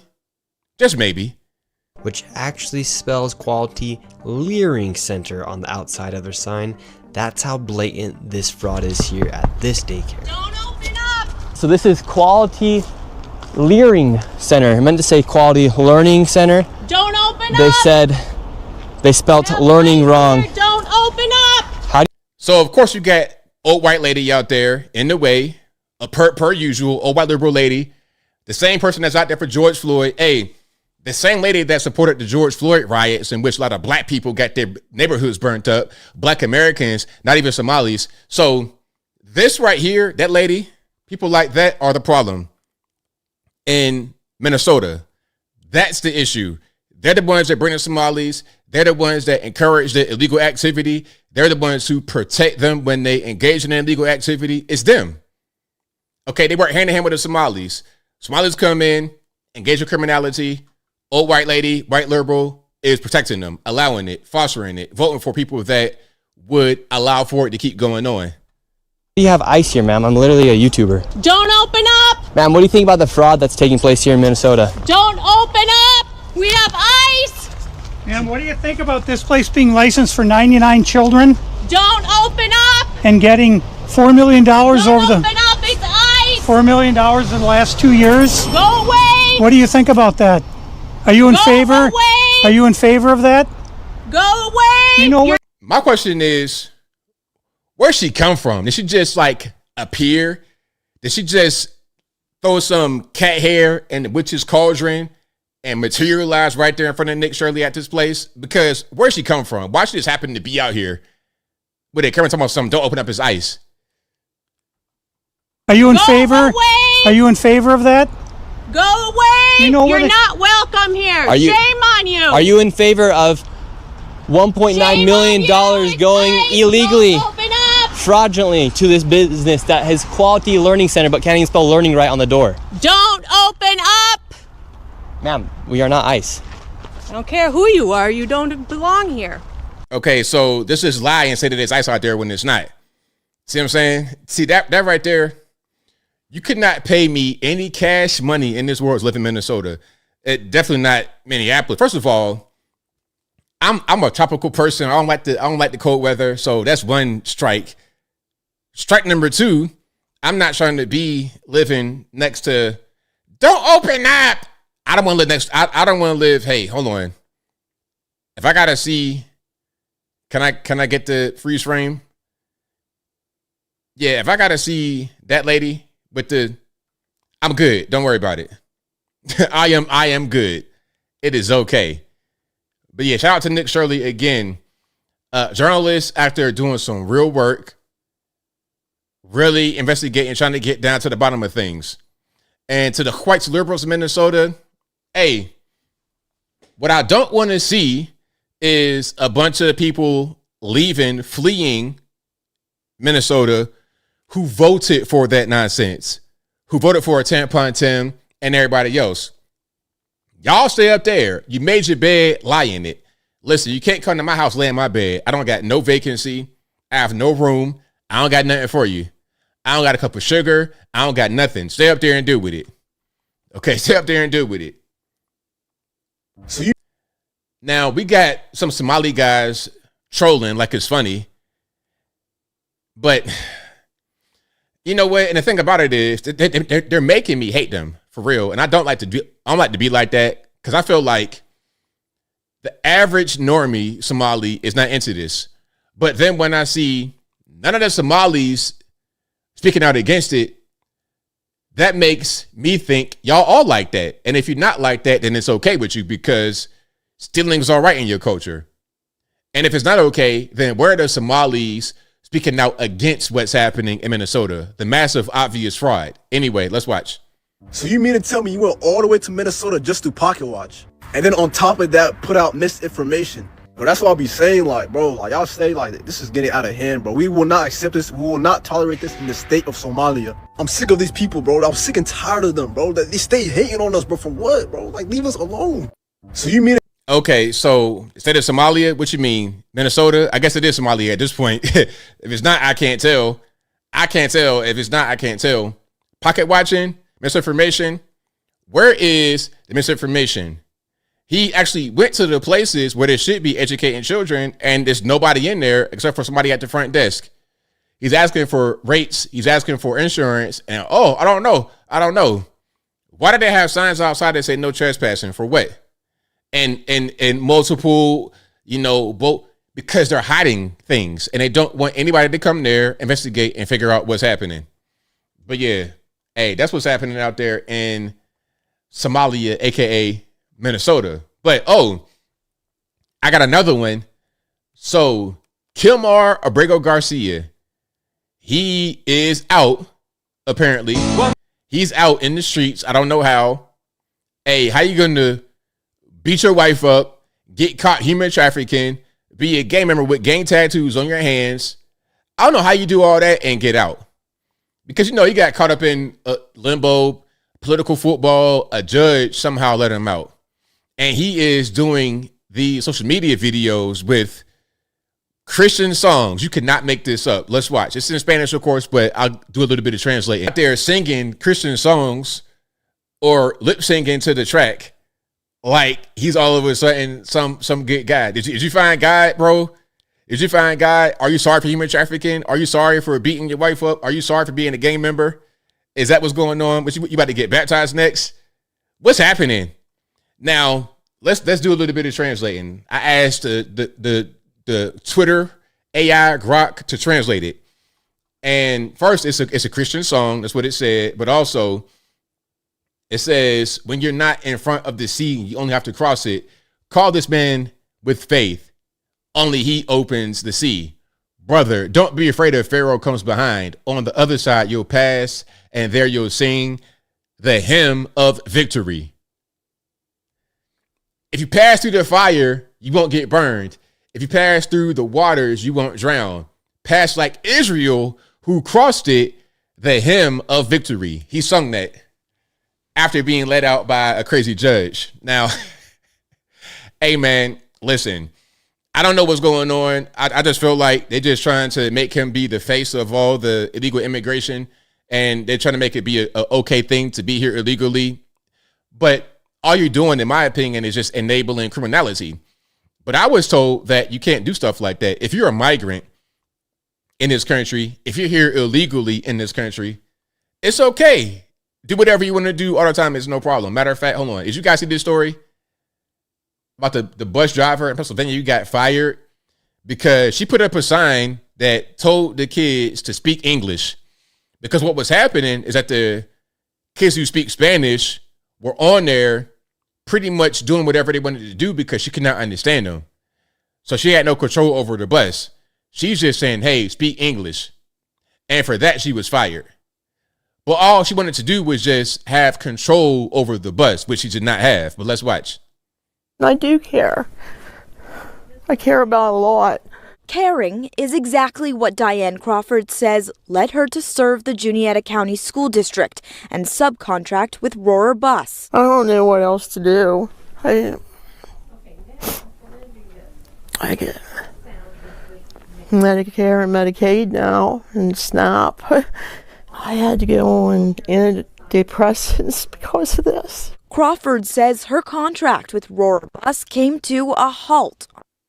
Just maybe. Which actually spells Quality Leering Center on the outside of their sign. That's how blatant this fraud is here at this daycare. Don't open up! So this is Quality Leering Center. I meant to say Quality Learning Center. Don't open up! They said they spelt learning wrong. Don't open up! So of course you got old white lady out there in the way, per usual, old white liberal lady, the same person that's out there for George Floyd. Hey, the same lady that supported the George Floyd riots in which a lot of black people got their neighborhoods burnt up, black Americans, not even Somalis. So this right here, that lady, people like that are the problem in Minnesota. That's the issue. They're the ones that bring the Somalis. They're the ones that encourage the illegal activity. They're the ones who protect them when they engage in illegal activity. It's them. Okay, they work hand in hand with the Somalis. Somalis come in, engage in criminality. Old white lady, white liberal is protecting them, allowing it, fostering it, voting for people that would allow for it to keep going on. You have ICE here, ma'am. I'm literally a YouTuber. Don't open up! Ma'am, what do you think about the fraud that's taking place here in Minnesota? Don't open up! We have ice! Ma'am, what do you think about this place being licensed for 99 children Don't open up! and getting $4 million over Open the up! It's ice! $4 million in the last 2 years? Go away! What do you think about that? Are you in favor? away! Are you in favor of that? Go away! You know where? My question is, where'd she come from? Did she just like appear? Did she just throw some cat hair in the witch's cauldron and materialize right there in front of Nick Shirley at this place? Because where'd she come from? Why she just happen to be out here with it? Karen talking about something, don't open up his ice. Are you in Go favor? away! Are you in favor of that? Go away! You know where You're they- not welcome here. Shame on you. Are you in favor of $1.9 million going illegally, fraudulently to this business that has Quality Learning Center but can't even spell learning right on the door? Don't open up! Ma'am, we are not ICE. I don't care who you are. You don't belong here. Okay, so this is lie and say that there's ice out there when it's not. See what I'm saying? See that right there? You could not pay me any cash money in this world to live in Minnesota. Definitely not Minneapolis. First of all, I'm a tropical person. I don't like the cold weather. So that's one strike. Strike number two, I'm not trying to be living next to. Don't open up. I don't want to live next. I don't want to live. Hey, hold on. If I gotta see, can I get the freeze frame? Yeah, if I gotta see that lady with the, I'm good. Don't worry about it. I am good. It is okay. But yeah, shout out to Nick Shirley again. Journalist after doing some real work, really investigating, trying to get down to the bottom of things. And to the white liberals in Minnesota, hey, what I don't want to see is a bunch of people fleeing Minnesota who voted for that nonsense, who voted for a tampon Tim and everybody else. Y'all stay up there. You made your bed, lie in it. Listen, you can't come to my house, lay in my bed. I don't got no vacancy. I have no room. I don't got nothing for you. I don't got a cup of sugar. I don't got nothing. Stay up there and deal with it. Okay, stay up there and deal with it. Now, we got some Somali guys trolling like it's funny. But you know what? And the thing about it is they're making me hate them. for real. And I don't like to be like that because I feel like the average normie Somali is not into this. But then when I see none of the Somalis speaking out against it, that makes me think y'all all like that. And if you're not like that, then it's okay with you because stealing is all right in your culture. And if it's not okay, then where are the Somalis speaking out against what's happening in Minnesota? The massive, obvious fraud. Anyway, let's watch. So you mean to tell me you went all the way to Minnesota just to pocket watch? And then on top of that, put out misinformation? But that's what I'll be saying, like, bro, like, y'all say, like, this is getting out of hand, bro. We will not accept this. We will not tolerate this in the state of Somalia. I'm sick of these people, bro. I'm sick and tired of them, bro. They stay hating on us, bro. For what, bro? Like, leave us alone. So you mean... Okay, so instead of Somalia, what you mean? Minnesota? I guess it is Somalia at this point. If it's not, I can't tell. I can't tell. If it's not, I can't tell. Pocket watching, misinformation. Where is the misinformation? He actually went to the places where there should be educating children, and there's nobody in there except for somebody at the front desk. He's asking for rates. He's asking for insurance. And, I don't know. Why did they have signs outside that say no trespassing? For what? And multiple, because they're hiding things and they don't want anybody to come there, investigate, and figure out what's happening. But yeah, hey, that's what's happening out there in Somalia, aka Minnesota. But I got another one. So Kilmar Abrego Garcia, he is out, apparently. He's out in the streets. I don't know how. Hey, how you gonna beat your wife up, get caught human trafficking, be a gang member with gang tattoos on your hands? I don't know how you do all that and get out. Because, he got caught up in limbo, political football. A judge somehow let him out. And he is doing the social media videos with Christian songs. You cannot make this up. Let's watch. It's in Spanish, of course, but I'll do a little bit of translating. Out there singing Christian songs or lip syncing to the track like he's all of a sudden some good guy. Did you find God, bro? Did you find God? Are you sorry for human trafficking? Are you sorry for beating your wife up? Are you sorry for being a gang member? Is that what's going on? But you about to get baptized next? What's happening? Now, let's do a little bit of translating. I asked the Twitter AI Grok to translate it. And first, it's a Christian song. That's what it said. But also, it says, when you're not in front of the sea, you only have to cross it. Call this man with faith. Only he opens the sea. Brother, don't be afraid if Pharaoh comes behind. On the other side, you'll pass, and there you'll sing the hymn of victory. If you pass through the fire, you won't get burned. If you pass through the waters, you won't drown. Pass like Israel, who crossed it, the hymn of victory. He sung that after being let out by a crazy judge. Now, hey, man, listen, I don't know what's going on. I just feel like they're just trying to make him be the face of all the illegal immigration, and they're trying to make it be a okay thing to be here illegally. But all you're doing, in my opinion, is just enabling criminality. But I was told that you can't do stuff like that. If you're a migrant in this country, if you're here illegally in this country, it's okay. Do whatever you want to do all the time. It's no problem. Matter of fact, hold on. Did you guys see this story about the bus driver in Pennsylvania? You got fired because she put up a sign that told the kids to speak English. Because what was happening is that the kids who speak Spanish were on there pretty much doing whatever they wanted to do because she could not understand them. So she had no control over the bus. She's just saying, hey, speak English. And for that, she was fired. But all she wanted to do was just have control over the bus, which she did not have. But let's watch. I do care. I care about a lot. Caring is exactly what Diane Crawford says led her to serve the Juniata County School District and subcontract with Rohrer Bus. I don't know what else to do. I get Medicare and Medicaid now and SNAP. I had to go on antidepressants because of this. Crawford says her contract with Rohrer Bus came to a halt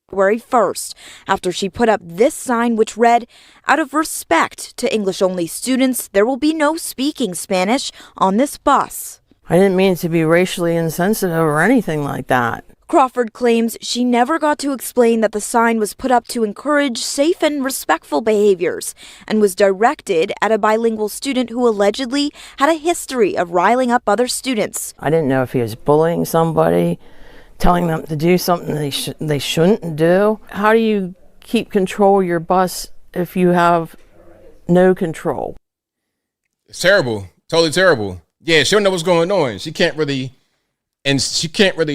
February 1st after she put up this sign which read, "Out of respect to English-only students, there will be no speaking Spanish on this bus." I didn't mean to be racially insensitive or anything like that. Crawford claims she never got to explain that the sign was put up to encourage safe and respectful behaviors and was directed at a bilingual student who allegedly had a history of riling up other students. I didn't know if he was bullying somebody, telling them to do something they shouldn't do. How do you keep control of your bus if you have no control? It's terrible. Totally terrible. Yeah, she don't know what's going on. She can't really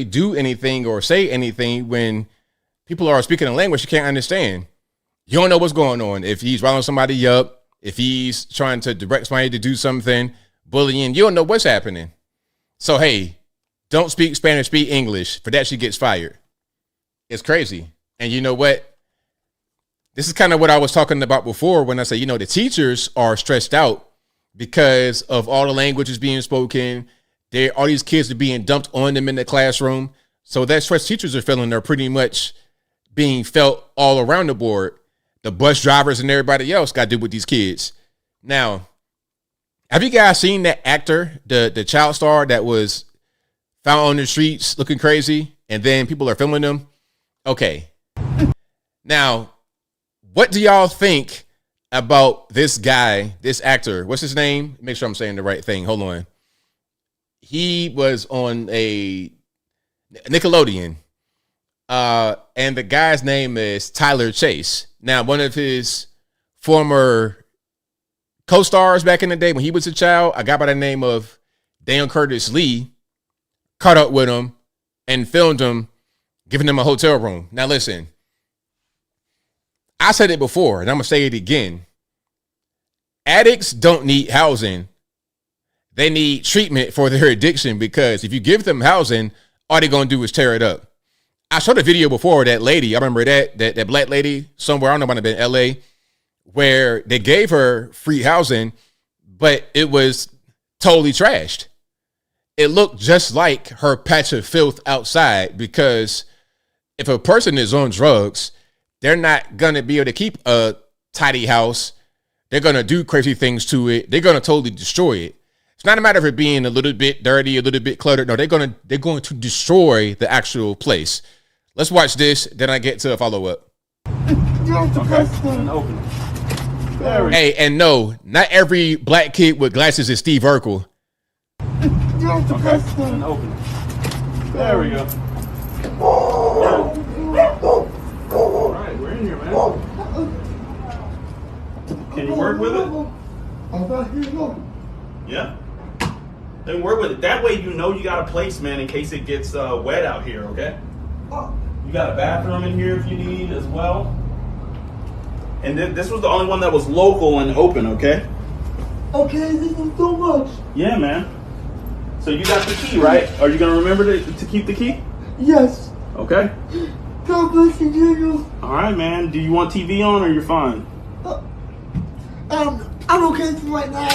do anything or say anything when people are speaking a language she can't understand. You don't know what's going on. If he's riling somebody up, if he's trying to direct somebody to do something, bullying, you don't know what's happening. So, hey, don't speak Spanish, speak English. For that, she gets fired. It's crazy. And you know what? This is kind of what I was talking about before when I say, the teachers are stressed out because of all the languages being spoken. All these kids are being dumped on them in the classroom. So that stress teachers are feeling are pretty much being felt all around the board. The bus drivers and everybody else got to deal with these kids. Now, have you guys seen that actor, the child star that was found on the streets looking crazy and then people are filming them? Okay. Now, what do y'all think about this guy, this actor? What's his name? Make sure I'm saying the right thing. Hold on. He was on a Nickelodeon, and the guy's name is Tyler Chase. Now, one of his former co-stars back in the day when he was a child, a guy by the name of Dan Curtis Lee, caught up with him and filmed him, giving him a hotel room. Now, listen, I said it before, and I'm going to say it again. Addicts don't need housing. They need treatment for their addiction, because if you give them housing, all they're going to do is tear it up. I showed a video before of that lady. I remember that black lady somewhere, I don't know, might have been LA, where they gave her free housing, but it was totally trashed. It looked just like her patch of filth outside, because if a person is on drugs, they're not going to be able to keep a tidy house. They're going to do crazy things to it. They're going to totally destroy it. It's not a matter of it being a little bit dirty, a little bit cluttered. No, they're going to destroy the actual place. Let's watch this, then I get to a follow-up. Okay. Hey, and no, not every black kid with glasses is Steve Urkel. Okay. There we go. All right, we're in here, man. Can you work with it? Yeah. Then work with it. That way you know you got a place, man, in case it gets wet out here, okay? You got a bathroom in here if you need as well. And this was the only one that was local and open, okay? Okay, this is so much. Yeah, man. So you got the key, right? Are you going to remember to keep the key? Yes. Okay. God bless you, Daniel. All right, man. Do you want TV on or you're fine? I'm okay right now.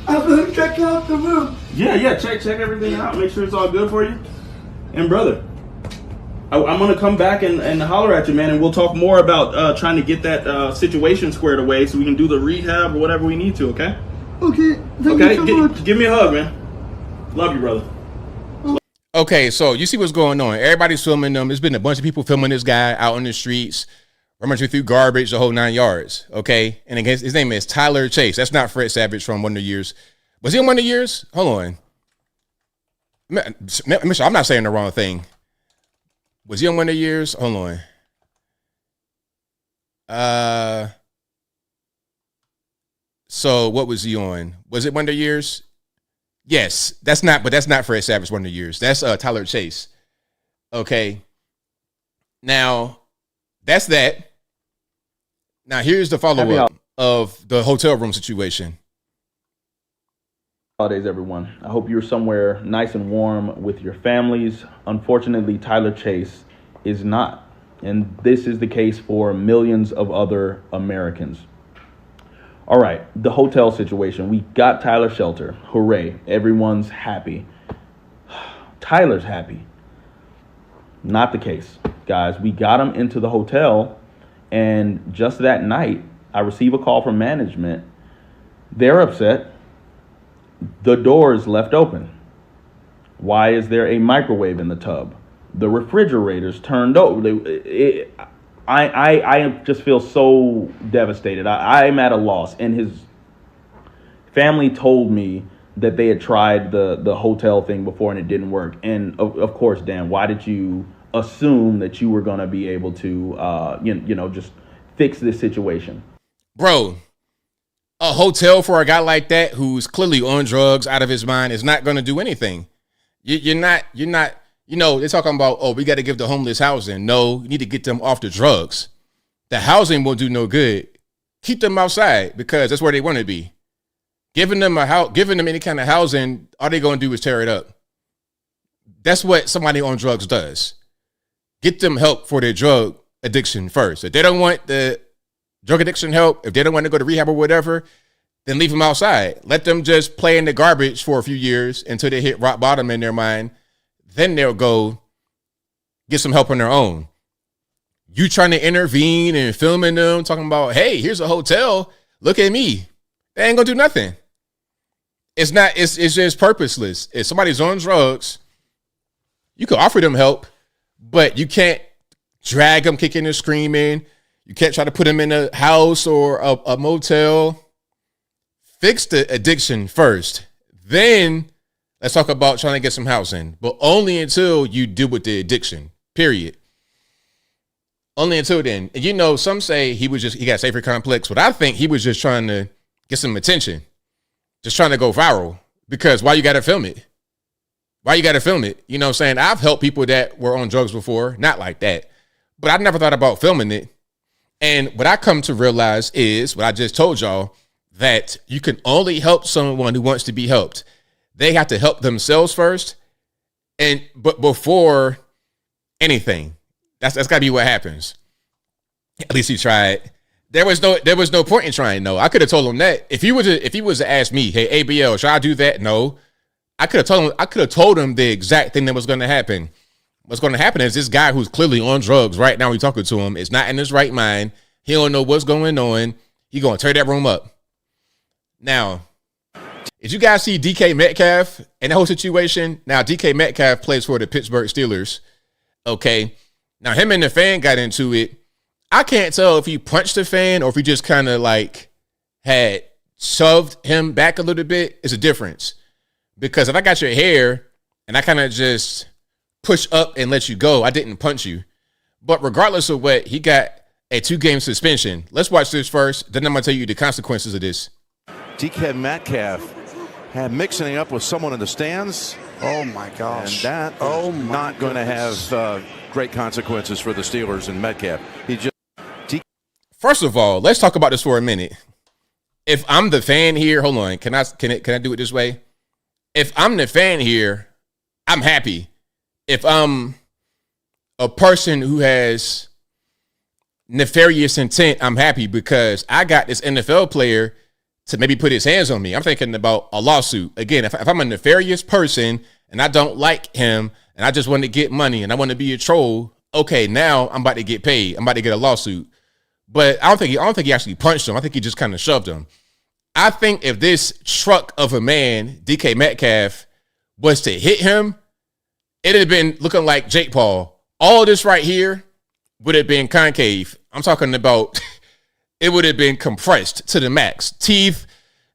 I'm gonna check out the room. Yeah. Check everything out. Make sure it's all good for you. And brother, I'm gonna come back and holler at you, man, and we'll talk more about trying to get that situation squared away so we can do the rehab or whatever we need to. Okay. Okay. Thank you so much. Give me a hug, man. Love you, brother. Okay, so you see what's going on. Everybody's filming them. There's been a bunch of people filming this guy out on the streets, rummaging through garbage, the whole 9 yards. Okay, and again, his name is Tyler Chase. That's not Fred Savage from Wonder Years. Was he in Wonder Years? Hold on. I'm not saying the wrong thing. Was he on Wonder Years? Hold on. So what was he on? Was it Wonder Years? Yes, that's not Fred Savage Wonder Years. That's Tyler Chase. Okay. Now, that's that. Now, here's the follow-up of the hotel room situation. Holidays, everyone. I hope you're somewhere nice and warm with your families. Unfortunately, Tyler Chase is not. And this is the case for millions of other Americans. All right, the hotel situation. We got Tyler shelter. Hooray. Everyone's happy. Tyler's happy. Not the case, guys. We got him into the hotel, and just that night, I receive a call from management. They're upset. The door is left open. Why is there a microwave in the tub? The refrigerator's turned over. I just feel so devastated. I'm at a loss. And his family told me that they had tried the hotel thing before and it didn't work. And of course, Dan, why did you assume that you were going to be able to, just fix this situation? Bro, a hotel for a guy like that who's clearly on drugs, out of his mind, is not going to do anything. You're not, they're talking about, oh, we got to give the homeless housing. No, you need to get them off the drugs. The housing won't do no good. Keep them outside because that's where they want to be. Giving them any kind of housing, all they're going to do is tear it up. That's what somebody on drugs does. Get them help for their drug addiction first. If they don't want the drug addiction help, if they don't want to go to rehab or whatever, then leave them outside. Let them just play in the garbage for a few years until they hit rock bottom in their mind. Then they'll go get some help on their own. You trying to intervene and filming them, talking about, hey, here's a hotel. Look at me. They ain't gonna do nothing. It's just purposeless. If somebody's on drugs, you can offer them help, but you can't drag them kicking and screaming. You can't try to put them in a house or a motel. Fix the addiction first. Then let's talk about trying to get some housing, but only until you deal with the addiction, period. Only until then. And some say he got safer complex, but I think he was just trying to get some attention, just trying to go viral. Because why you got to film it? Why you got to film it? You know what I'm saying? I've helped people that were on drugs before, not like that, but I never thought about filming it. And what I come to realize is what I just told y'all, that you can only help someone who wants to be helped. They have to help themselves first, but before anything. That's got to be what happens. At least he tried. There was no point in trying. No, I could have told him that if he was to ask me, hey, ABL, should I do that? No, I could have told him the exact thing that was going to happen. What's going to happen is this guy who's clearly on drugs right now, we talking to him, is not in his right mind. He don't know what's going on. He going to tear that room up. Now, did you guys see DK Metcalf and the whole situation? Now, DK Metcalf plays for the Pittsburgh Steelers. Okay. Now, him and the fan got into it. I can't tell if he punched the fan or if he just kind of had shoved him back a little bit. It's a difference. Because if I got your hair and I kind of just push up and let you go, I didn't punch you. But regardless of what, he got a 2-game suspension. Let's watch this first. Then I'm going to tell you the consequences of this. DK Metcalf had mixing it up with someone in the stands. Oh, my gosh. And that is not going to have great consequences for the Steelers and Metcalf. First of all, let's talk about this for a minute. If I'm the fan here, hold on. Can I do it this way? If I'm the fan here, I'm happy. If I'm a person who has nefarious intent, I'm happy because I got this NFL player to maybe put his hands on me. I'm thinking about a lawsuit. Again, if I'm a nefarious person and I don't like him and I just want to get money and I want to be a troll, okay, now I'm about to get paid. I'm about to get a lawsuit. But I don't think he actually punched him. I think he just kind of shoved him. I think if this truck of a man, DK Metcalf, was to hit him, it'd have been looking like Jake Paul. All this right here would have been concave. I'm talking about it would have been compressed to the max. Teeth,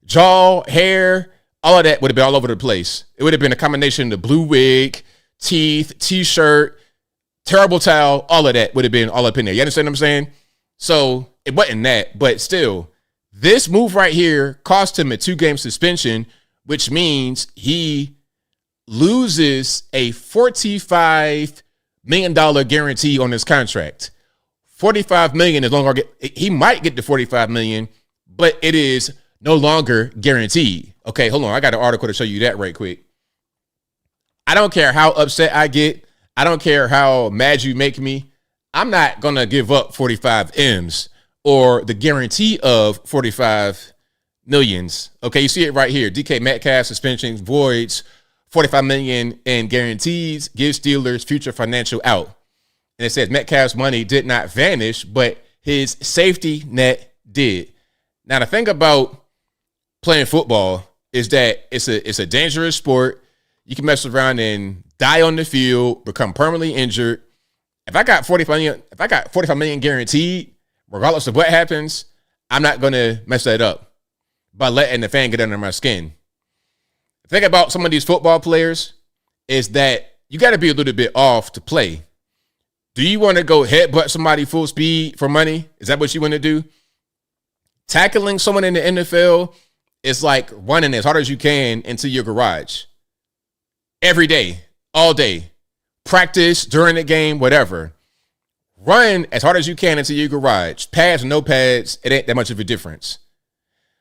jaw, hair, all of that would have been all over the place. It would have been a combination of blue wig, teeth, t-shirt, terrible towel, all of that would have been all up in there. You understand what I'm saying? So it wasn't that, but still, this move right here cost him a 2-game suspension, which means he loses a $45 million guarantee on his contract. $45 million is longer. He might get the $45 million, but it is no longer guaranteed. Okay, hold on. I got an article to show you that right quick. I don't care how upset I get. I don't care how mad you make me. I'm not going to give up 45 M's or the guarantee of 45 millions. Okay, you see it right here. DK Metcalf suspension voids $45 million in guarantees, gives Steelers future financial out. And it says Metcalf's money did not vanish, but his safety net did. Now, the thing about playing football is that it's a dangerous sport. you can mess around and die on the field, become permanently injured. If I got 45 million guaranteed, regardless of what happens, I'm not going to mess that up by letting the fan get under my skin. The thing about some of these football players is that you got to be a little bit off to play. Do you want to go headbutt somebody full speed for money? Is that what you want to do? Tackling someone in the NFL is like running as hard as you can into your garage. Every day, all day. Practice, during the game, whatever. Run as hard as you can into your garage. Pads or no pads, it ain't that much of a difference.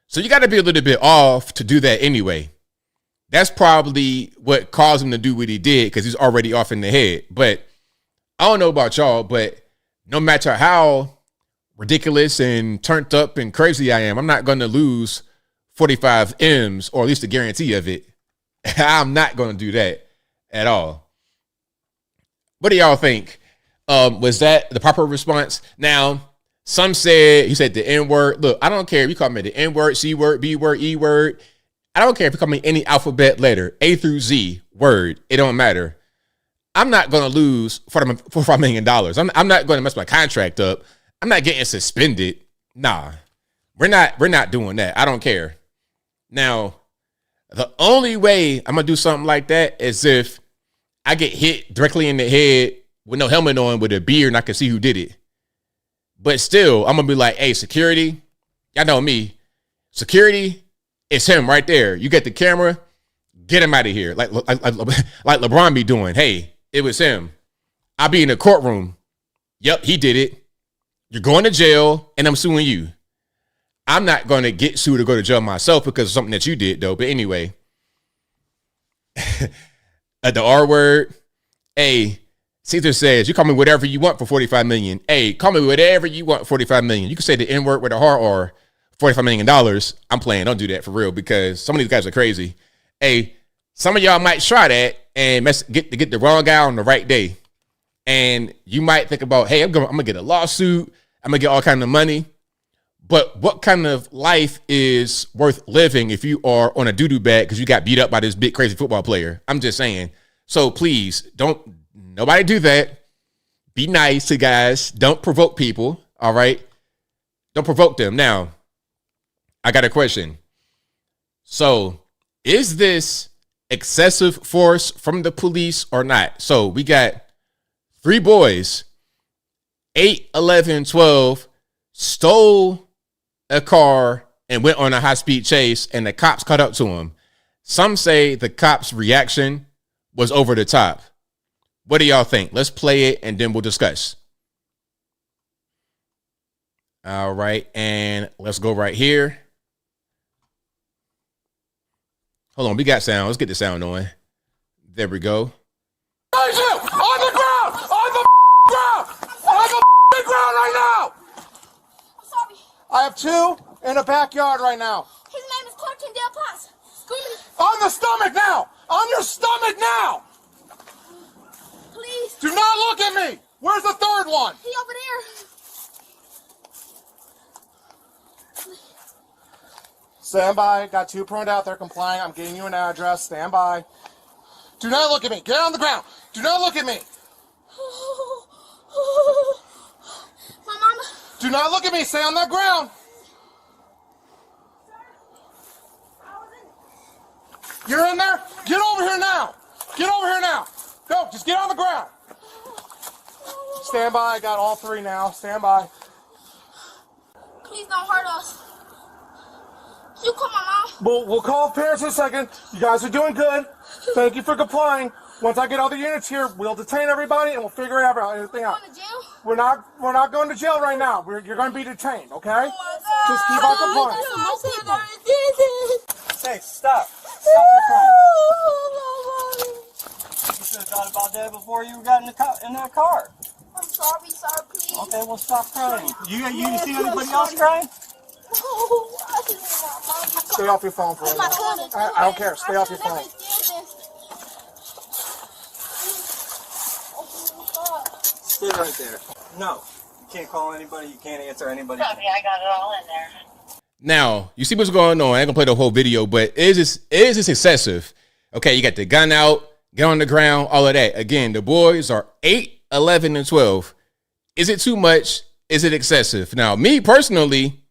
So you got to be a little bit off to do that anyway. That's probably what caused him to do what he did, because he's already off in the head. But I don't know about y'all, but no matter how ridiculous and turned up and crazy I am, I'm not going to lose 45 M's, or at least a guarantee of it. I'm not going to do that at all. What do y'all think? Was that the proper response? Now, some said, he said the N-word. Look, I don't care if you call me the N-word, C-word, B-word, E-word. I don't care if you call me any alphabet letter, A through Z word. It don't matter. I'm not going to lose $45 million. I'm not going to mess my contract up. I'm not getting suspended. Nah, we're not doing that. I don't care. Now, the only way I'm going to do something like that is if I get hit directly in the head with no helmet on, with a beard, and I can see who did it. But still, I'm going to be like, hey, security, y'all know me. Security, it's him right there. You get the camera, get him out of here. Like LeBron be doing. Hey, it was him. I'll be in the courtroom. Yep, he did it. You're going to jail, and I'm suing you. I'm not going to get sued or go to jail myself because of something that you did, though. But anyway, the R word. Hey, Caesar says, you call me whatever you want for 45 million. Hey, call me whatever you want, 45 million. You can say the N word with a hard R, $45 million. I'm playing. Don't do that for real, because some of these guys are crazy. Hey, some of y'all might try that and get the wrong guy on the right day. And you might think about, hey, I'm gonna get a lawsuit. I'm gonna get all kinds of money. But what kind of life is worth living if you are on a doo-doo bag because you got beat up by this big crazy football player? I'm just saying. So please, nobody do that. Be nice to guys. Don't provoke people, all right? Don't provoke them. Now, I got a question. So, is this excessive force from the police or not? So, we got 3 boys, 8, 11, 12, stole a car and went on a high-speed chase, and the cops caught up to him. Some say the cops' reaction was over the top. What do y'all think? Let's play it, and then we'll discuss. All right, and let's go right here. Hold on, we got sound. Let's get the sound on. There we go. On the ground! On the ground! On the ground right now! I'm sorry. I have 2 in the backyard right now. His name is Clarkson Del Paz. On the stomach now! On your stomach now! Please. Do not look at me! Where's the 3rd one? He over there. Stand by. Got 2 pruned out there complying. I'm getting you an address. Stand by. Do not look at me. Get on the ground. Do not look at me. My mama. Do not look at me. Stay on that ground. You're in there? Get over here now. Get over here now. Go. Just get on the ground. Stand by. I got all 3 now. Stand by. Please don't hurt us. You call my mom. We'll call parents in a second. You guys are doing good. Thank you for complying. Once I get all the units here, we'll detain everybody and we'll figure everything out. Going to jail? We're not going to jail right now. You're going to be detained, okay? Just keep on complying. Hey, stop. Stop your crying. You should have thought about that before you got in that car. I'm sorry, sir, please. Okay, well, stop crying. You see anybody else crying? Stay off your phone for a minute. I don't care. Stay off your phone. Stay right there. No. You can't call anybody. You can't answer anybody. I got it all in there. Now, you see what's going on. I ain't gonna play the whole video, but is this excessive? Okay, you got the gun out, get on the ground, all of that. Again, the boys are 8, 11, and 12. Is it too much? Is it excessive? Now, me personally,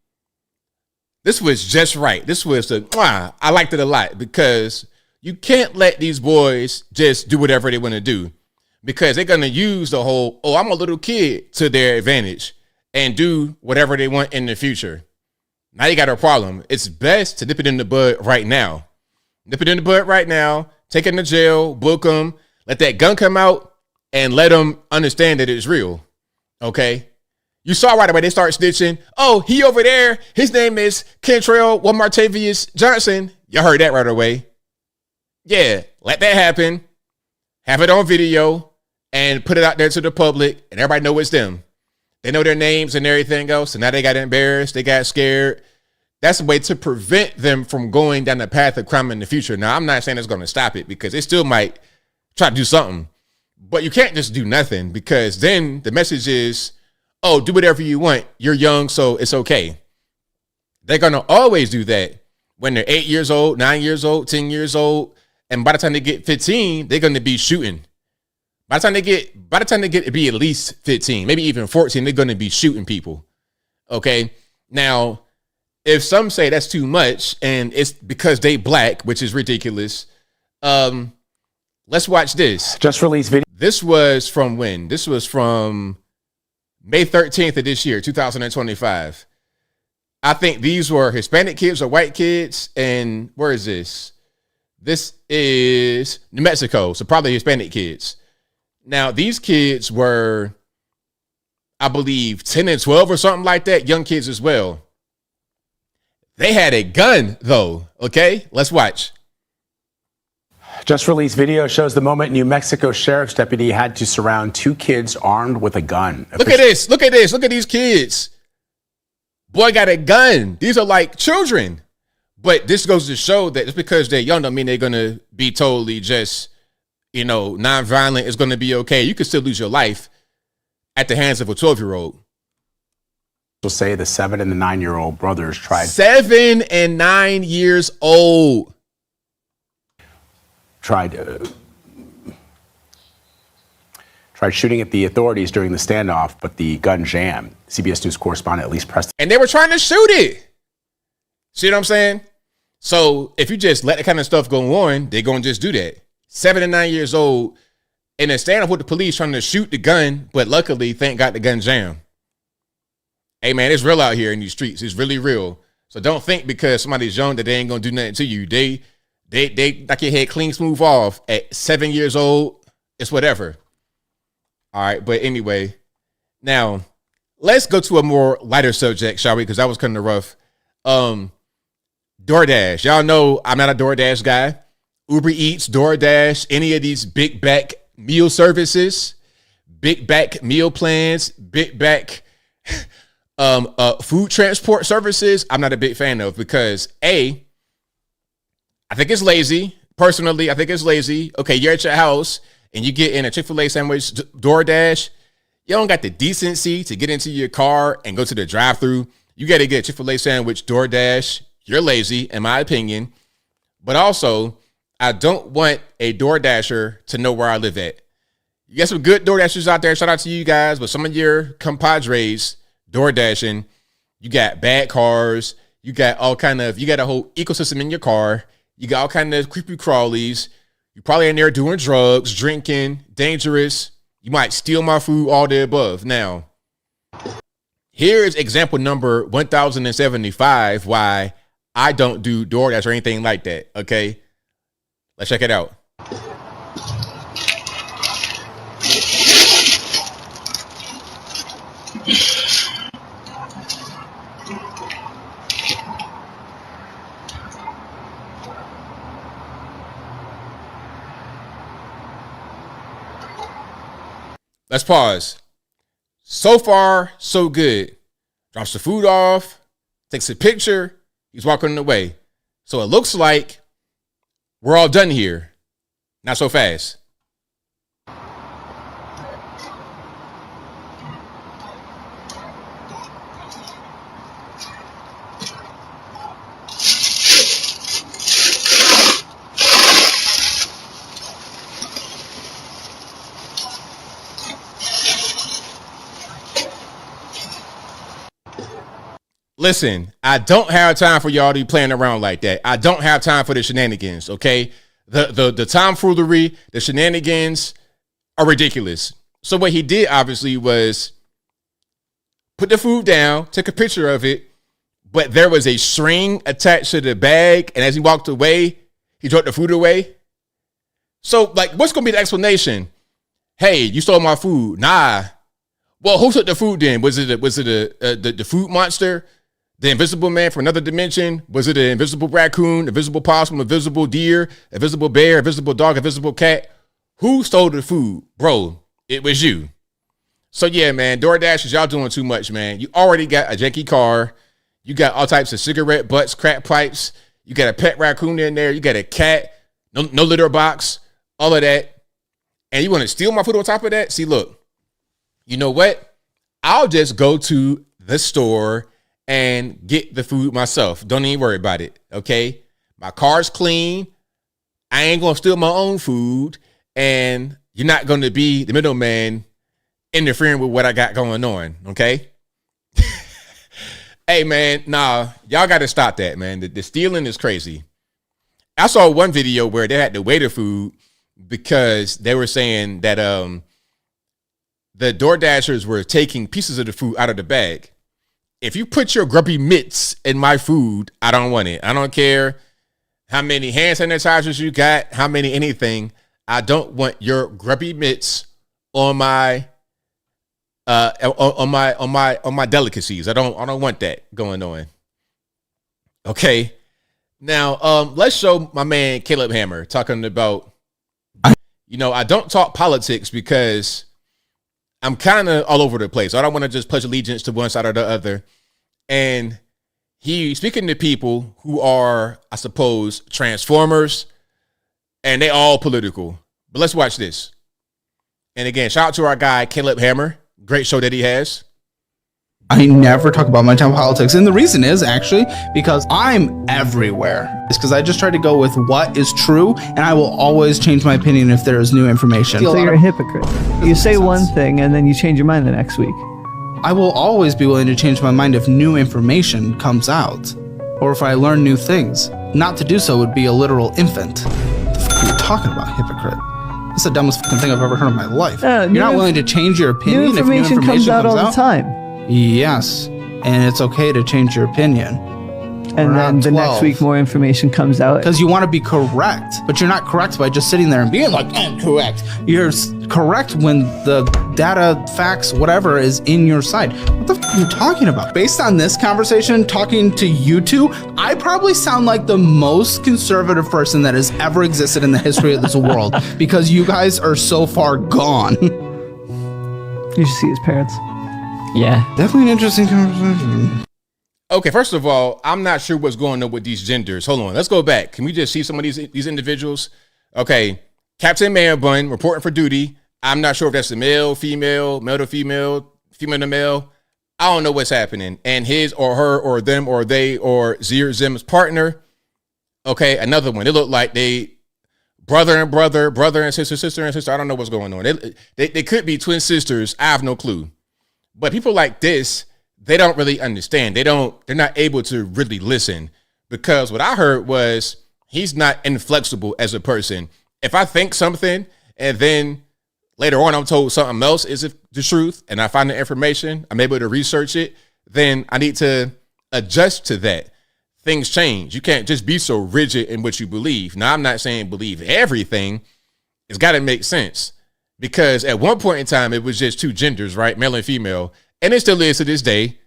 this was just right. This was I liked it a lot because you can't let these boys just do whatever they want to do because they're going to use the whole, oh, I'm a little kid to their advantage and do whatever they want in the future. Now you got a problem. It's best to nip it in the bud right now. Nip it in the bud right now, take them to jail, book them, let that gun come out, and let them understand that it's real, okay? You saw right away they start snitching. Oh, he over there, his name is Kentrell Martavius Johnson. You heard that right away. Yeah, let that happen. Have it on video, and put it out there to the public, and everybody know it's them. They know their names and everything else, so now they got embarrassed, they got scared. That's a way to prevent them from going down the path of crime in the future. Now, I'm not saying it's going to stop it because they still might try to do something. But you can't just do nothing because then the message is, oh, do whatever you want. You're young, so it's okay. They're going to always do that when they're 8 years old, 9 years old, 10 years old. And by the time they get 15, they're going to be shooting. By the time they get to be at least 15, maybe even 14, they're going to be shooting people. Okay. Now, if some say that's too much and it's because they black, which is ridiculous, let's watch this. Just released video. This was from when? This was from May 13th of this year, 2025. I think these were Hispanic kids or white kids. And where is this? This is New Mexico, so probably Hispanic kids. Now, these kids were, I believe, 10 and 12 or something like that, young kids as well. They had a gun, though. Okay, let's watch. Just released video shows the moment New Mexico sheriff's deputy had to surround 2 kids armed with a gun. Look at this. Look at this. Look at these kids. Boy got a gun. These are like children. But this goes to show that just because they're young don't mean they're going to be totally just, non-violent. It's going to be okay. You could still lose your life at the hands of a 12-year-old. Will say the 7 and the 9-year-old brothers tried 7 and 9 years old tried shooting at the authorities during the standoff, but the gun jammed. CBS News correspondent Elise Preston. And they were trying to shoot it. See what I'm saying? So if you just let that kind of stuff go on, they're going to just do that. 7 and 9 years old in a standoff with the police trying to shoot the gun, but luckily, thank God the gun jammed. Hey, man, it's real out here in these streets. It's really real. So don't think because somebody's young that they ain't going to do nothing to you. They knock your head clean smooth off at 7 years old. It's whatever. All right. But anyway, now let's go to a more lighter subject, shall we? Because that was kind of rough. DoorDash. Y'all know I'm not a DoorDash guy. Uber Eats, DoorDash, any of these big back meal services, big back meal plans, big back food transport services, I'm not a big fan of because I think it's lazy. Personally, I think it's lazy. Okay, you're at your house and you get in a Chick-fil-A sandwich, DoorDash. You don't got the decency to get into your car and go to the drive-thru. You got to get a Chick-fil-A sandwich, DoorDash. You're lazy, in my opinion. But also, I don't want a DoorDasher to know where I live at. You got some good DoorDashers out there. Shout out to you guys. But some of your compadres DoorDashing, you got bad cars. You got you got a whole ecosystem in your car. You got all kind of creepy crawlies. You're probably in there doing drugs, drinking, dangerous. You might steal my food, all the above. Now, here's example number 1075 why I don't do DoorDash or anything like that. Okay, let's check it out. Let's pause. So far, so good. Drops the food off, takes a picture. He's walking away. So it looks like we're all done here. Not so fast. listen, I don't have time for y'all to be playing around like that. I don't have time for the shenanigans, okay? The tomfoolery, the shenanigans are ridiculous. So what he did, obviously, was put the food down, took a picture of it, but there was a string attached to the bag, and as he walked away, he dropped the food away. So, like, what's going to be the explanation? Hey, you stole my food. Nah. Well, who took the food then? Was it the food monster? The invisible man from another dimension? Was it an invisible raccoon, invisible possum, invisible deer, invisible bear, invisible dog, invisible cat? Who stole the food? Bro, it was you. So yeah, man, DoorDashers, y'all doing too much, man. You already got a janky car. You got all types of cigarette butts, crack pipes. You got a pet raccoon in there. You got a cat, no litter box, all of that. And you want to steal my food on top of that? See, look, you know what? I'll just go to the store and get the food myself. Don't even worry about it, okay? My car's clean. I ain't going to steal my own food. And you're not going to be the middleman interfering with what I got going on, okay? Hey, man, nah, y'all got to stop that, man. The stealing is crazy. I saw one video where they had to weigh the food because they were saying that the DoorDashers were taking pieces of the food out of the bag. If you put your grubby mitts in my food, I don't want it. I don't care how many hand sanitizers you got, how many anything. I don't want your grubby mitts on my on my delicacies. I don't want that going on. Okay. Now, let's show my man Caleb Hammer talking about, I don't talk politics because I'm kind of all over the place. I don't want to just pledge allegiance to one side or the other. And he's speaking to people who are, I suppose, transformers, and they all political. But let's watch this. And again, shout out to our guy, Caleb Hammer. Great show that he has. I never talk about my town politics. And the reason is actually because I'm everywhere. It's because I just try to go with what is true, and I will always change my opinion if there is new information. So you're a hypocrite. You say one thing and then you change your mind the next week. I will always be willing to change my mind if new information comes out, or if I learn new things. Not to do so would be a literal infant. What the fuck are you talking about, hypocrite? That's the dumbest fucking thing I've ever heard in my life. You're not willing to change your opinion if new information comes out all the time. Yes, and it's okay to change your opinion. And then the next week more information comes out. Because you want to be correct, but you're not correct by just sitting there and being like, I'm correct. You're correct when the data, facts, whatever is in your side. What the fuck are you talking about? Based on this conversation, talking to you two, I probably sound like the most conservative person that has ever existed in the history of this world because you guys are so far gone. You should see his parents. Yeah. Definitely an interesting conversation. Okay, first of all, I'm not sure what's going on with these genders. Hold on, let's go back. Can we just see some of these individuals? Okay, Captain Man Bun reporting for duty. I'm not sure if that's a male, female, male to female, female to male. I don't know what's happening. And his or her or them or they or Zim's partner. Okay, another one. They look like they brother and brother, brother and sister, sister and sister. I don't know what's going on. They could be twin sisters. I have no clue. But people like this, they don't really understand. They're not able to really listen, because what I heard was he's not inflexible as a person. If I think something and then later on I'm told something else is the truth and I find the information, I'm able to research it, then I need to adjust to that. Things change. You can't just be so rigid in what you believe. Now, I'm not saying believe everything. It's got to make sense, because at one point in time, it was just two genders, right? Male and female. And it still is to this day.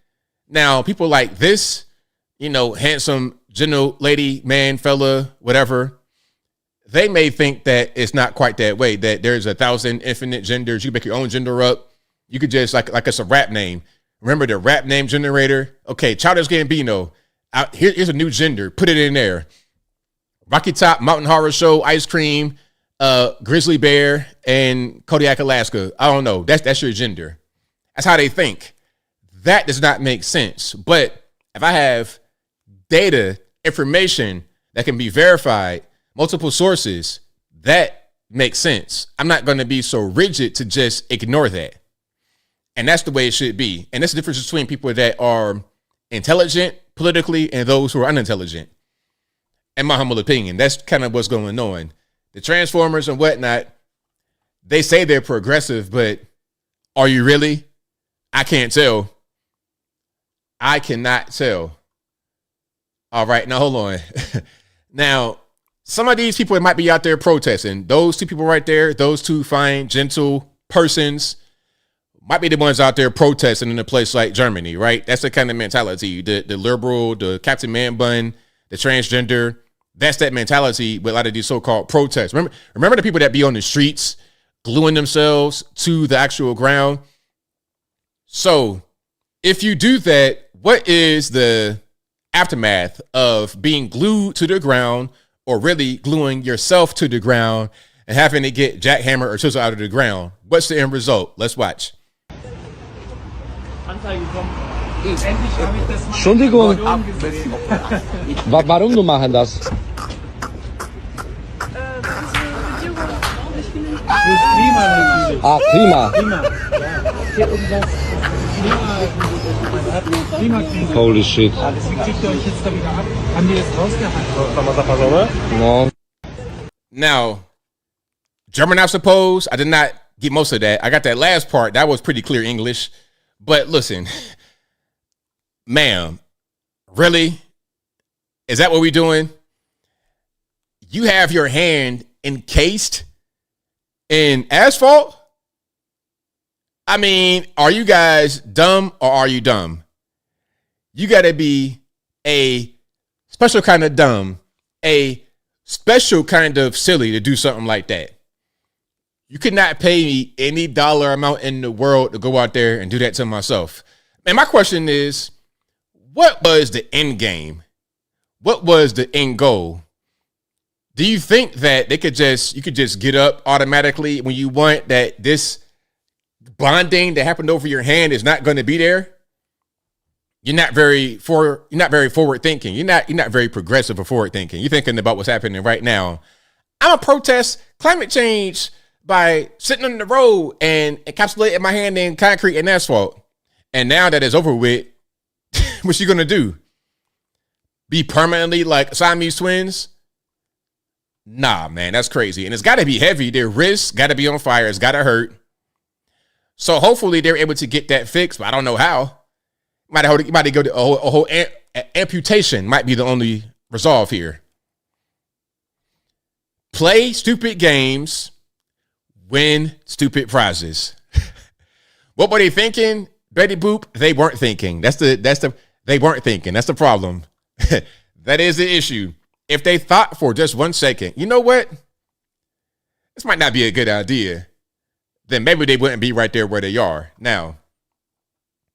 Now, people like this, handsome, gentle lady, man, fella, whatever, they may think that it's not quite that way, that there's 1,000 infinite genders. You can make your own gender up. You could just, like it's a rap name. Remember the rap name generator? Okay, Childish Gambino. Here's a new gender. Put it in there. Rocky Top, Mountain Horror Show, Ice Cream, Grizzly Bear, and Kodiak, Alaska. I don't know. That's your gender. That's how they think. That does not make sense. But if I have data, information that can be verified, multiple sources, that makes sense. I'm not going to be so rigid to just ignore that. And that's the way it should be. And that's the difference between people that are intelligent politically and those who are unintelligent. In my humble opinion, that's kind of what's going on. The Transformers and whatnot, they say they're progressive, but are you really? I can't tell. I cannot tell. All right, now hold on. Now, some of these people that might be out there protesting, those two people right there, those two fine, gentle persons, might be the ones out there protesting in a place like Germany, right? That's the kind of mentality. The liberal, the Captain Man Bun, the transgender, that's that mentality with a lot of these so-called protests. Remember the people that be on the streets gluing themselves to the actual ground? So if you do that, what is the aftermath of being glued to the ground, or really gluing yourself to the ground and having to get jackhammer or chisel out of the ground? What's the end result? Let's watch. Entschuldigung, warum du machen das? Ah, prima. Holy shit. No. Now, German, I suppose. I did not get most of that. I got that last part. That was pretty clear English. But listen, ma'am, really? Is that what we're doing? You have your hand encased in asphalt? I mean, are you guys dumb or are you dumb? You got to be a special kind of dumb, a special kind of silly to do something like that. You could not pay me any dollar amount in the world to go out there and do that to myself. And my question is, what was the end game? What was the end goal? Do you think that you could just get up automatically when you want, that this bonding that happened over your hand is not going to be there? You're not very forward thinking. You're not very progressive or forward thinking. You're thinking about what's happening right now. I'm gonna protest climate change by sitting on the road and encapsulating my hand in concrete and asphalt. And now that it's over with, what's you gonna do? Be permanently like Siamese twins? Nah, man, that's crazy. And it's got to be heavy. Their wrists got to be on fire. It's got to hurt. So hopefully they're able to get that fixed, but I don't know how. Might go to a whole amputation might be the only resolve here. Play stupid games, win stupid prizes. What were they thinking? Betty Boop, they weren't thinking. They weren't thinking. That's the problem. That is the issue. If they thought for just 1 second, you know what? This might not be a good idea. Then maybe they wouldn't be right there where they are now.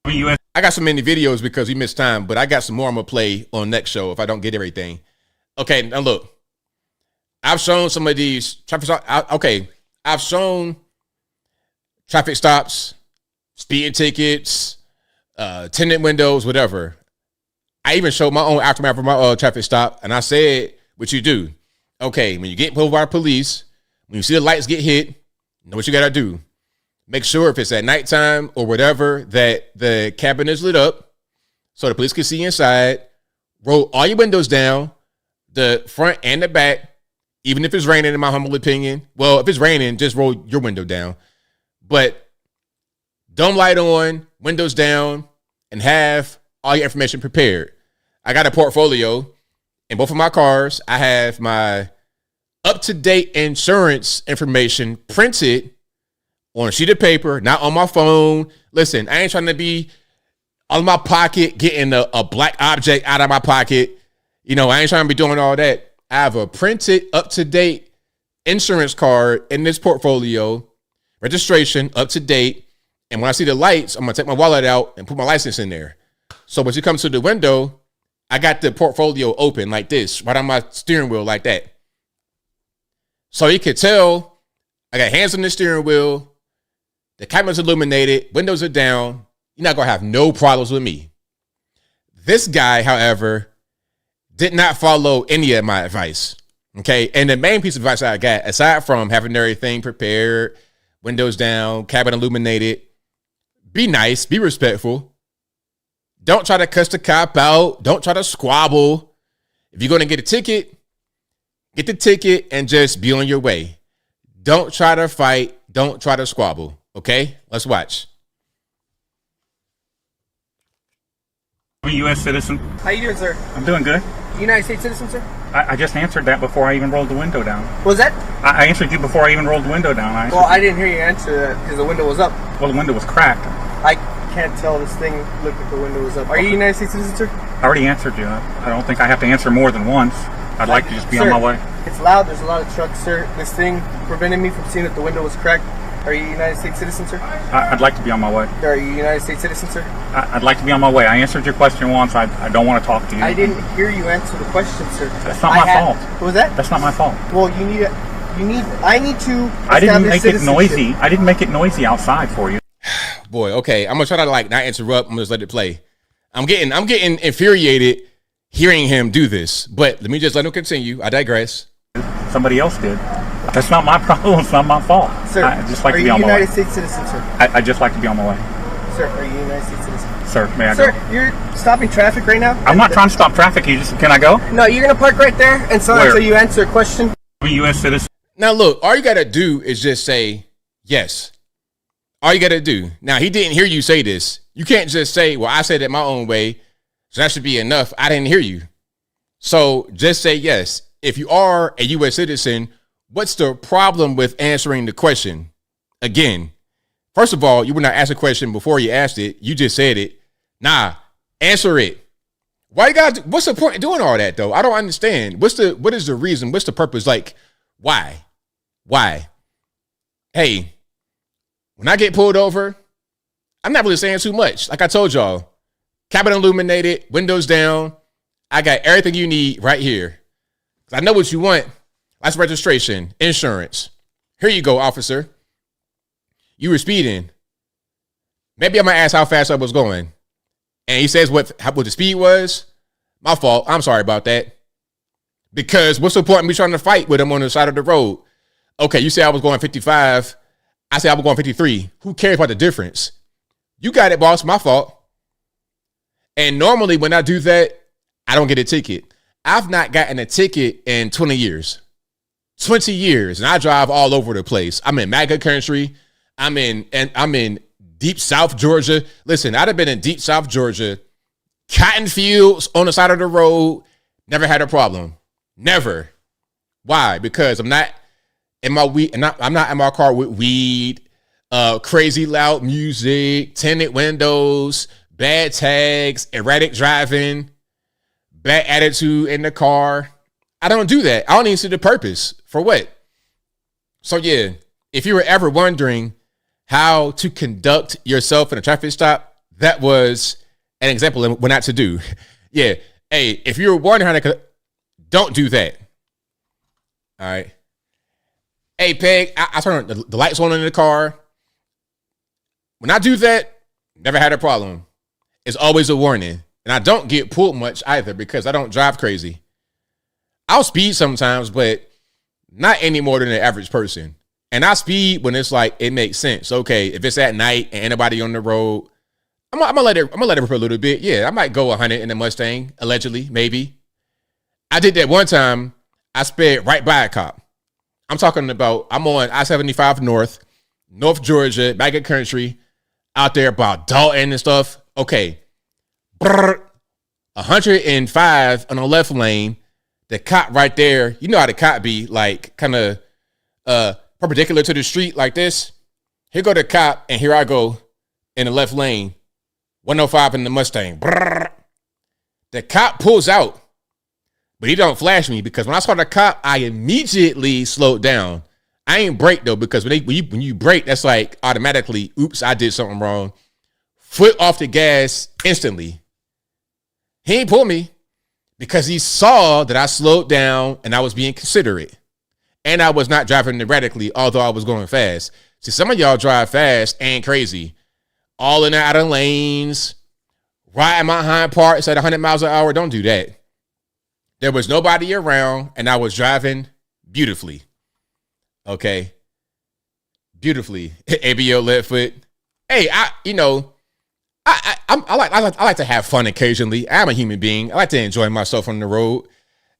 I got so many videos because we missed time, but I got some more I'm going to play on next show if I don't get everything. Okay, now look. I've shown some of these traffic stops. Okay, I've shown traffic stops, speeding tickets, tinted windows, whatever. I even showed my own aftermath of my traffic stop, and I said what you do. Okay, when you get pulled by police, when you see the lights get hit, know what you got to do. Make sure if it's at nighttime or whatever that the cabin is lit up so the police can see inside. Roll all your windows down, the front and the back, even if it's raining, in my humble opinion. Well, if it's raining, just roll your window down. But dome light on, windows down, and have all your information prepared. I got a portfolio in both of my cars. I have my up-to-date insurance information printed on a sheet of paper, not on my phone. Listen, I ain't trying to be on my pocket, getting a black object out of my pocket. You know, I ain't trying to be doing all that. I have a printed, up-to-date insurance card in this portfolio, registration, up-to-date. And when I see the lights, I'm going to take my wallet out and put my license in there. So when you come to the window, I got the portfolio open like this, right on my steering wheel like that. So you could tell I got hands on the steering wheel. The camera's illuminated. Windows are down. You're not going to have no problems with me. This guy, however, did not follow any of my advice. Okay. And the main piece of advice I got, aside from having everything prepared, windows down, cabin illuminated, be nice, be respectful. Don't try to cuss the cop out. Don't try to squabble. If you're going to get a ticket, get the ticket and just be on your way. Don't try to fight. Don't try to squabble. Okay? Let's watch. I'm a U.S. citizen. How you doing, sir? I'm doing good. United States citizen, sir? I just answered that before I even rolled the window down. What was that? I answered you before I even rolled the window down. I didn't hear you answer that because the window was up. Well, the window was cracked. I can't tell. This thing looked like the window was up. Are you a United States citizen, sir? I already answered you. I don't think I have to answer more than once. I'd like to just be on my way. It's loud. There's a lot of trucks, sir. This thing prevented me from seeing that the window was cracked. Are you a United States citizen, sir? I'd like to be on my way. Are you a United States citizen, sir? I'd like to be on my way. I answered your question once. I don't want to talk to you. I didn't hear you answer the question, sir. That's not my fault. What was that? That's not my fault. Well, I need to. I didn't make it noisy. I didn't make it noisy outside for you. Boy, okay. I'm gonna try to not interrupt. I'm gonna just let it play. I'm getting infuriated hearing him do this. But let me just let him continue. I digress. Somebody else did. That's not my problem. It's not my fault. Sir, I just like are to you be a on my way. United States citizen, sir? I just like to be on my way. Sir, are you a United States citizen? Sir, may I Sir, go? you're stopping traffic right now? I'm not trying to stop traffic. Can I go? No, you're going to park right there and so until you answer a question. I'm a U.S. citizen. Now, look, all you got to do is just say yes. All you got to do. Now, he didn't hear you say this. You can't just say, well, I said it my own way, so that should be enough. I didn't hear you. So just say yes. If you are a U.S. citizen, what's the problem with answering the question? Again, first of all, you would not ask a question before you asked it. You just said it. Nah, answer it. Why you guys? What's the point of doing all that though? I don't understand. What is the reason? What's the purpose? Like, why? Hey, when I get pulled over, I'm not really saying too much. Like I told y'all, cabin illuminated, windows down. I got everything you need right here. I know what you want. That's registration, insurance. Here you go, officer. You were speeding. Maybe I might ask how fast I was going. And he says what the speed was. My fault. I'm sorry about that. Because what's the point of me trying to fight with him on the side of the road? Okay, you say I was going 55. I say I was going 53. Who cares about the difference? You got it, boss. My fault. And normally when I do that, I don't get a ticket. I've not gotten a ticket in 20 years. 20 years. And I drive all over the place. I'm in MAGA country. I'm in deep South Georgia. Listen, I'd have been in deep South Georgia, cotton fields on the side of the road. Never had a problem. Never. Why? Because I'm not in my I'm not in my car with weed, crazy loud music, tinted windows, bad tags, erratic driving, bad attitude in the car. I don't do that. I don't even see the purpose. For what? So yeah, if you were ever wondering how to conduct yourself in a traffic stop, that was an example of what not to do. Yeah. Hey, if you were wondering how to, don't do that. All right. Hey, Peg, I turn the lights on in the car. When I do that, never had a problem. It's always a warning. And I don't get pulled much either because I don't drive crazy. I'll speed sometimes, but not any more than the average person. And I speed when it's like it makes sense. Okay, if it's at night and anybody on the road, I'm gonna let it rip a little bit. Yeah, I might go 100 in a Mustang, allegedly, maybe. I did that one time. I sped right by a cop. I'm talking about I'm on I-75 North Georgia, MAGA country, out there about Dalton and stuff. Okay. 105 on the left lane. The cop right there, you know how the cop be, like kind of perpendicular to the street like this. Here go the cop, and here I go in the left lane. 105 in the Mustang. The cop pulls out, but he don't flash me because when I saw the cop, I immediately slowed down. I ain't brake though, because when you brake, that's like automatically, oops, I did something wrong. Foot off the gas instantly. He ain't pull me because he saw that I slowed down and I was being considerate. And I was not driving erratically, although I was going fast. See, some of y'all drive fast and crazy. All in and out of lanes, riding my hind parts at 100 miles an hour. Don't do that. There was nobody around and I was driving beautifully. Okay. Beautifully. ABL left foot. Hey, I like to have fun occasionally. I'm a human being. I like to enjoy myself on the road.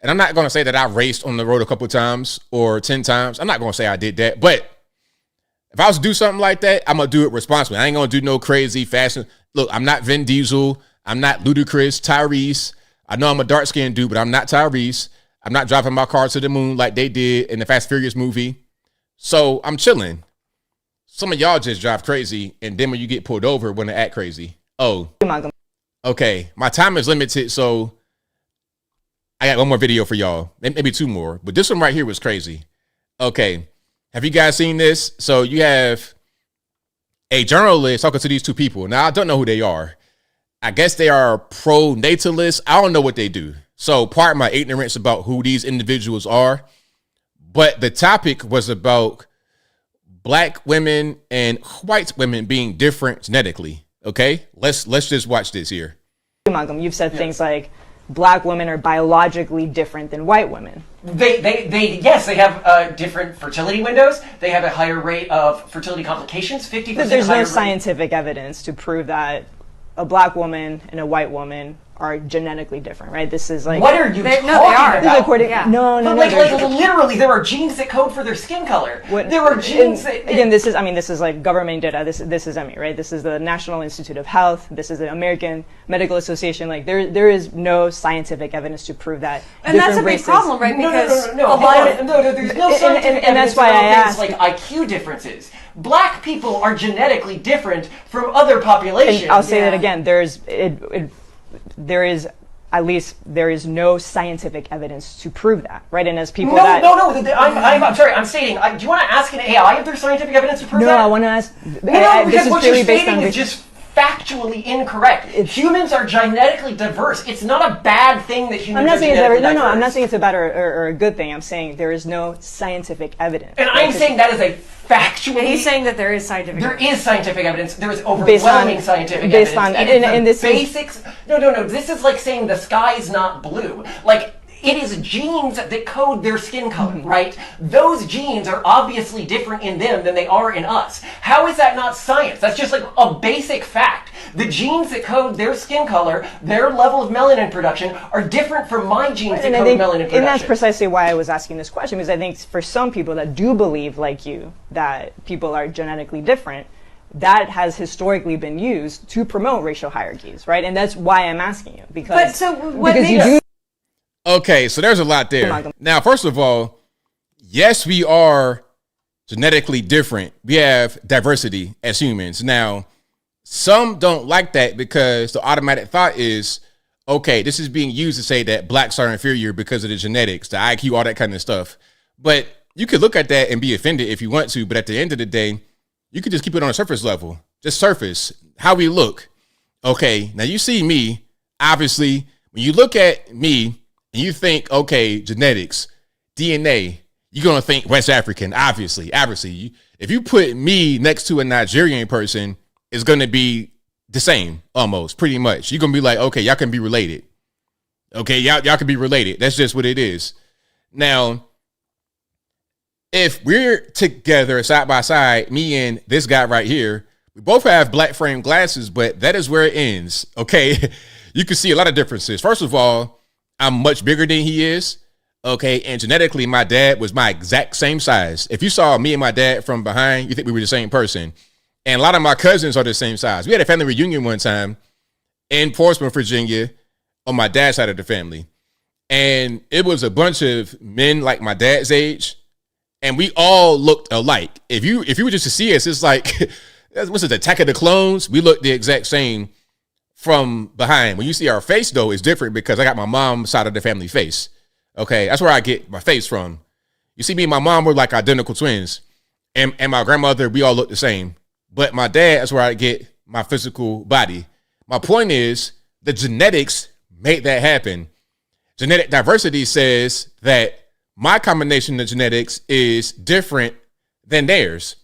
And I'm not going to say that I raced on the road a couple of times or 10 times. I'm not going to say I did that. But if I was to do something like that, I'm going to do it responsibly. I ain't going to do no crazy fashion. Look, I'm not Vin Diesel. I'm not Ludacris, Tyrese. I know I'm a dark-skinned dude, but I'm not Tyrese. I'm not driving my car to the moon like they did in the Fast Furious movie. So I'm chilling. Some of y'all just drive crazy, and then when you get pulled over, want to act crazy. Oh, okay. My time is limited, so I got one more video for y'all. Maybe two more, but this one right here was crazy. Okay. Have you guys seen this? So you have a journalist talking to these two people. Now, I don't know who they are. I guess they are pro-natalists. I don't know what they do. So pardon my ignorance about who these individuals are. But the topic was about black women and white women being different genetically. Okay? Let's just watch this here. Malcolm, you've said things like black women are biologically different than white women. Yes, they have different fertility windows. They have a higher rate of fertility complications, 50% There's higher no rate. scientific evidence to prove that a black woman and a white woman are genetically different, right? This is like... What are you talking No, they are. about? This is according, No. But like literally, there are genes that code for their skin color. There are genes that... Again, this is like government data. This is EMI, right? This is the National Institute of Health. This is the American Medical Association. Like there is no scientific evidence to prove that. And that's a big races, problem, right? Because No, there's no scientific and that's evidence why I about asked. things like IQ differences. Black people are genetically different from other populations. And I'll say that again. There is no scientific evidence to prove that, right? And as people I'm sorry. I'm stating. Do you want to ask an AI if there's scientific evidence to prove that? No, I want to ask. Because what you're stating is just factually incorrect. Humans are genetically diverse. It's not a bad thing that humans are genetically diverse. I'm not saying it's a bad or a good thing. I'm saying there is no scientific evidence. And I'm saying that is a factually... He's saying that there is scientific evidence. There is scientific evidence. There is overwhelming scientific evidence. No. This is like saying the sky is not blue. Like, it is genes that code their skin color, right? Those genes are obviously different in them than they are in us. How is that not science? That's just like a basic fact. The genes that code their skin color, their level of melanin production, are different from my genes that code melanin production. And that's precisely why I was asking this question, because I think for some people that do believe, like you, that people are genetically different, that has historically been used to promote racial hierarchies, right? And that's why I'm asking you. Because you do. Okay, so there's a lot there. Now, first of all, yes, we are genetically different. We have diversity as humans. Now, some don't like that because the automatic thought is, okay, this is being used to say that blacks are inferior because of the genetics, the IQ, all that kind of stuff. But you could look at that and be offended if you want to, but at the end of the day, you could just keep it on a surface level. Just surface, how we look. Okay, now you see me, obviously, when you look at me, and you think, okay, genetics, DNA, you're going to think West African, obviously. If you put me next to a Nigerian person, it's going to be the same, almost, pretty much. You're going to be like, okay, y'all can be related. Okay, y'all can be related. That's just what it is. Now, if we're together side by side, me and this guy right here, we both have black frame glasses, but that is where it ends, okay? You can see a lot of differences. First of all, I'm much bigger than he is, okay? And genetically, my dad was my exact same size. If you saw me and my dad from behind, you think we were the same person. And a lot of my cousins are the same size. We had a family reunion one time in Portsmouth, Virginia, on my dad's side of the family. And it was a bunch of men like my dad's age, and we all looked alike. If you were just to see us, it's like, what's it, Attack of the Clones? We look the exact same from behind. When you see our face, though, it's different because I got my mom's side of the family face. Okay, that's where I get my face from. You see me and my mom were like identical twins. And my grandmother, we all look the same. But my dad, that's where I get my physical body. My point is, the genetics made that happen. Genetic diversity says that my combination of genetics is different than theirs.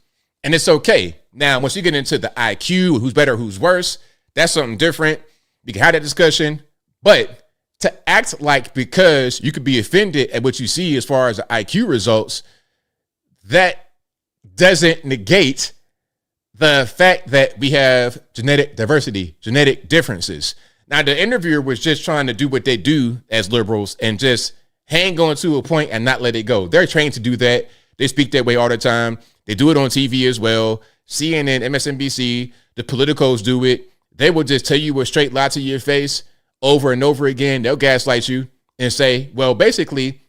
And it's okay. Now, once you get into the IQ, who's better, who's worse, that's something different. We can have that discussion. But to act like because you could be offended at what you see as far as the IQ results, that doesn't negate the fact that we have genetic diversity, genetic differences. Now, the interviewer was just trying to do what they do as liberals and just hang on to a point and not let it go. They're trained to do that. They speak that way all the time. They do it on TV as well. CNN, MSNBC, the politicos do it. They will just tell you a straight lie to your face over and over again. They'll gaslight you and say, well, basically,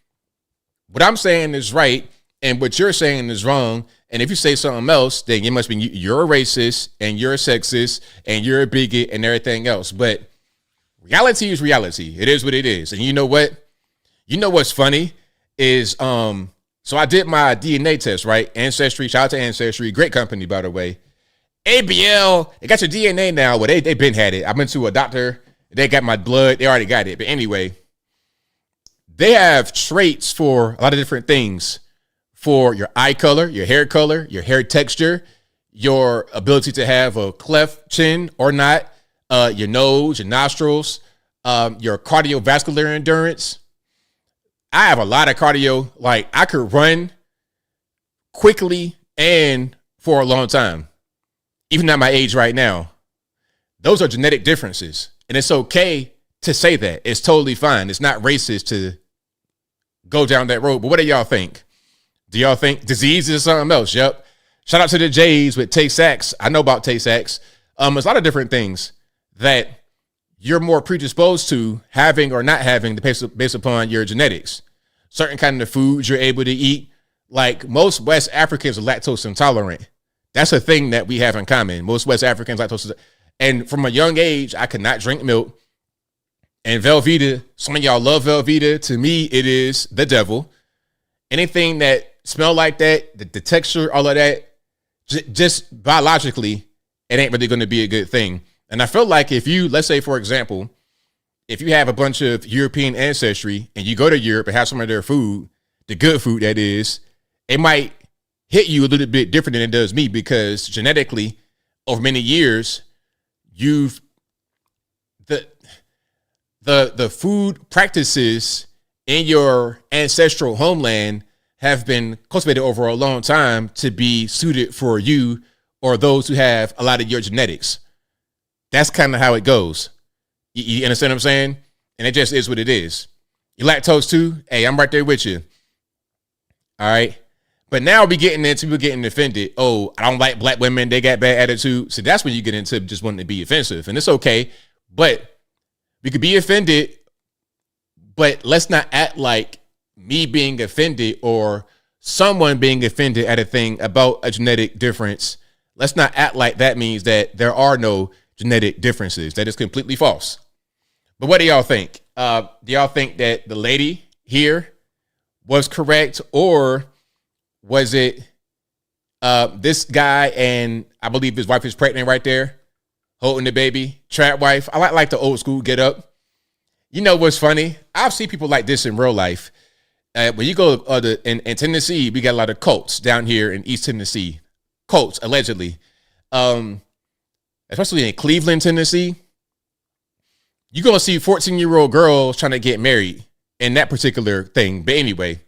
what I'm saying is right and what you're saying is wrong. And if you say something else, then it must be you're a racist and you're a sexist and you're a bigot and everything else. But reality is reality. It is what it is. And you know what? You know what's funny is so I did my DNA test, right? Ancestry, shout out to Ancestry, great company, by the way. ABL, they got your DNA now. Well, they been had it. I went to a doctor. They got my blood. They already got it. But anyway, they have traits for a lot of different things. For your eye color, your hair texture, your ability to have a cleft chin or not, your nose, your nostrils, your cardiovascular endurance. I have a lot of cardio. Like, I could run quickly and for a long time, even at my age right now. Those are genetic differences. And it's okay to say that. It's totally fine. It's not racist to go down that road. But what do y'all think? Do y'all think disease is something else? Yep. Shout out to the Jays with Tay-Sachs. I know about Tay-Sachs. There's a lot of different things that you're more predisposed to having or not having based upon your genetics. Certain kind of foods you're able to eat. Like, most West Africans are lactose intolerant. That's a thing that we have in common. Most West Africans lactose. And from a young age, I could not drink milk. And Velveeta, some of y'all love Velveeta. To me, it is the devil. Anything that smell like that, the texture, all of that, just biologically, it ain't really going to be a good thing. And I feel like if you, let's say, for example, if you have a bunch of European ancestry and you go to Europe and have some of their food, the good food that is, it might hit you a little bit different than it does me, because genetically, over many years, you've the food practices in your ancestral homeland have been cultivated over a long time to be suited for you or those who have a lot of your genetics. That's kind of how it goes. You understand what I'm saying? And it just is what it is. You lactose too? Hey, I'm right there with you. All right. But now we getting into people getting offended. Oh, I don't like black women. They got bad attitude. So that's when you get into just wanting to be offensive. And it's okay. But we could be offended, but let's not act like me being offended or someone being offended at a thing about a genetic difference. Let's not act like that means that there are no genetic differences. That is completely false. But what do y'all think? Do y'all think that the lady here was correct, or was it this guy and I believe his wife is pregnant right there, holding the baby, trap wife? I like the old school get up. You know what's funny? I've seen people like this in real life. When you go in Tennessee, we got a lot of cults down here in East Tennessee. Cults, allegedly. Especially in Cleveland, Tennessee. You're going to see 14-year-old girls trying to get married in that particular thing. But anyway,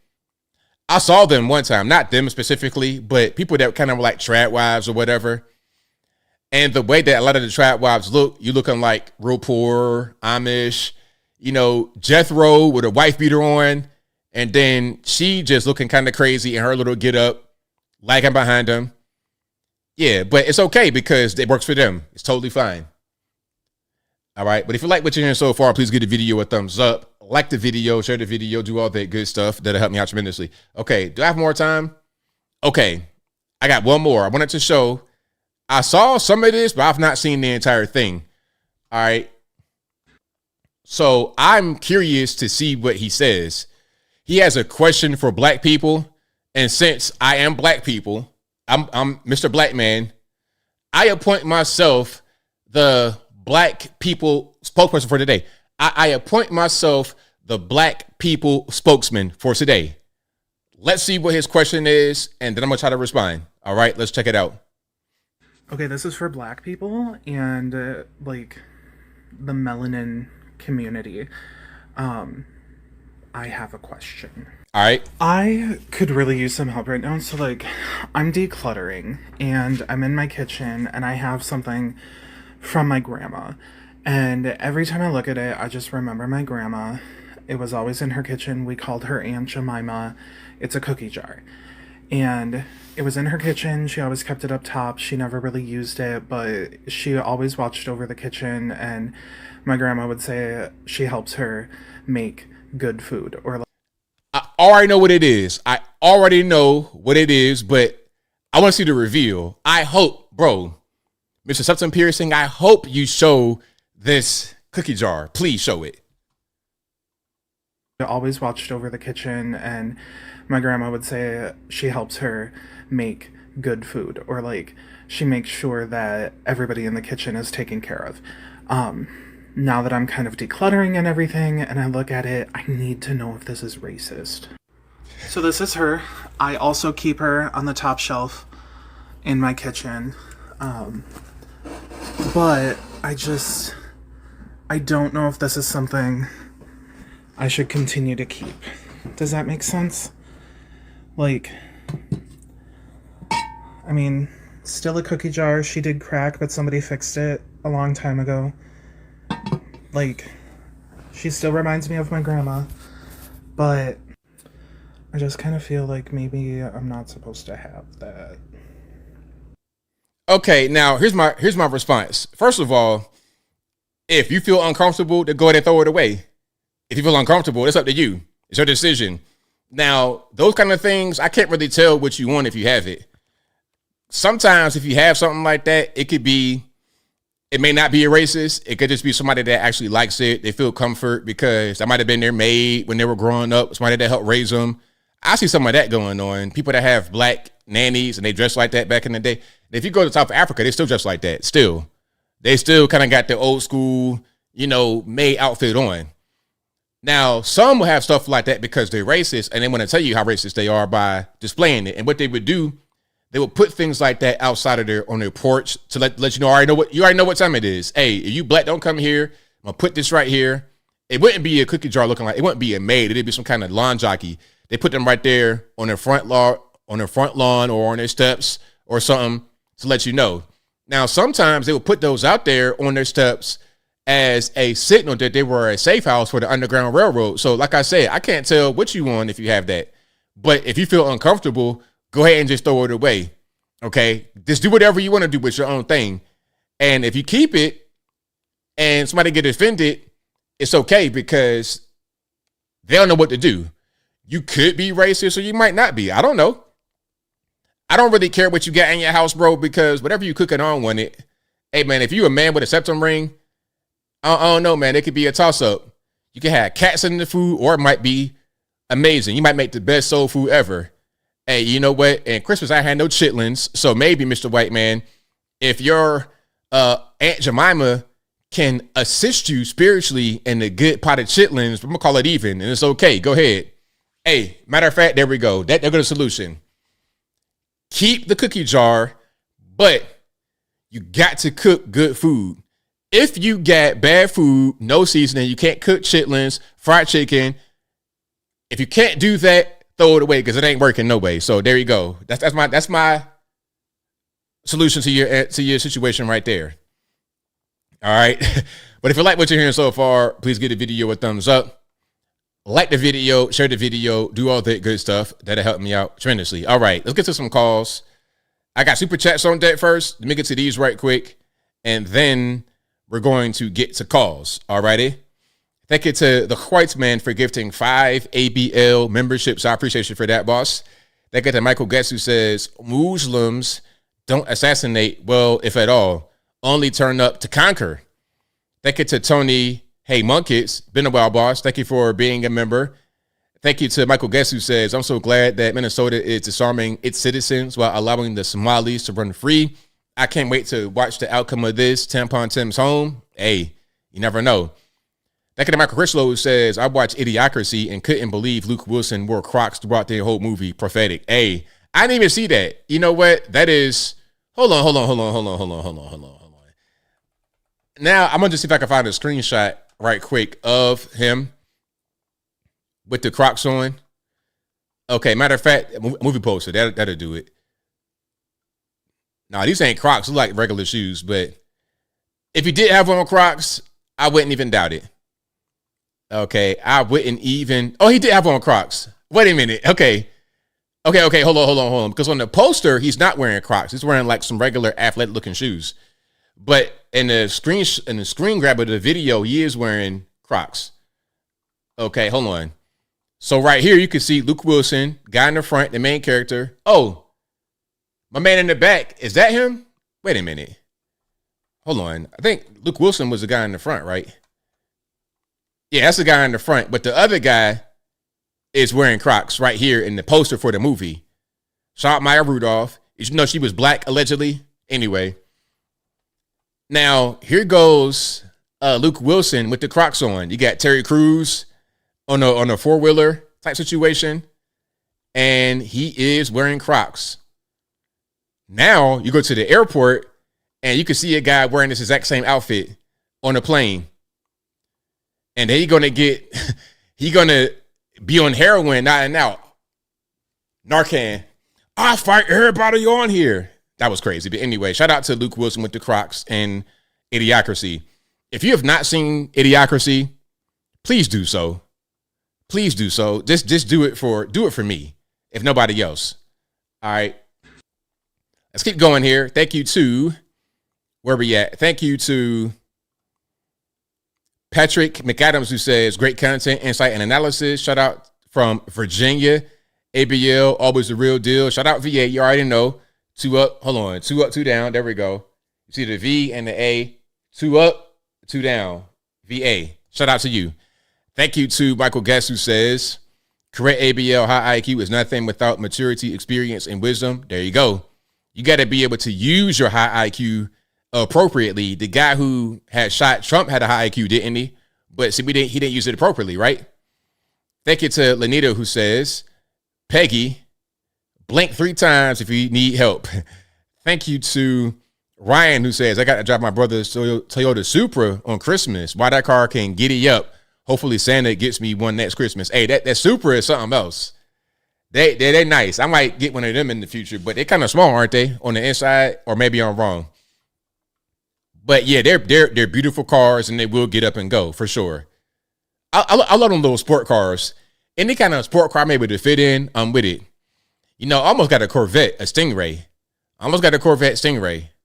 I saw them one time. Not them specifically, but people that kind of were like trad wives or whatever. And the way that a lot of the trad wives look, you looking like real poor, Amish, Jethro with a wife beater on. And then she just looking kind of crazy in her little get up, lagging behind them. Yeah, but it's okay because it works for them. It's totally fine. All right. But if you like what you're hearing so far, please give the video a thumbs up. Like the video, share the video, do all that good stuff. That'll help me out tremendously. Okay. Do I have more time? Okay. I got one more. I wanted to show. I saw some of this, but I've not seen the entire thing. All right. So I'm curious to see what he says. He has a question for black people. And since I am black people, I'm Mr. Black Man, I appoint myself the black people spokesperson for today. I appoint myself the black people spokesman for today. Let's see what his question is, and then I'm going to try to respond. All right, let's check it out. Okay, this is for black people and like the melanin community. I have a question. All right. I could really use some help right now. So, like, I'm decluttering and I'm in my kitchen and I have something from my grandma. And every time I look at it, I just remember my grandma. It was always in her kitchen. We called her Aunt Jemima. It's a cookie jar. And it was in her kitchen. She always kept it up top. She never really used it, but she always watched over the kitchen. And my grandma would say she helps her make good food. Or I already know what it is. I already know what it is, but I want to see the reveal. I hope, bro, Mr. Substance Piercing, I hope you show this cookie jar. Please show it. Always watched over the kitchen, and my grandma would say she helps her make good food, or like she makes sure that everybody in the kitchen is taken care of. Now that I'm kind of decluttering and everything and I look at it, I need to know if this is racist. So this is her. I also keep her on the top shelf in my kitchen. But I don't know if this is something I should continue to keep. Does that make sense? Like, I mean, still a cookie jar. She did crack, but somebody fixed it a long time ago. Like, she still reminds me of my grandma, but I just kind of feel like maybe I'm not supposed to have that. Okay, now here's my response. First of all, if you feel uncomfortable, then go ahead and throw it away. If you feel uncomfortable, it's up to you. It's your decision. Now, those kind of things, I can't really tell what you want if you have it. Sometimes if you have something like that, it may not be a racist. It could just be somebody that actually likes it. They feel comfort because that might have been their maid when they were growing up, somebody that helped raise them. I see some of that going on. People that have black nannies and they dress like that back in the day. If you go to South Africa, they still dress like that. Still. They still kind of got the old school, maid outfit on. Now, some will have stuff like that because they're racist and they want to tell you how racist they are by displaying it. And what they would do, they would put things like that outside of on their porch to let you know, you already know what time it is. Hey, if you black, don't come here. I'm going to put this right here. It wouldn't be a cookie jar looking like, it wouldn't be a maid. It'd be some kind of lawn jockey. They put them right there on their front lawn or on their steps or something to let you know. Now, sometimes they would put those out there on their steps as a signal that they were a safe house for the Underground Railroad. So like I said, I can't tell what you want if you have that. But if you feel uncomfortable, go ahead and just throw it away. Okay? Just do whatever you want to do with your own thing. And if you keep it and somebody get offended, it's okay because they don't know what to do. You could be racist or you might not be. I don't know. I don't really care what you got in your house, bro, because whatever you cooking on with it. Hey, man, if you a man with a septum ring, I don't know, man. It could be a toss-up. You can have cats in the food or it might be amazing. You might make the best soul food ever. Hey, you know what? In Christmas, I had no chitlins. So maybe, Mr. White Man, if your Aunt Jemima can assist you spiritually in a good pot of chitlins, I'm going to call it even, and it's okay. Go ahead. Hey, matter of fact, there we go. There goes the solution. Keep the cookie jar, but you got to cook good food. If you got bad food, no seasoning, you can't cook chitlins, fried chicken. If you can't do that, throw it away because it ain't working no way. So there you go. That's my solution to your situation right there. All right. But if you like what you're hearing so far, please give the video a thumbs up. Like the video, share the video, do all that good stuff. That'll help me out tremendously. All right, let's get to some calls. I got super chats on deck first. Let me get to these right quick. And then we're going to get to calls. All righty. Thank you to the White Man for gifting 5 ABL memberships. I appreciate you for that, boss. Thank you to Michael Guess, who says Muslims don't assassinate, well, if at all, only turn up to conquer. Thank you to Tony Hey Munkits, been a while, boss. Thank you for being a member. Thank you to Michael Guess, who says, I'm so glad that Minnesota is disarming its citizens while allowing the Somalis to run free. I can't wait to watch the outcome of this. Tampon Tim's home. Hey, you never know. Thank you to Michael Critchlow, who says, I watched Idiocracy and couldn't believe Luke Wilson wore Crocs throughout the whole movie. Prophetic. Hey, I didn't even see that. You know what? That is, hold on. Now, I'm going to just see if I can find a screenshot right quick of him with the Crocs on. Okay, matter of fact, movie poster, that'll do it. Nah, these ain't Crocs, they're like regular shoes, but if he did have on Crocs, I wouldn't even doubt it. Okay, I wouldn't even. Oh, he did have on Crocs. Wait a minute. Okay, hold on. Because on the poster, he's not wearing Crocs. He's wearing like some regular athletic looking shoes. But in the screen grab of the video, he is wearing Crocs. Okay, hold on. So right here, you can see Luke Wilson, guy in the front, the main character. Oh, my man in the back, is that him? Wait a minute. Hold on. I think Luke Wilson was the guy in the front, right? Yeah, that's the guy in the front. But the other guy is wearing Crocs right here in the poster for the movie. Shout out Maya Rudolph. Did you know she was black, allegedly? Anyway. Now, here goes Luke Wilson with the Crocs on. You got Terry Crews on a four-wheeler type situation. And he is wearing Crocs. Now, you go to the airport, and you can see a guy wearing this exact same outfit on a plane. And then he gonna be on heroin, not and out. Narcan. I fight everybody on here. That was crazy. But anyway, shout out to Luke Wilson with the Crocs and Idiocracy. If you have not seen Idiocracy, please do so. Please do so. Just do it for me, if nobody else. All right. Let's keep going here. Thank you to where we at. Thank you to Patrick McAdams, who says, great content, insight, and analysis. Shout out from Virginia. ABL, always the real deal. Shout out VA. You already know. 2 up. Hold on. 2 up, 2 down. There we go. You see the V and the A. 2 up, 2 down. VA. Shout out to you. Thank you to Michael Guest, who says, correct ABL, high IQ is nothing without maturity, experience, and wisdom. There you go. You got to be able to use your high IQ appropriately. The guy who had shot Trump had a high IQ, didn't he? But see, he didn't use it appropriately, right? Thank you to Lenita, who says, Peggy, blink 3 times if you need help. Thank you to Ryan, who says, I got to drive my brother's Toyota Supra on Christmas. Why that car can giddy up. Hopefully Santa gets me one next Christmas. Hey, that Supra is something else. They're nice. I might get one of them in the future, but they're kind of small, aren't they? On the inside, or maybe I'm wrong. But yeah, they're beautiful cars, and they will get up and go for sure. I love them little sport cars. Any kind of sport car I'm able to fit in, I'm with it. You know, I almost got a Corvette, a Stingray.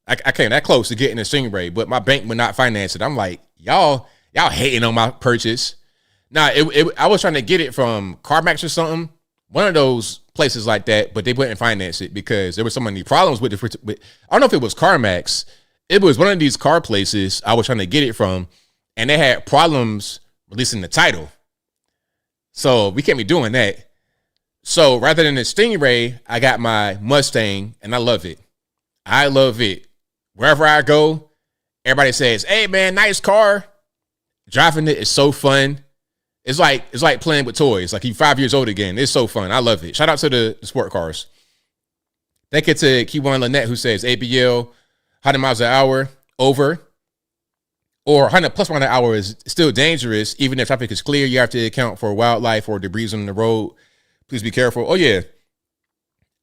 I came that close to getting a Stingray, but my bank would not finance it. I'm like, y'all hating on my purchase. Nah, I was trying to get it from CarMax or something. One of those places like that, but they wouldn't finance it because there were so many problems with it. I don't know if it was CarMax. It was one of these car places I was trying to get it from, and they had problems releasing the title. So we can't be doing that. So rather than the Stingray, I got my Mustang, and I love it. I love it. Wherever I go, everybody says, hey, man, nice car. Driving it is so fun. It's like playing with toys. Like you're 5 years old again. It's so fun. I love it. Shout out to the sport cars. Thank you to Keywan Lynette, who says ABL 100 miles an hour over or 100 plus miles an hour is still dangerous. Even if traffic is clear, you have to account for wildlife or debris on the road. Please be careful. Oh, yeah.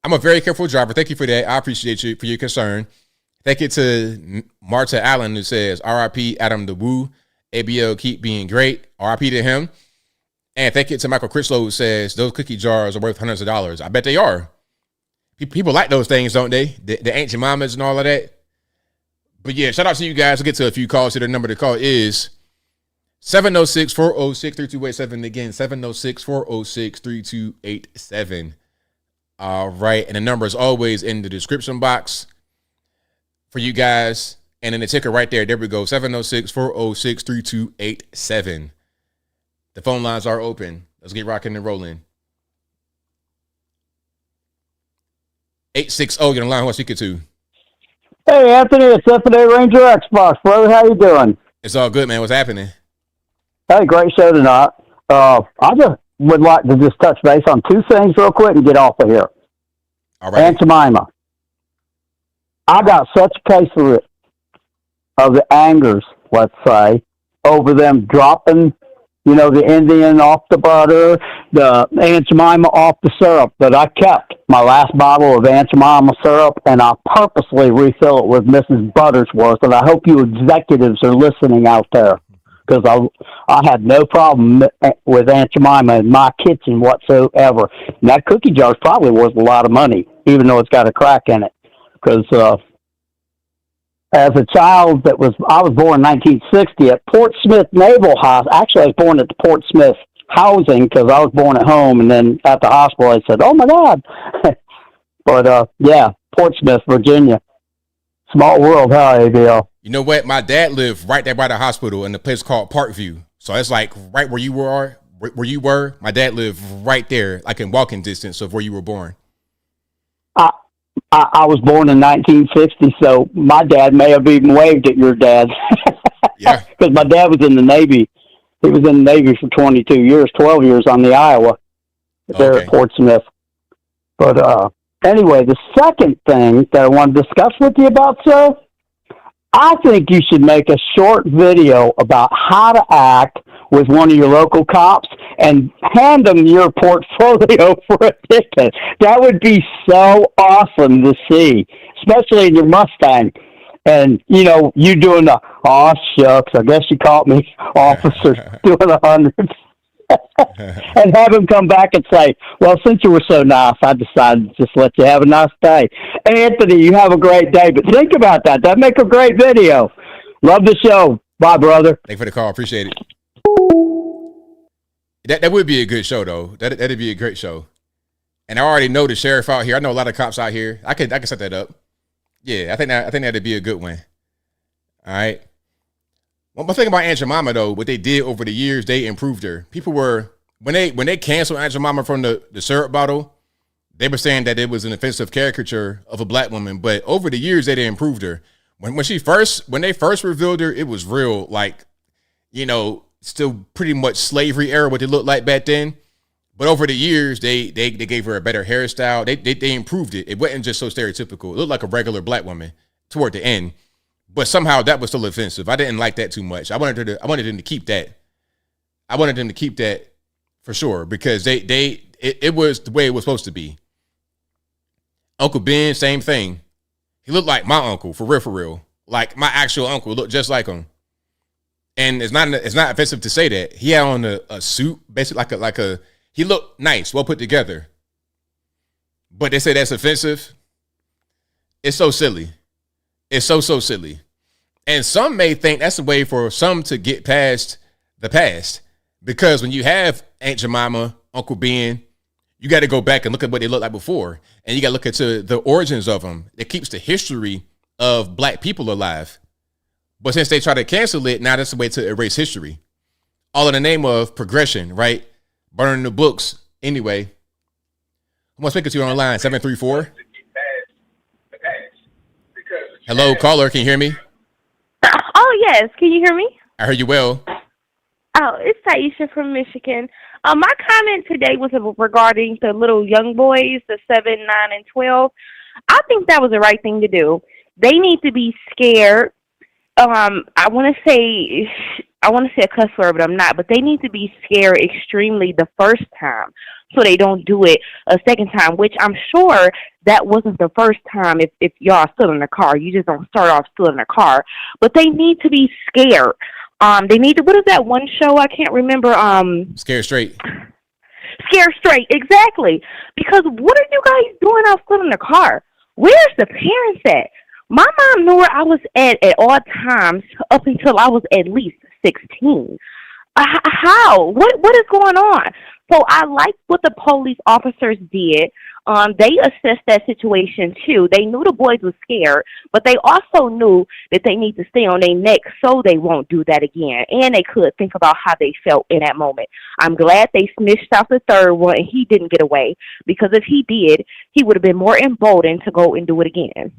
I'm a very careful driver. Thank you for that. I appreciate you for your concern. Thank you to Marta Allen, who says RIP Adam the Woo. ABL keep being great. RIP to him. And thank you to Michael Crislow, who says those cookie jars are worth hundreds of dollars. I bet they are. People like those things, don't they? The ancient mamas and all of that. But yeah, shout out to you guys. We'll get to a few calls here. The number to call is 706-406-3287. Again, 706-406-3287. All right. And the number is always in the description box for you guys. And then the ticker right there. There we go. 706-406-3287. The phone lines are open. Let's get rocking and rolling. 860, you're on the line. Who am I speaking to? Hey, Anthony, it's FA Ranger Xbox, brother. How you doing? It's all good, man. What's happening? Hey, great show tonight. I just would like to just touch base on 2 things real quick and get off of here. All right. Aunt Jemima. I got such a case of the angers, let's say, over them dropping, the Indian off the butter, the Aunt Jemima off the syrup, but I kept my last bottle of Aunt Jemima syrup, and I purposely refill it with Mrs. Buttersworth, and I hope you executives are listening out there, because I had no problem with Aunt Jemima in my kitchen whatsoever. And that cookie jar is probably worth a lot of money, even though it's got a crack in it, because as a child I was born in 1960 at Portsmouth Naval Hospital. Actually, I was born at the Portsmouth housing because I was born at home, and then at the hospital I said, "Oh my God!" But yeah, Portsmouth, Virginia, small world, huh, ABL? You know what? My dad lived right there by the hospital in a place called Parkview. So it's like right where you were. My dad lived right there, like in walking distance of where you were born. I was born in 1960, so my dad may have even waved at your dad. Yeah, because my dad was in the Navy. He was in the Navy for 22 years, 12 years on the Iowa, there at Portsmouth. But anyway, the second thing that I want to discuss with you about, sir, I think you should make a short video about how to act with one of your local cops and hand them your portfolio for a ticket. That would be so awesome to see, especially in your Mustang. And, you know, you doing the, "Oh, shucks, I guess you caught me, officer," doing 100. And have him come back and say, "Well, since you were so nice, I decided to just let you have a nice day. Anthony, you have a great day." But think about that. That'd make a great video. Love the show. Bye, brother. Thanks for the call. Appreciate it. That would be a good show, though. That'd be a great show. And I already know the sheriff out here. I know a lot of cops out here. I could set that up. Yeah, I think that'd be a good one. All right. One thing about Aunt Jemima, though, what they did over the years, they improved her. People were when they canceled Aunt Jemima from the syrup bottle, they were saying that it was an offensive caricature of a black woman. But over the years, they improved her. When they first revealed her, it was real, like, you know, still pretty much slavery era what they looked like back then. But over the years, they gave her a better hairstyle. They improved it. It wasn't just so stereotypical. It looked like a regular black woman toward the end. But somehow that was still offensive. I didn't like that too much. I wanted them to keep that. I wanted them to keep that for sure, because it was the way it was supposed to be. Uncle Ben, same thing. He looked like my uncle, for real. Like my actual uncle, looked just like him. And it's not offensive to say that. He had on a suit, basically like a he looked nice, well put together. But they say that's offensive. It's so silly. It's so silly. And some may think that's a way for some to get past the past. Because when you have Aunt Jemima, Uncle Ben, you got to go back and look at what they looked like before. And you got to look into the origins of them. It keeps the history of black people alive. But since they try to cancel it, now that's a way to erase history. All in the name of progression, right? Burning the books. Anyway, who am I speaking to on the line? 734? Hello, caller. Can you hear me? Oh, yes. Can you hear me? I heard you well. Oh, it's Taisha from Michigan. My comment today was regarding the little young boys, the 7, 9, and 12. I think that was the right thing to do. They need to be scared. I want to say a cuss word, but I'm not. But they need to be scared extremely the first time, so they don't do it a second time. Which I'm sure that wasn't the first time. If y'all still in the car, you just don't start off still in the car. But they need to be scared. They need to. What is that one show? I can't remember. Scared Straight. Scared Straight, exactly. Because what are you guys doing out still in the car? Where's the parents at? My mom knew where I was at all times up until I was at least 16. How? What is going on? So I like what the police officers did. They assessed that situation too. They knew the boys were scared, but they also knew that they need to stay on their neck so they won't do that again. And they could think about how they felt in that moment. I'm glad they snitched out the third one and he didn't get away, because if he did, he would have been more emboldened to go and do it again.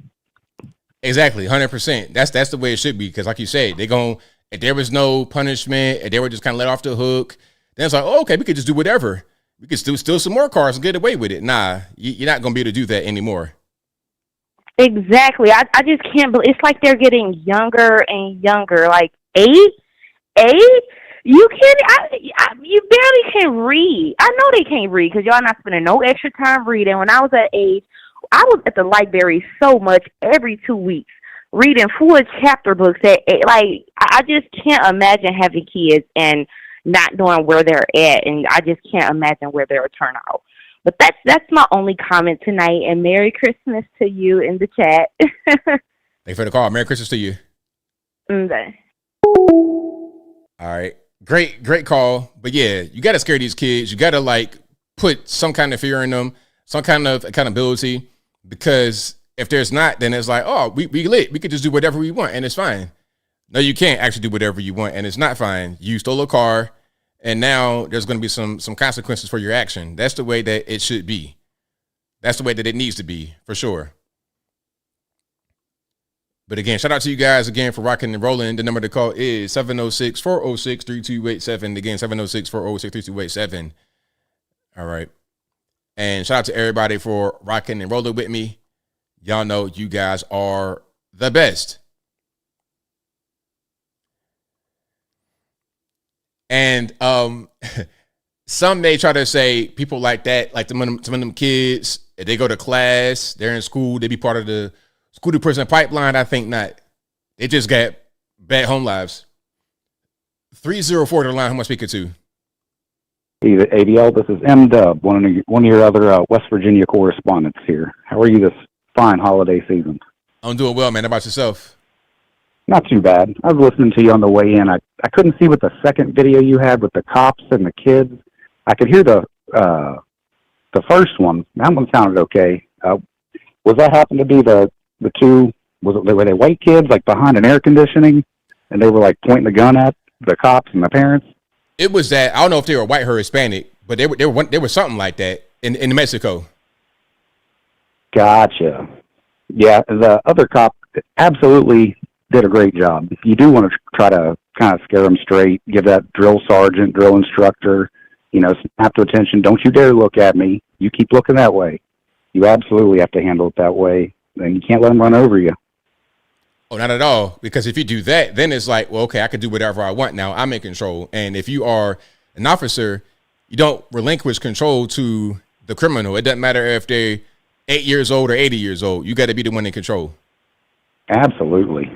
Exactly, 100%. That's the way it should be, because like you said, if there was no punishment, and they were just kind of let off the hook, then it's like, oh, okay, we could just do whatever. We could steal some more cars and get away with it. Nah, you're not going to be able to do that anymore. Exactly. I just can't believe. It's like they're getting younger and younger. Like 8? You can't. You barely can read. I know they can't read because y'all not spending no extra time reading. When I was that age, I was at the library so much every 2 weeks, reading full chapter books. I just can't imagine having kids and not knowing where they're at, and I just can't imagine where they'll turn out. But that's my only comment tonight. And Merry Christmas to you in the chat. Thanks for the call. Merry Christmas to you. Okay. All right. Great call. But yeah, you got to scare these kids. You got to like put some kind of fear in them, some kind of accountability, because if there's not, then it's like, oh, we lit. We could just do whatever we want and it's fine. No, you can't actually do whatever you want and it's not fine. You stole a car and now there's going to be some consequences for your action. That's the way that it should be. That's the way that it needs to be, for sure. But again, shout out to you guys again for rocking and rolling. The number to call is 706-406-3287. Again, 706-406-3287. All right. And shout out to everybody for rocking and rolling with me. Y'all know you guys are the best. And some may try to say people like that, like some of them kids, if they go to class, they're in school, they be part of the school to prison pipeline. I think not. They just got bad home lives. 304 to the line. Who am I speaking to? ABL, this is M-Dub, one of your other West Virginia correspondents here. How are you this fine holiday season? I'm doing well, man. How about yourself? Not too bad. I was listening to you on the way in. I couldn't see what the second video you had with the cops and the kids. I could hear the first one. That one sounded okay. Was that happen to be the two? Were they white kids like behind an air conditioning, and they were like pointing the gun at the cops and the parents? It was that. I don't know if they were white or Hispanic, but they were something like that in Mexico. Gotcha. Yeah, the other cop absolutely did a great job. You do want to try to kind of scare them straight, give that drill sergeant, drill instructor, snap to attention. Don't you dare look at me. You keep looking that way. You absolutely have to handle it that way. And you can't let them run over you. Oh, not at all. Because if you do that, then it's like, well, okay, I can do whatever I want now. I'm in control. And if you are an officer, you don't relinquish control to the criminal. It doesn't matter if they're 8 years old or 80 years old. You got to be the one in control. Absolutely.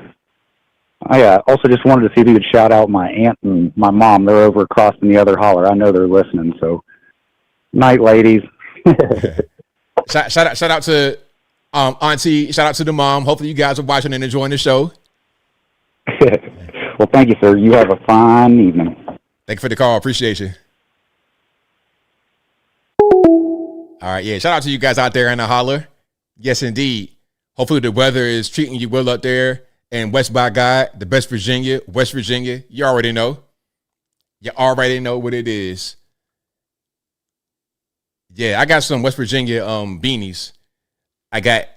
I also just wanted to see if you could shout out my aunt and my mom. They're over across in the other holler. I know they're listening. So, night, ladies. shout out to Auntie. Shout out to the mom. Hopefully you guys are watching and enjoying the show. Well, thank you, sir. You have a fine evening. Thank you for the call. Appreciate you. All right. Yeah. Shout out to you guys out there in the holler. Yes, indeed. Hopefully the weather is treating you well up there. And West by God, the best Virginia, West Virginia, you already know. You already know what it is. Yeah, I got some West Virginia beanies. I got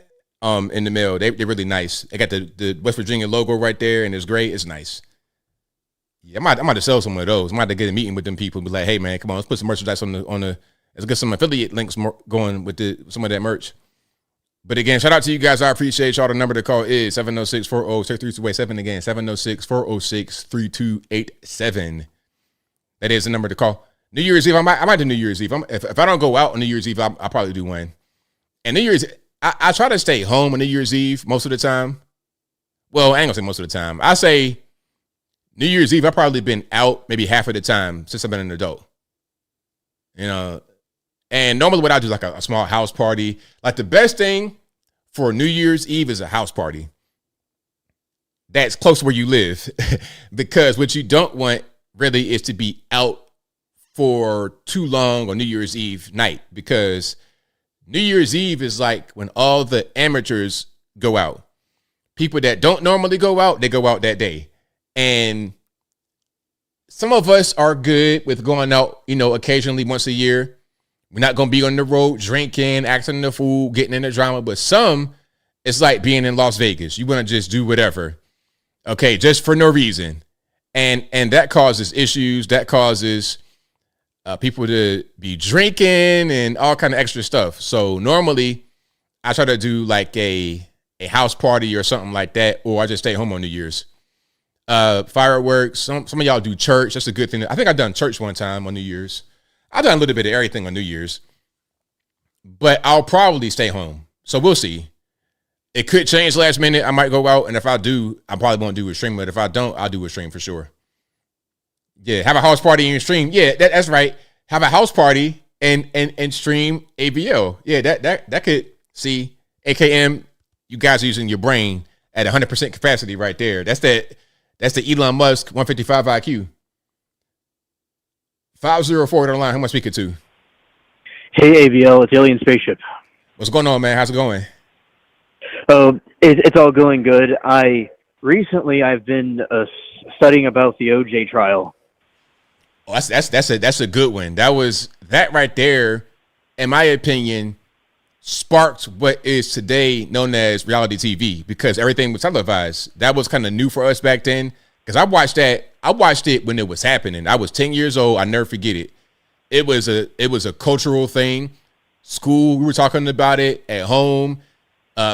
in the mail. They're really nice. They got the West Virginia logo right there, and it's great. It's nice. Yeah, I might to sell some of those. I might have to get a meeting with them people and be like, hey man, come on, let's put some merchandise on the let's get some affiliate links going with some of that merch. But again, shout out to you guys. I appreciate y'all. The number to call is 706-406-3287. Again, 706-406-3287. That is the number to call. New Year's Eve, I might do New Year's Eve. If I don't go out on New Year's Eve, I'll probably do one. And New Year's, I try to stay home on New Year's Eve most of the time. Well, I ain't gonna say most of the time. I say New Year's Eve, I've probably been out maybe half of the time since I've been an adult. And normally what I do is like a small house party. Like the best thing for New Year's Eve is a house party that's close to where you live. Because what you don't want really is to be out for too long on New Year's Eve night. Because New Year's Eve is like when all the amateurs go out. People that don't normally go out, they go out that day. And some of us are good with going out, occasionally once a year. We're not going to be on the road drinking, acting the fool, getting in the drama. But some, it's like being in Las Vegas. You want to just do whatever. Okay, just for no reason. And that causes issues. That causes people to be drinking and all kind of extra stuff. So normally I try to do like a house party or something like that. Or I just stay home on New Year's. Fireworks. Some of y'all do church. That's a good thing. I think I've done church one time on New Year's. I've done a little bit of everything on New Year's, but I'll probably stay home. So we'll see. It could change last minute. I might go out, and if I do, I probably won't do a stream. But if I don't, I'll do a stream for sure. Yeah, have a house party and stream. Yeah, that's right. Have a house party and stream ABL. Yeah, that could see AKM. You guys are using your brain at 100% capacity right there. That's the Elon Musk 155 IQ. 504 on the line. Who am I speaking to? Hey, ABL, it's Alien Spaceship. What's going on, man? How's it going? It's all going good. I've been studying about the OJ trial. Oh, that's a good one. That right there, in my opinion, sparked what is today known as reality TV, because everything was televised. That was kind of new for us back then, because I watched it when it was happening. I was 10 years old. I never forget it. It was a cultural thing. School, we were talking about it at home.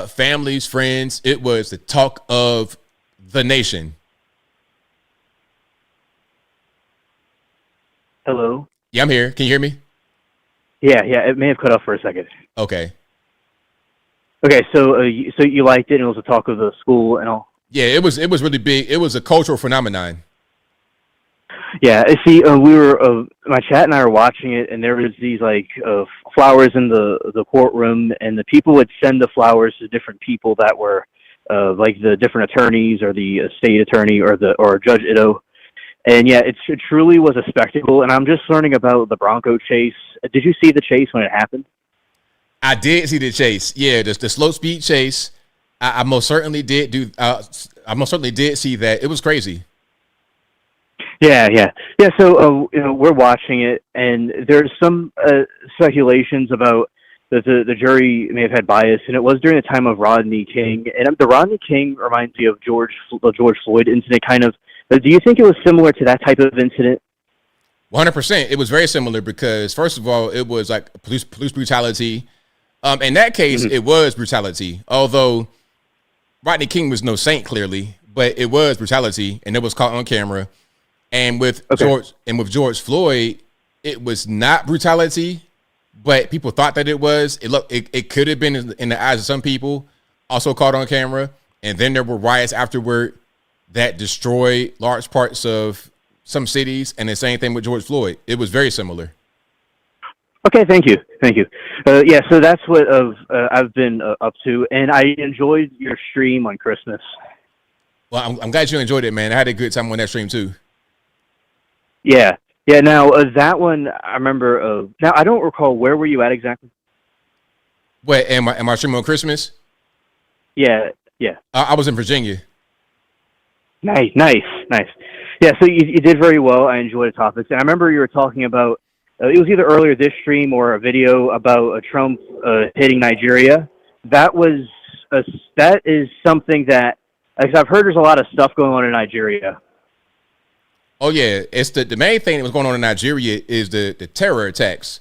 Families, friends. It was the talk of the nation. Hello? Yeah, I'm here. Can you hear me? Yeah, it may have cut off for a second. Okay. Okay, so you liked it, and it was a talk of the school and all? Yeah, it was really big. It was a cultural phenomenon. Yeah, see, my chat and I were watching it, and there was these flowers in the courtroom, and the people would send the flowers to different people that were like the different attorneys or the state attorney or Judge Ito. And yeah, it truly was a spectacle. And I'm just learning about the Bronco chase. Did you see the chase when it happened? I did see the chase. Yeah, the slow speed chase. I most certainly did do. I most certainly did see that. It was crazy. Yeah. So we're watching it, and there's some speculations about that the jury may have had bias, and it was during the time of Rodney King. And the Rodney King reminds me of the George Floyd incident, kind of. Do you think it was similar to that type of incident? 100%. It was very similar because, first of all, it was like police brutality. In that case, it was brutality. Although Rodney King was no saint, clearly, but it was brutality, and it was caught on camera. And with George Floyd, it was not brutality, but people thought that it was. It could have been in the eyes of some people, also caught on camera. And then there were riots afterward that destroyed large parts of some cities, and the same thing with George Floyd. It was very similar. Okay, thank you. Yeah, so that's what I've been up to, and I enjoyed your stream on Christmas. Well, I'm glad you enjoyed it, man. I had a good time on that stream too. Yeah. Now that one, I remember. Now I don't recall, where were you at exactly? What am I streaming on Christmas? Yeah. I was in Virginia. Nice. Yeah, so you did very well. I enjoyed the topics, and I remember you were talking about. It was either earlier this stream or a video about Trump hitting Nigeria. That is something that, because I've heard there's a lot of stuff going on in Nigeria. Oh yeah, it's the main thing that was going on in Nigeria is the terror attacks.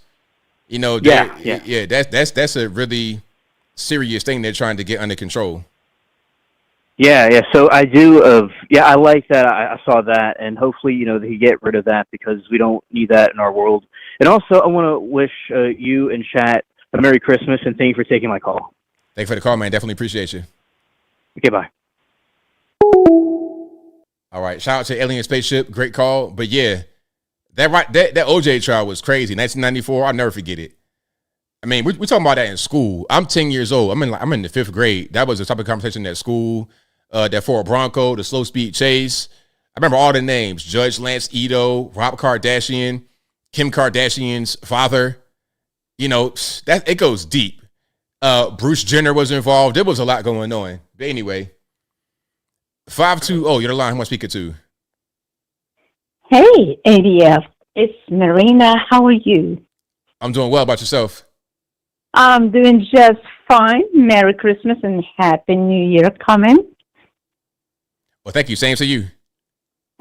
Yeah. That's a really serious thing they're trying to get under control. Yeah. So I do. I like that. I saw that, and hopefully, they get rid of that because we don't need that in our world. And also, I want to wish you and chat a Merry Christmas, and thank you for taking my call. Thank you for the call, man. Definitely appreciate you. Okay, bye. All right. Shout out to Alien Spaceship. Great call. But yeah, that OJ trial was crazy. 1994. I'll never forget it. I mean, we're talking about that in school. I'm 10 years old. I'm in the 5th grade. That was the type of conversation at school. That Ford Bronco, the slow speed chase. I remember all the names: Judge Lance Ito, Rob Kardashian, Kim Kardashian's father. That it goes deep. Bruce Jenner was involved. There was a lot going on. But anyway, 520. You're the line. Who am I speaking to? Hey, ADF. It's Marina. How are you? I'm doing well. About yourself? I'm doing just fine. Merry Christmas and Happy New Year coming. Well, thank you. Same to you.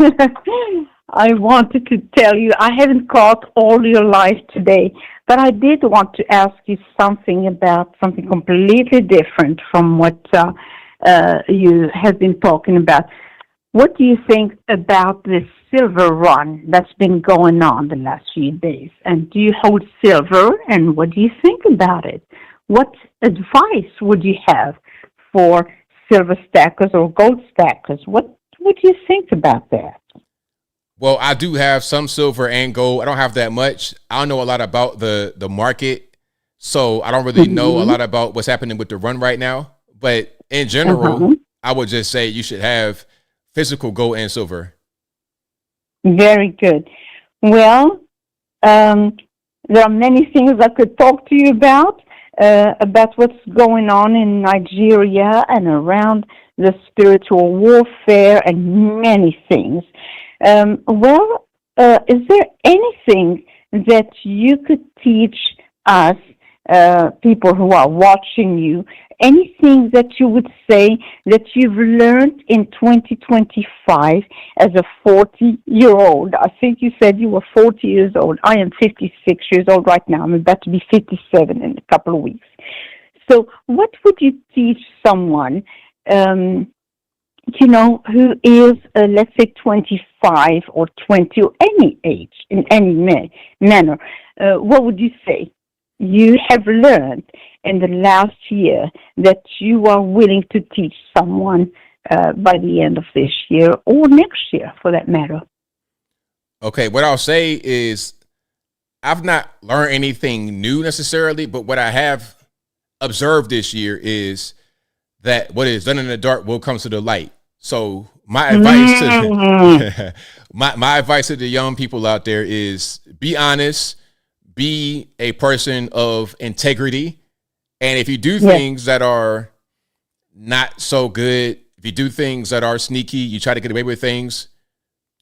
I wanted to tell you, I haven't caught all your live today, but I did want to ask you something about something completely different from what you have been talking about. what do you think about this silver run that's been going on the last few days? And do you hold silver, and what do you think about it? What advice would you have for silver stackers or gold stackers? What do you think about that? Well, I do have some silver and gold. I don't have that much. I don't know a lot about the market, so I don't really know a lot about what's happening with the run right now. But in general, I would just say you should have physical gold and silver. Very good. Well, there are many things I could talk to you about what's going on in Nigeria and around the spiritual warfare and many things. Is there anything that you could teach us, people who are watching you, anything that you would say that you've learned in 2025 as a 40-year-old? I think you said you were 40 years old. I am 56 years old right now. I'm about to be 57 in a couple of weeks. So what would you teach someone, who is, let's say, 25 or 20 or any age, in any manner? What would you say you have learned in the last year that you are willing to teach someone by the end of this year or next year, for that matter? Okay, what I'll say is I've not learned anything new necessarily, but what I have observed this year is that what is done in the dark will come to the light. So my advice to my advice to the young people out there is be honest, be a person of integrity. And if you do things that are not so good, if you do things that are sneaky, you try to get away with things,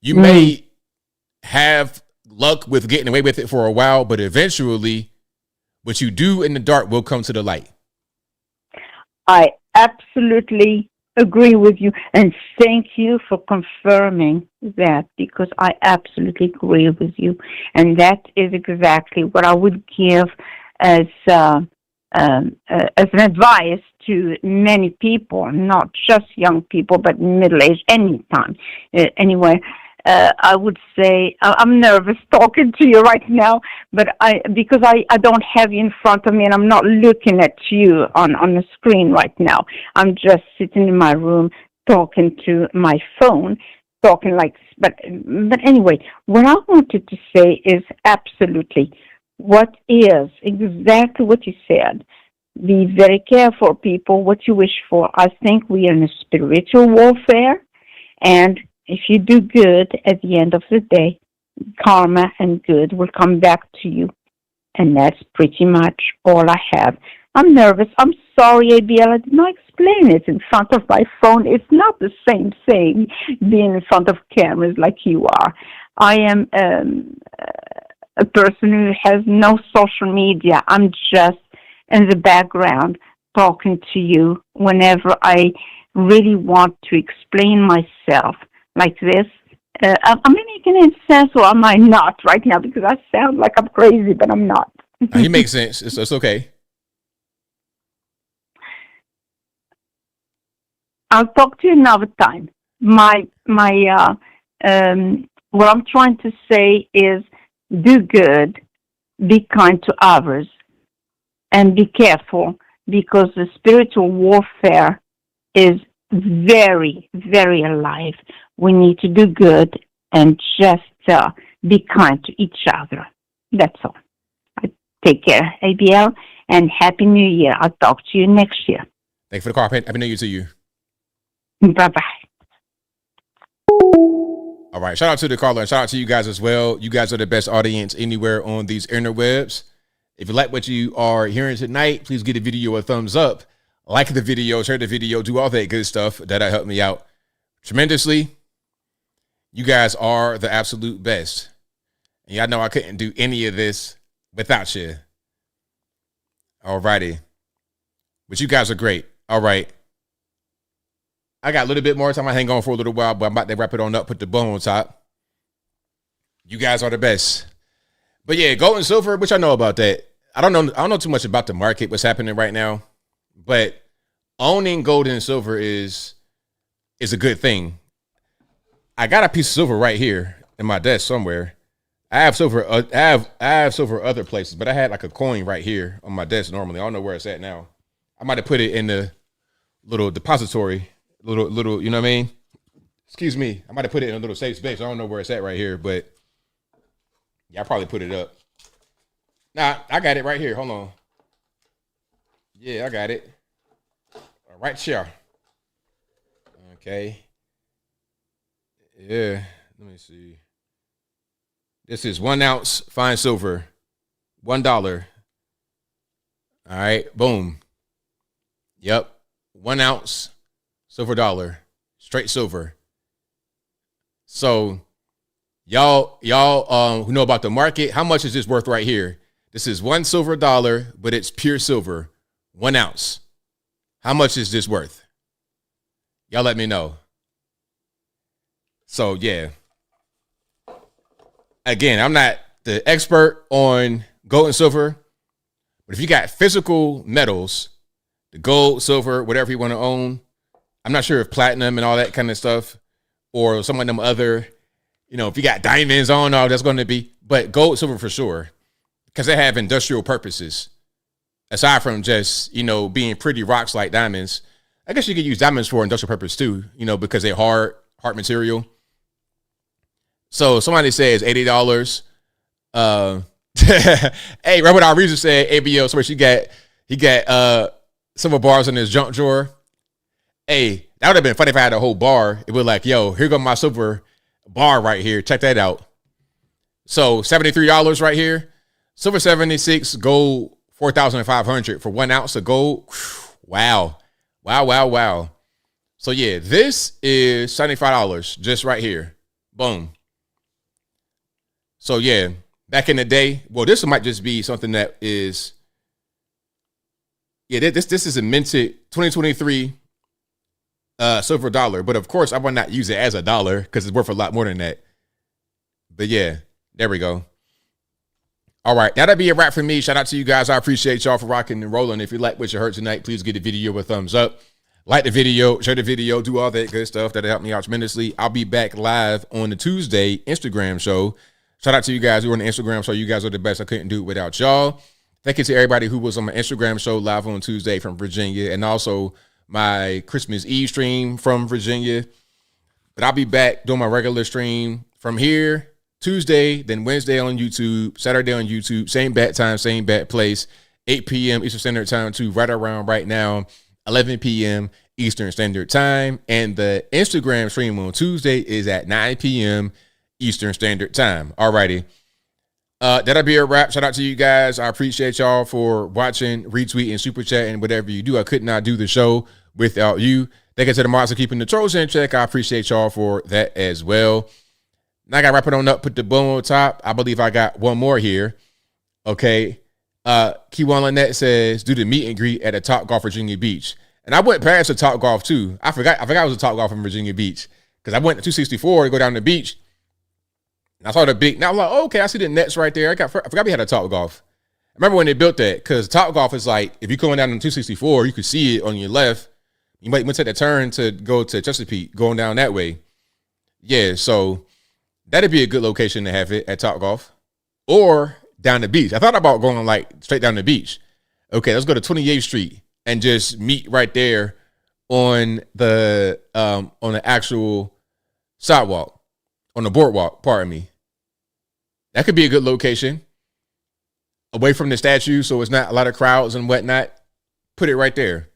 you may have luck with getting away with it for a while, but eventually what you do in the dark will come to the light. I absolutely agree with you, and thank you for confirming that, because I absolutely agree with you, and that is exactly what I would give as an advice to many people, not just young people, but middle-aged, anytime. Anyway, I would say I'm nervous talking to you right now, but because I don't have you in front of me and I'm not looking at you on the screen right now. I'm just sitting in my room talking to my phone, but anyway, what I wanted to say is absolutely what is exactly what you said. Be very careful, people, what you wish for. I think we are in a spiritual warfare, and if you do good at the end of the day, karma and good will come back to you. And that's pretty much all I have. I'm nervous. I'm sorry, ABL. I did not explain it in front of my phone. It's not the same thing being in front of cameras like you are. I am a person who has no social media. I'm just in the background talking to you whenever I really want to explain myself like this. Am I making any sense, or am I not right now? Because I sound like I'm crazy, but I'm not. You make sense. It's okay. I'll talk to you another time. What I'm trying to say is do good, be kind to others, and be careful, because the spiritual warfare is very, very alive. We need to do good and just be kind to each other. That's all. Take care, ABL, and Happy New Year. I'll talk to you next year. Thank you for the call. Happy New Year to you. Bye-bye. All right. Shout out to the caller and shout out to you guys as well. You guys are the best audience anywhere on these interwebs. If you like what you are hearing tonight, please give the video a thumbs up. Like the video, share the video, do all that good stuff. That'll help me out tremendously. You guys are the absolute best. And y'all know I couldn't do any of this without you. All righty. But you guys are great. All right. I got a little bit more time. I hang on for a little while, but I'm about to wrap it on up, put the bow on top. You guys are the best. But yeah, gold and silver, which I know about that. I don't know too much about the market, what's happening right now. But owning gold and silver is a good thing. I got a piece of silver right here in my desk somewhere. I have silver. I have silver other places, but I had like a coin right here on my desk normally. I don't know where it's at now. I might have put it in the little depository, little. You know what I mean? Excuse me. I might have put it in a little safe space. I don't know where it's at right here, but yeah, I probably put it up. Nah, I got it right here. Hold on. Yeah, I got it. Right here. Okay. Yeah. Let me see. This is 1 ounce fine silver, $1. All right, boom. Yep, 1 ounce silver dollar, straight silver. So, y'all who know about the market, how much is this worth right here? This is $1 silver dollar, but it's pure silver, 1 ounce. How much is this worth? Y'all let me know. So yeah. Again, I'm not the expert on gold and silver, but if you got physical metals, the gold, silver, whatever you want to own, I'm not sure if platinum and all that kind of stuff, or some of them other, if you got diamonds on, all that's going to be, but gold, silver for sure, because they have industrial purposes. Aside from just, being pretty rocks like diamonds, I guess you could use diamonds for industrial purpose too, because they're hard material. So somebody says $80. Hey, Robert Ariza said ABL. So he got silver bars in his junk drawer. Hey, that would have been funny if I had a whole bar. It would like, yo, here go my silver bar right here. Check that out. So $73 right here. Silver 76, gold 4,500 for 1 ounce of gold. Wow. Wow. So yeah, this is $75 just right here. Boom. So yeah, back in the day, well, this might just be something that is, yeah, this is a minted 2023 silver dollar. But of course, I would not use it as a dollar because it's worth a lot more than that. But yeah, there we go. All right, that'll be a wrap for me. Shout out to you guys. I appreciate y'all for rocking and rolling. If you like what you heard tonight, please give the video a thumbs up. Like the video, share the video, do all that good stuff. That'll help me out tremendously. I'll be back live on the Tuesday Instagram show. Shout out to you guys who are on the Instagram show. You guys are the best. I couldn't do it without y'all. Thank you to everybody who was on my Instagram show live on Tuesday from Virginia, and also my Christmas Eve stream from Virginia. But I'll be back doing my regular stream from here Tuesday, then Wednesday on YouTube, Saturday on YouTube, same bat time, same bat place, 8 p.m. Eastern Standard Time to right around right now, 11 p.m. Eastern Standard Time. And the Instagram stream on Tuesday is at 9 p.m. Eastern Standard Time. Alrighty. That'll be a wrap. Shout out to you guys. I appreciate y'all for watching, retweeting, super chatting, whatever you do. I could not do the show without you. Thank you to the mods for keeping the trolls in check. I appreciate y'all for that as well. Now I got to wrap it on up, put the bow on top. I believe I got one more here. Okay. Keywan Lynette says, do the meet and greet at a Top Golf Virginia Beach. And I went past the Top Golf too. I forgot it was a Top Golf in Virginia Beach because I went to 264 to go down the beach. And I saw the big, now I'm like, oh, okay, I see the nets right there. I forgot we had a Top Golf. I remember when they built that because Top Golf is like, if you're going down in 264, you could see it on your left. You might take the turn to go to Chesapeake, going down that way. Yeah, so that'd be a good location to have it at Top Golf or down the beach. I thought about going like straight down the beach. Okay, let's go to 28th Street and just meet right there on the actual sidewalk, on the boardwalk, pardon me. That could be a good location. Away from the statue, so it's not a lot of crowds and whatnot. Put it right there.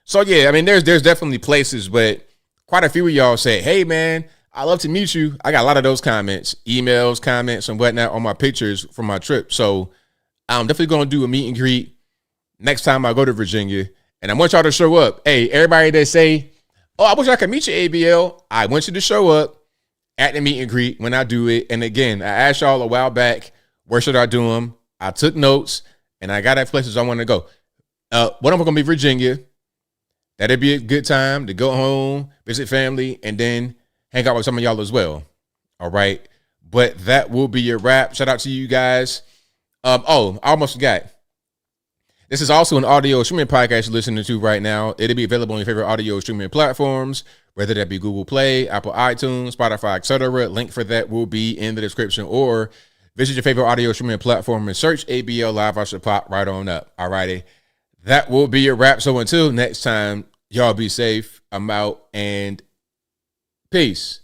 So yeah, I mean, there's definitely places, but quite a few of y'all say, hey man, I love to meet you. I got a lot of those comments, emails, comments, and whatnot on my pictures from my trip. So I'm definitely going to do a meet and greet next time I go to Virginia. And I want y'all to show up. Hey, everybody that say, oh, I wish I could meet you, ABL. I want you to show up at the meet and greet when I do it. And again, I asked y'all a while back, where should I do them? I took notes, and I got at places I want to go. One of them going to be Virginia. That'd be a good time to go home, visit family, and then hang out with some of y'all as well. All right. But that will be a wrap. Shout out to you guys. Oh, I almost forgot. This is also an audio streaming podcast you're listening to right now. It'll be available on your favorite audio streaming platforms, whether that be Google Play, Apple iTunes, Spotify, etc. Link for that will be in the description, or visit your favorite audio streaming platform and search ABL Live. I should pop right on up. Alrighty. That will be a wrap. So until next time, y'all be safe. I'm out and peace.